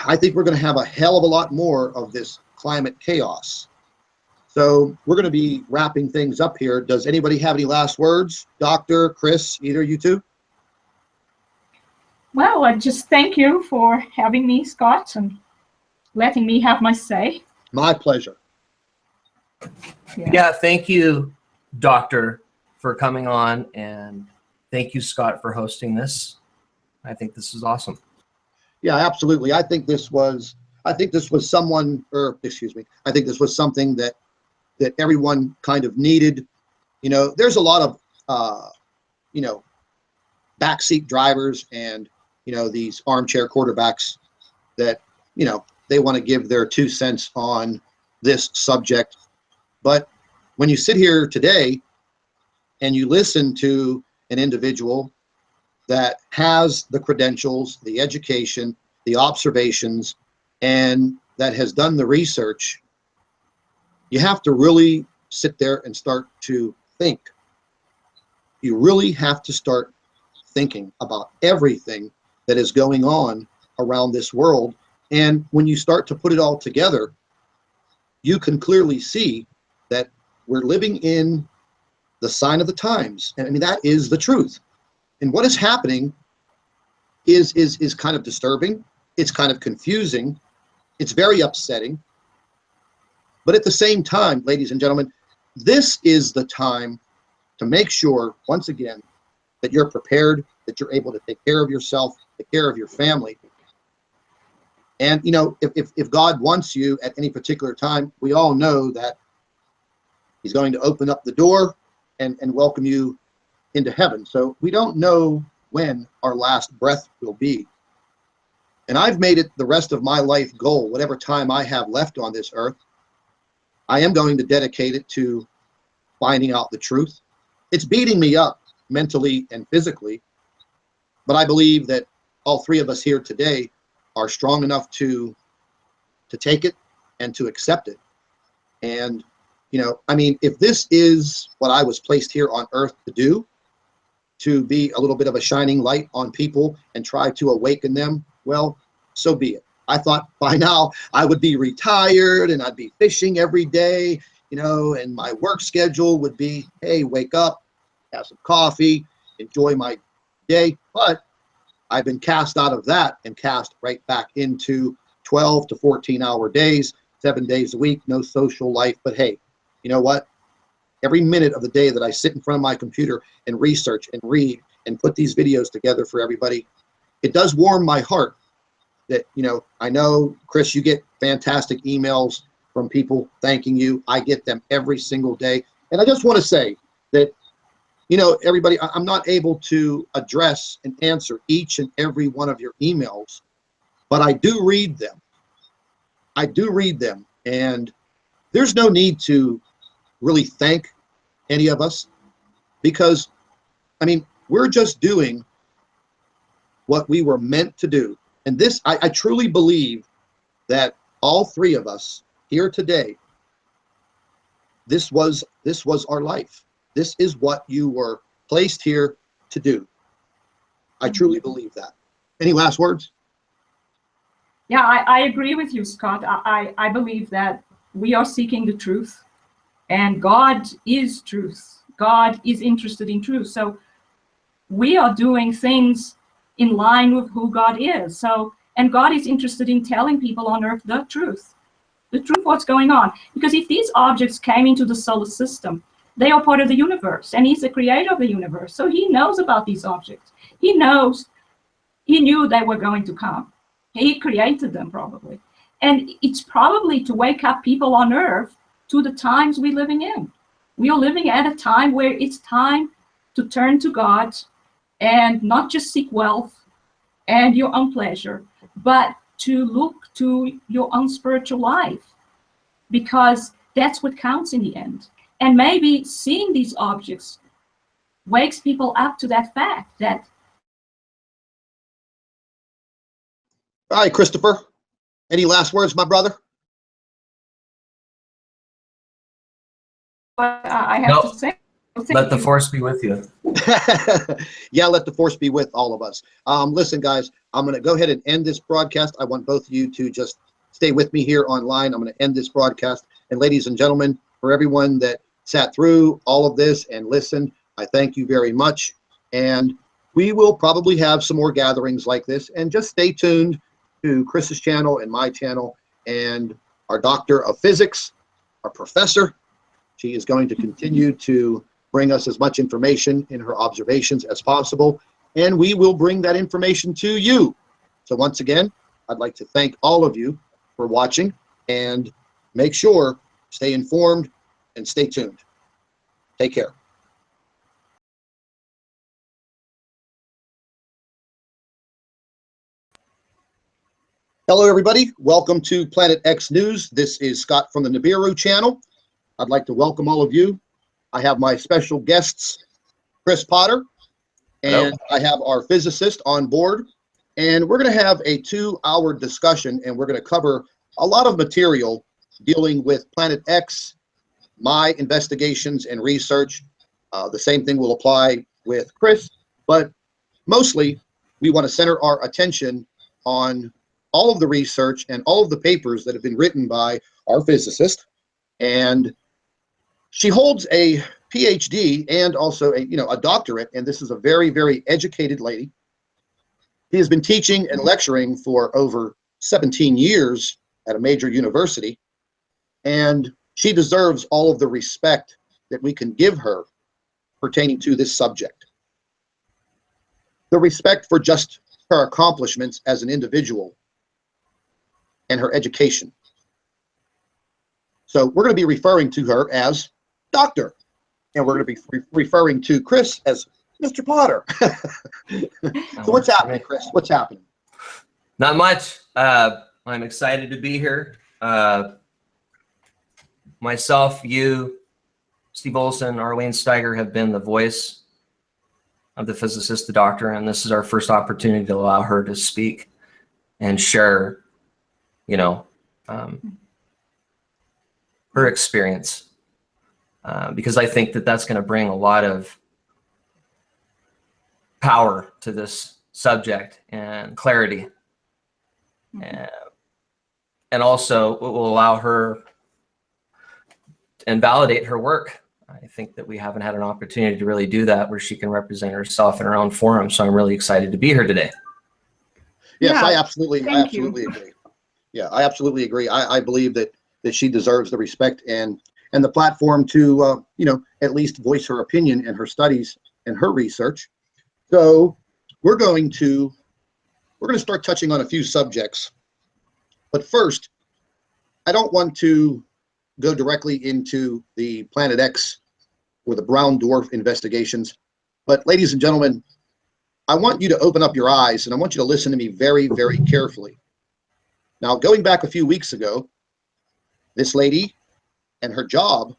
[SPEAKER 1] I think we're going to have a hell of a lot more of this climate chaos. So we're going to be wrapping things up here. Does anybody have any last words? Dr. Chris, either of you two?
[SPEAKER 3] Well, I just thank you for having me, Scott, and letting me have my say.
[SPEAKER 1] My pleasure.
[SPEAKER 2] Yeah, thank you, Doctor, for coming on, and thank you, Scott, for hosting this. I think this is awesome.
[SPEAKER 1] Yeah, absolutely. I think this was something that everyone kind of needed. You know, there's a lot of you know, backseat drivers and, you know, these armchair quarterbacks that, you know, they want to give their 2 cents on this subject. But when you sit here today and you listen to an individual that has the credentials, the education, the observations, and that has done the research, you have to really sit there and start to think. You really have to start thinking about everything that is going on around this world. And when you start to put it all together, you can clearly see that we're living in the sign of the times. And I mean, that is the truth. And what is happening is kind of disturbing. It's kind of confusing. It's very upsetting. But at the same time, ladies and gentlemen, this is the time to make sure, once again, that you're prepared, that you're able to take care of yourself, take care of your family. And, you know, if God wants you at any particular time, we all know that he's going to open up the door and welcome you into heaven. So we don't know when our last breath will be. And I've made it the rest of my life goal, whatever time I have left on this earth, I am going to dedicate it to finding out the truth. It's beating me up mentally and physically, but I believe that all three of us here today are strong enough to take it and to accept it. And, you know, I mean, if this is what I was placed here on earth to do, to be a little bit of a shining light on people and try to awaken them, well, so be it. I thought by now I would be retired and I'd be fishing every day, you know, and my work schedule would be, hey, wake up, have some coffee, enjoy my day. But I've been cast out of that and cast right back into 12 to 14-hour days, 7 days a week, no social life. But hey, you know what? Every minute of the day that I sit in front of my computer and research and read and put these videos together for everybody, it does warm my heart that, you know, I know, Chris, you get fantastic emails from people thanking you. I get them every single day. And I just want to say that, you know, everybody, I'm not able to address and answer each and every one of your emails, but I do read them. I do read them. And there's no need to really thank any of us because, I mean, we're just doing what we were meant to do. And this, I truly believe that all three of us here today, this was our life. This is what you were placed here to do. I truly believe that. Any last words?
[SPEAKER 3] Yeah, I agree with you, Scott. I believe that we are seeking the truth, and God is truth. God is interested in truth. So we are doing things in line with who God is. So, and God is interested in telling people on earth the truth what's going on. Because if these objects came into the solar system, they are part of the universe, and he's the creator of the universe. So he knows about these objects. He knew they were going to come. He created them probably. And it's probably to wake up people on earth to the times we're living in. We are living at a time where it's time to turn to God and not just seek wealth and your own pleasure, but to look to your own spiritual life, because that's what counts in the end. And maybe seeing these objects wakes people up to that fact that.
[SPEAKER 1] All right, Christopher, any last words, my brother?
[SPEAKER 3] I have
[SPEAKER 2] Nope.
[SPEAKER 3] to say.
[SPEAKER 2] Let the force be with you.
[SPEAKER 1] Yeah, let the force be with all of us. Listen, guys, I'm going to go ahead and end this broadcast. I want both of you to just stay with me here online. I'm going to end this broadcast. And ladies and gentlemen, for everyone that sat through all of this and listened, I thank you very much. And we will probably have some more gatherings like this. And just stay tuned to Chris's channel and my channel and our doctor of physics, our professor. She is going to continue to bring us as much information in her observations as possible, and we will bring that information to you. So once again, I'd like to thank all of you for watching, and make sure, stay informed and stay tuned. Take care. Hello, everybody. Welcome to Planet X News. This is Scott from the Nibiru channel. I'd like to welcome all of you. I have my special guests, Chris Potter, and I have our physicist on board. And we're going to have a 2-hour discussion, and we're going to cover a lot of material dealing with Planet X, my investigations and research. The same thing will apply with Chris, but mostly we want to center our attention on all of the research and all of the papers that have been written by our physicist. And she holds a PhD and also a doctorate, and this is a very, very educated lady. She has been teaching and lecturing for over 17 years at a major university, and she deserves all of the respect that we can give her pertaining to this subject. The respect for just her accomplishments as an individual and her education. So we're going to be referring to her as Doctor, and we're going to be referring to Chris as Mr. Potter. So what's happening, Chris? What's happening?
[SPEAKER 2] Not much. I'm excited to be here. Myself, you, Steve Olson, Arlene Steiger have been the voice of the physicist, the doctor, and this is our first opportunity to allow her to speak and share, her experience. Because I think that that's going to bring a lot of power to this subject and clarity. And also it will allow her and validate her work. I think that we haven't had an opportunity to really do that, where she can represent herself in her own forum. So I'm really excited to be here today.
[SPEAKER 1] Yes,
[SPEAKER 3] Yeah,
[SPEAKER 1] I absolutely
[SPEAKER 3] agree.
[SPEAKER 1] Yeah, I absolutely agree. I believe that she deserves the respect and the platform to at least voice her opinion and her studies and her research. So we're going to start touching on a few subjects. But first, I don't want to go directly into the Planet X or the brown dwarf investigations. But ladies and gentlemen, I want you to open up your eyes, and I want you to listen to me very, very carefully. Now, going back a few weeks ago, this lady and her job,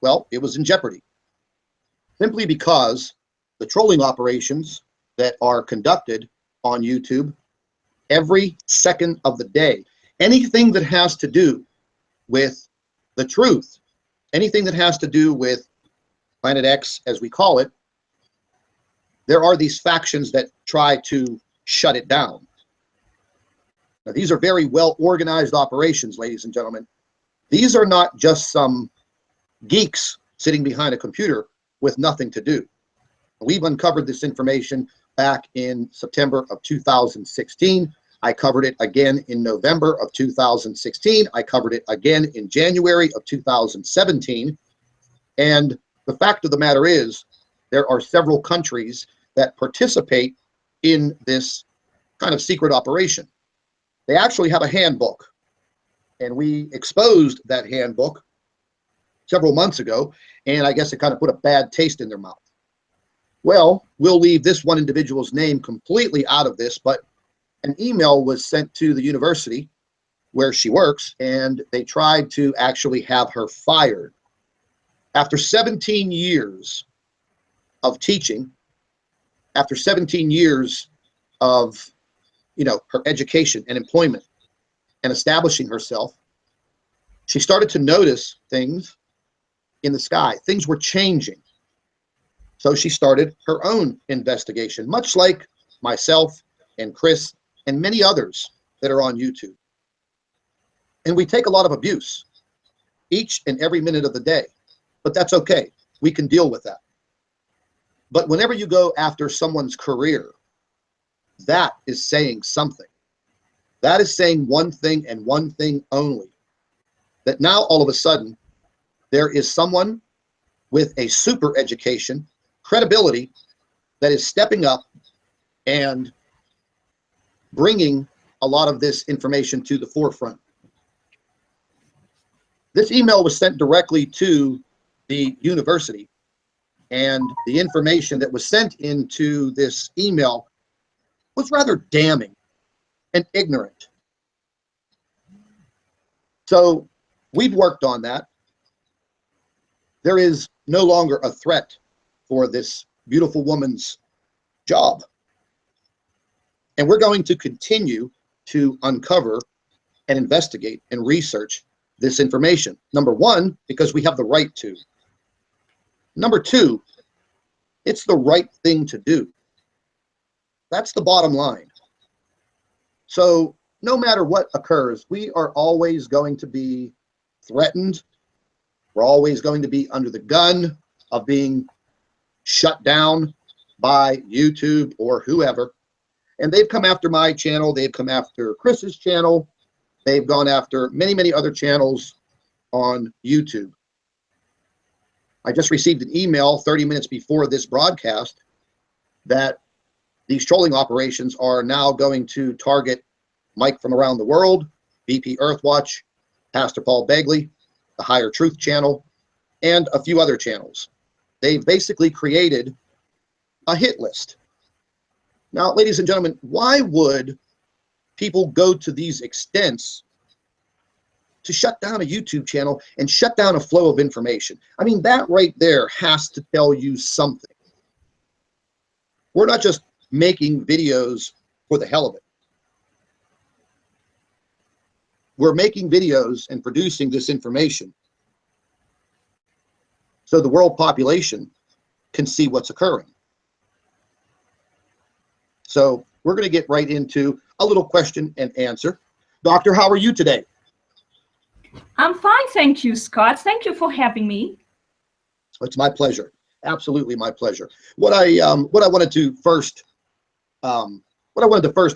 [SPEAKER 1] well, it was in jeopardy. Simply because the trolling operations that are conducted on YouTube every second of the day, anything that has to do with the truth, anything that has to do with Planet X, as we call it, there are these factions that try to shut it down. Now, these are very well organized operations, ladies and gentlemen. These are not just some geeks sitting behind a computer with nothing to do. We've uncovered this information back in September of 2016. I covered it again in November of 2016. I covered it again in January of 2017. And the fact of the matter is, there are several countries that participate in this kind of secret operation. They actually have a handbook, and we exposed that handbook several months ago, and I guess it kind of put a bad taste in their mouth. Well, we'll leave this one individual's name completely out of this, but an email was sent to the university where she works, and they tried to actually have her fired. After 17 years of teaching, after 17 years of, her education and employment and establishing herself, she started to notice things in the sky. Things were changing. So she started her own investigation, much like myself and Chris and many others that are on YouTube. And we take a lot of abuse each and every minute of the day, but that's okay. We can deal with that. But whenever you go after someone's career, that is saying something. That is saying one thing and one thing only. That now all of a sudden, there is someone with a super education, credibility, that is stepping up and bringing a lot of this information to the forefront. This email was sent directly to the university, and the information that was sent into this email was rather damning and ignorant. So we've worked on that. There is no longer a threat for this beautiful woman's job. And we're going to continue to uncover and investigate and research this information. Number one, because we have the right to. Number two, it's the right thing to do. That's the bottom line. So no matter what occurs, we are always going to be threatened. We're always going to be under the gun of being shut down by YouTube or whoever. And they've come after my channel. They've come after Chris's channel. They've gone after many, many other channels on YouTube. I just received an email 30 minutes before this broadcast that these trolling operations are now going to target Mike from Around the World, VP Earthwatch, Pastor Paul Begley, the Higher Truth channel, and a few other channels. They've basically created a hit list. Now, ladies and gentlemen, why would people go to these extents to shut down a YouTube channel and shut down a flow of information? I mean, that right there has to tell you something. We're not just making videos for the hell of it. We're making videos and producing this information so the world population can see what's occurring. So we're going to get right into a little question and answer. Doctor, how are you today?
[SPEAKER 3] I'm fine, thank you, Scott. Thank you for having me.
[SPEAKER 1] It's my pleasure. Absolutely my pleasure. What I wanted to first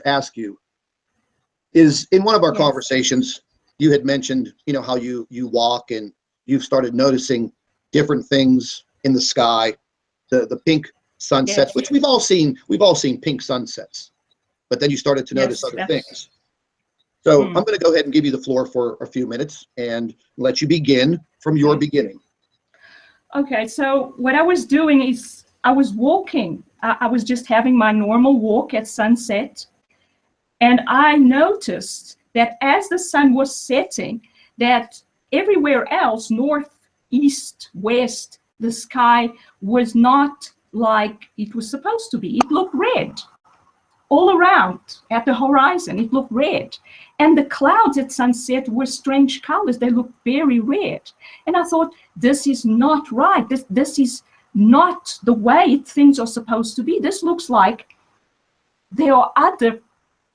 [SPEAKER 1] ask you is, in one of our
[SPEAKER 3] Yes.
[SPEAKER 1] conversations, you had mentioned, how you walk and you've started noticing different things in the sky, the pink sunsets,
[SPEAKER 3] Yes.
[SPEAKER 1] which we've all seen pink sunsets, but then you started to notice
[SPEAKER 3] Yes,
[SPEAKER 1] other
[SPEAKER 3] yes.
[SPEAKER 1] things. So I'm going to go ahead and give you the floor for a few minutes and let you begin from your beginning.
[SPEAKER 3] Okay, so what I was doing is I was walking. I was just having my normal walk at sunset. And I noticed that as the sun was setting, that everywhere else, north, east, west, the sky was not like it was supposed to be. It looked red. All around at the horizon, it looked red. And the clouds at sunset were strange colors. They looked very red. And I thought, this is not right. This is not the way things are supposed to be. This looks like there are other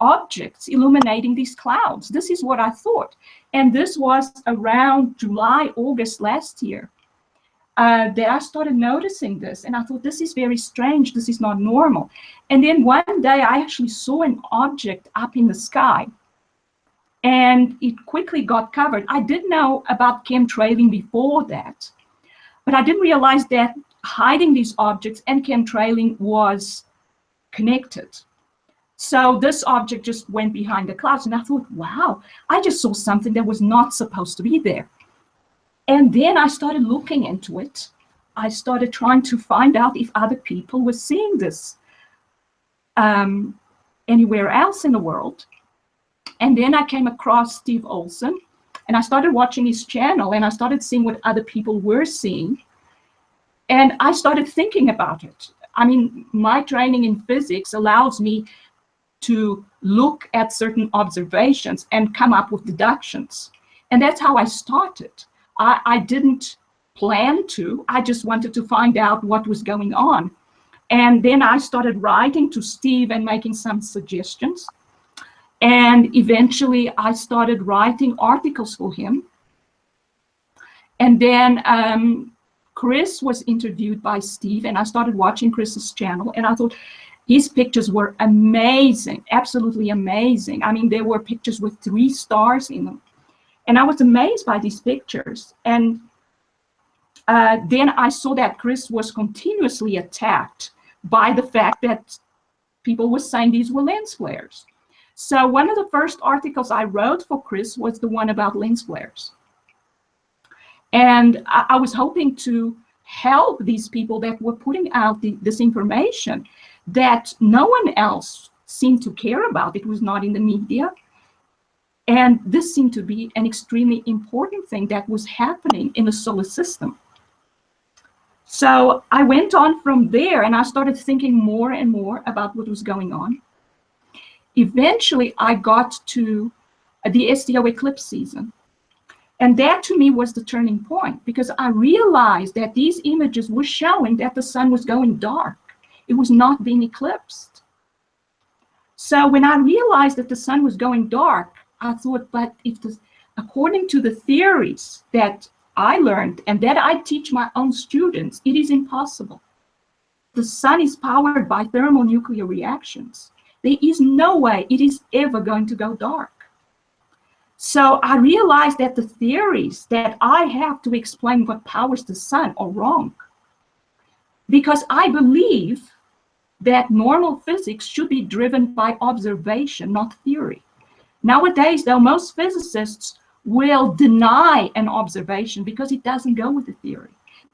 [SPEAKER 3] objects illuminating these clouds. This is what I thought. And this was around July, August last year that I started noticing this. And I thought, this is very strange. This is not normal. And then one day I actually saw an object up in the sky. And it quickly got covered. I did know about chemtrailing before that, but I didn't realize that hiding these objects and chemtrailing was connected. So this object just went behind the clouds, and I thought, wow, I just saw something that was not supposed to be there. And then I started looking into it. I started trying to find out if other people were seeing this anywhere else in the world. And then I came across Steve Olson, and I started watching his channel, and I started seeing what other people were seeing. And I started thinking about it. I mean, my training in physics allows me to look at certain observations and come up with deductions. And that's how I started. I didn't plan to. I just wanted to find out what was going on. And then I started writing to Steve and making some suggestions. And eventually I started writing articles for him. And then Chris was interviewed by Steve, and I started watching Chris's channel, and I thought his pictures were amazing, absolutely amazing. I mean, there were pictures with 3 stars in them. And I was amazed by these pictures. And then I saw that Chris was continuously attacked by the fact that people were saying these were lens flares. So one of the first articles I wrote for Chris was the one about lens flares. And I was hoping to help these people that were putting out this information that no one else seemed to care about. It was not in the media. And this seemed to be an extremely important thing that was happening in the solar system. So I went on from there, and I started thinking more and more about what was going on. Eventually, I got to the STO eclipse season. And that, to me, was the turning point, because I realized that these images were showing that the sun was going dark. It was not being eclipsed. So when I realized that the sun was going dark, I thought, but if according to the theories that I learned and that I teach my own students, it is impossible. The sun is powered by thermonuclear reactions. There is no way it is ever going to go dark. So I realized that the theories that I have to explain what powers the sun are wrong. Because I believe that normal physics should be driven by observation, not theory. Nowadays, though, most physicists will deny an observation because it doesn't go with the theory.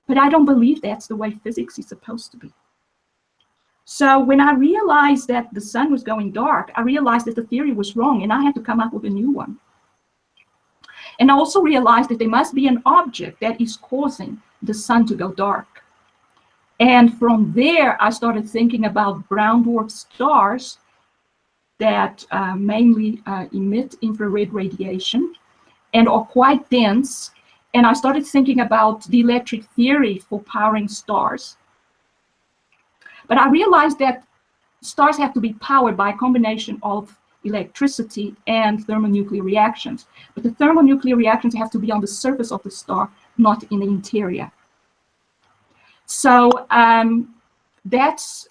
[SPEAKER 3] But I don't believe that's the way physics is supposed to be. So when I realized that the sun was going dark, I realized that the theory was wrong, and I had to come up with a new one. And I also realized that there must be an object that is causing the sun to go dark. And from there, I started thinking about brown dwarf stars that mainly emit infrared radiation and are quite dense. And I started thinking about the electric theory for powering stars. But I realized that stars have to be powered by a combination of electricity and thermonuclear reactions. But the thermonuclear reactions have to be on the surface of the star, not in the interior. So that's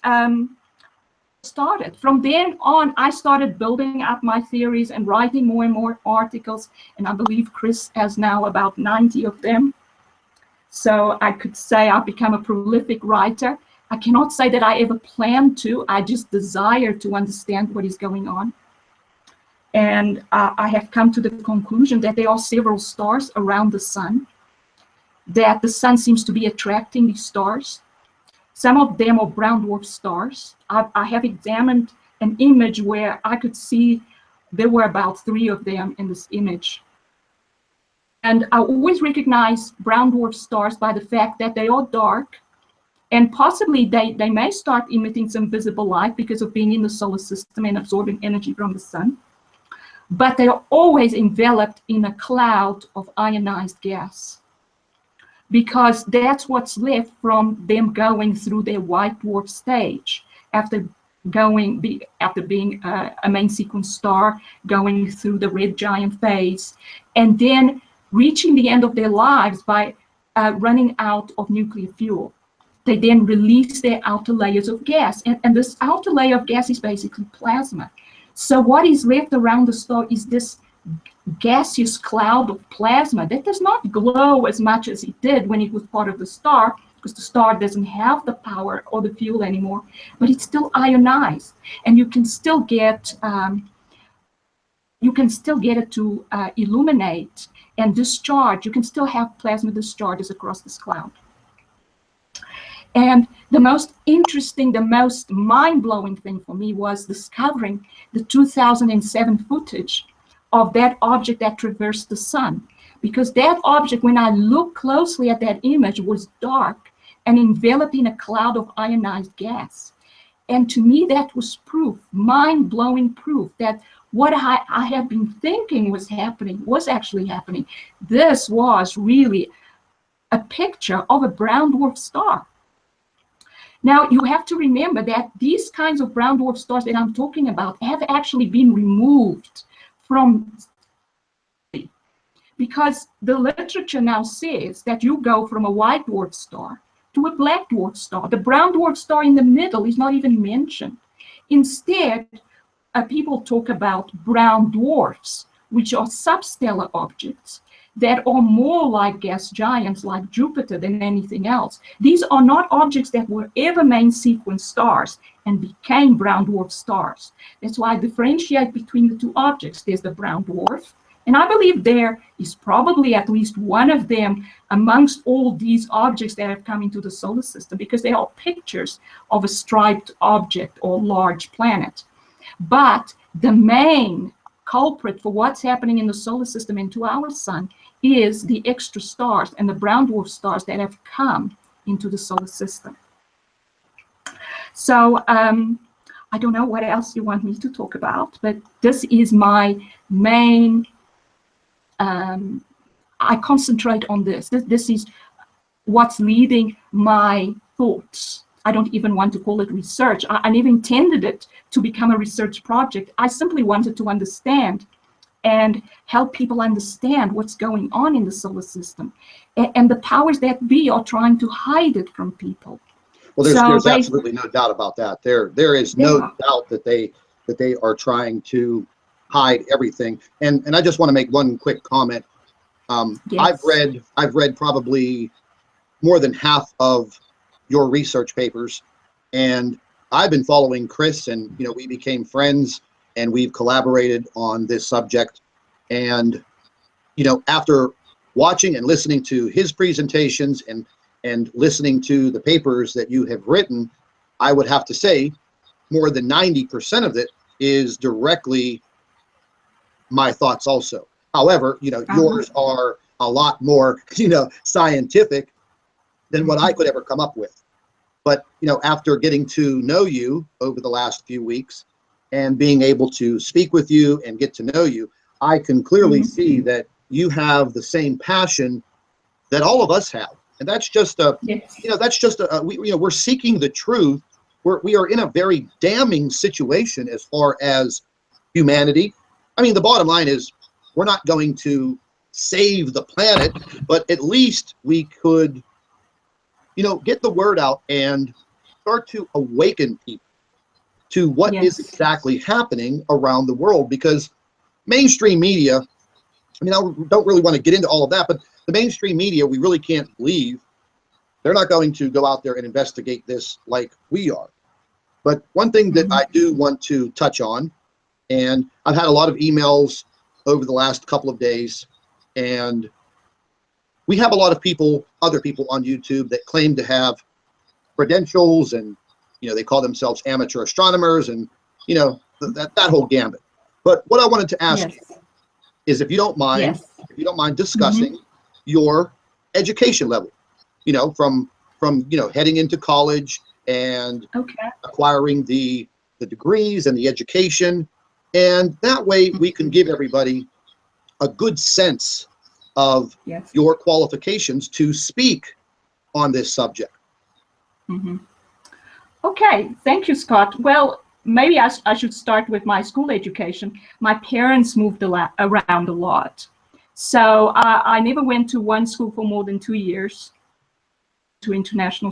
[SPEAKER 3] started. From then on, I started building up my theories and writing more and more articles. And I believe Chris has now about 90 of them. So I could say I've become a prolific writer. I cannot say that I ever planned to. I just desire to understand what is going on. And I have come to the conclusion that there are several stars around the sun, that the sun seems to be attracting these stars. Some of them are brown dwarf stars. I have examined an image where I could see there were about 3 of them in this image. And I always recognize brown dwarf stars by the fact that they are dark, and possibly they may start emitting some visible light because of being in the solar system and absorbing energy from the sun. But they are always enveloped in a cloud of ionized gas. because that's what's left from them going through their white dwarf stage after being a main sequence star, going through the red giant phase, and then reaching the end of their lives by running out of nuclear fuel. They then release their outer layers of gas, and this outer layer of gas is basically plasma. So what is left around the star is this gaseous cloud of plasma that does not glow as much as it did when it was part of the star, because the star doesn't have the power or the fuel anymore, but it's still ionized, and you can still get it to illuminate and discharge. You can still have plasma discharges across this cloud. And the most interesting, the most mind-blowing thing for me was discovering the 2007 footage of that object that traversed the sun. Because that object, when I looked closely at that image, was dark and enveloped in a cloud of ionized gas. And to me, that was proof, mind-blowing proof, that what I have been thinking was happening was actually happening. This was really a picture of a brown dwarf star. Now, you have to remember that these kinds of brown dwarf stars that I'm talking about have actually been removed from, because the literature now says that you go from a white dwarf star to a black dwarf star. The brown dwarf star in the middle is not even mentioned. Instead, people talk about brown dwarfs, which are substellar objects that are more like gas giants like Jupiter than anything else. These are not objects that were ever main sequence stars and became brown dwarf stars. That's why I differentiate between the two objects. There's the brown dwarf, and I believe there is probably at least one of them amongst all these objects that have come into the solar system, because they are pictures of a striped object or large planet. But the main culprit for what's happening in the solar system and to our sun is the extra stars and the brown dwarf stars that have come into the solar system. So I don't know what else you want me to talk about, but this is my main, I concentrate on this. This is what's leading my thoughts. I don't even want to call it research. I never intended it to become a research project. I simply wanted to understand and help people understand what's going on in the solar system. And the powers that be are trying to hide it from people.
[SPEAKER 1] Well, there's absolutely no doubt about that. There is no doubt that they are trying to hide everything. And I just want to make one quick comment.
[SPEAKER 3] Yes.
[SPEAKER 1] I've read probably more than half of your research papers, and I've been following Chris, and we became friends, and we've collaborated on this subject. And after watching and listening to his presentations and listening to the papers that you have written, I would have to say more than 90% of it is directly my thoughts also. However, yours are a lot more scientific than what I could ever come up with. But after getting to know you over the last few weeks and being able to speak with you and get to know you, I can clearly see that you have the same passion that all of us have. And that's just we're seeking the truth. We are in a very damning situation as far as humanity. I mean, the bottom line is we're not going to save the planet, but at least we could get the word out and start to awaken people to what is exactly happening around the world. Because mainstream media, I mean, I don't really want to get into all of that, but the mainstream media, we really can't believe. They're not going to go out there and investigate this like we are. But one thing that I do want to touch on, and I've had a lot of emails over the last couple of days, and we have a lot of people, other people on YouTube that claim to have credentials, and they call themselves amateur astronomers, and that whole gambit. But what I wanted to ask you is, if you don't mind, discussing your education level, from heading into college and acquiring the degrees and the education, and that way we can give everybody a good sense of
[SPEAKER 3] Yes.
[SPEAKER 1] your qualifications to speak on this subject.
[SPEAKER 3] Mm-hmm. Okay, thank you, Scott. Well, maybe I should start with my school education. My parents moved around a lot. So I never went to one school for more than 2 years, to international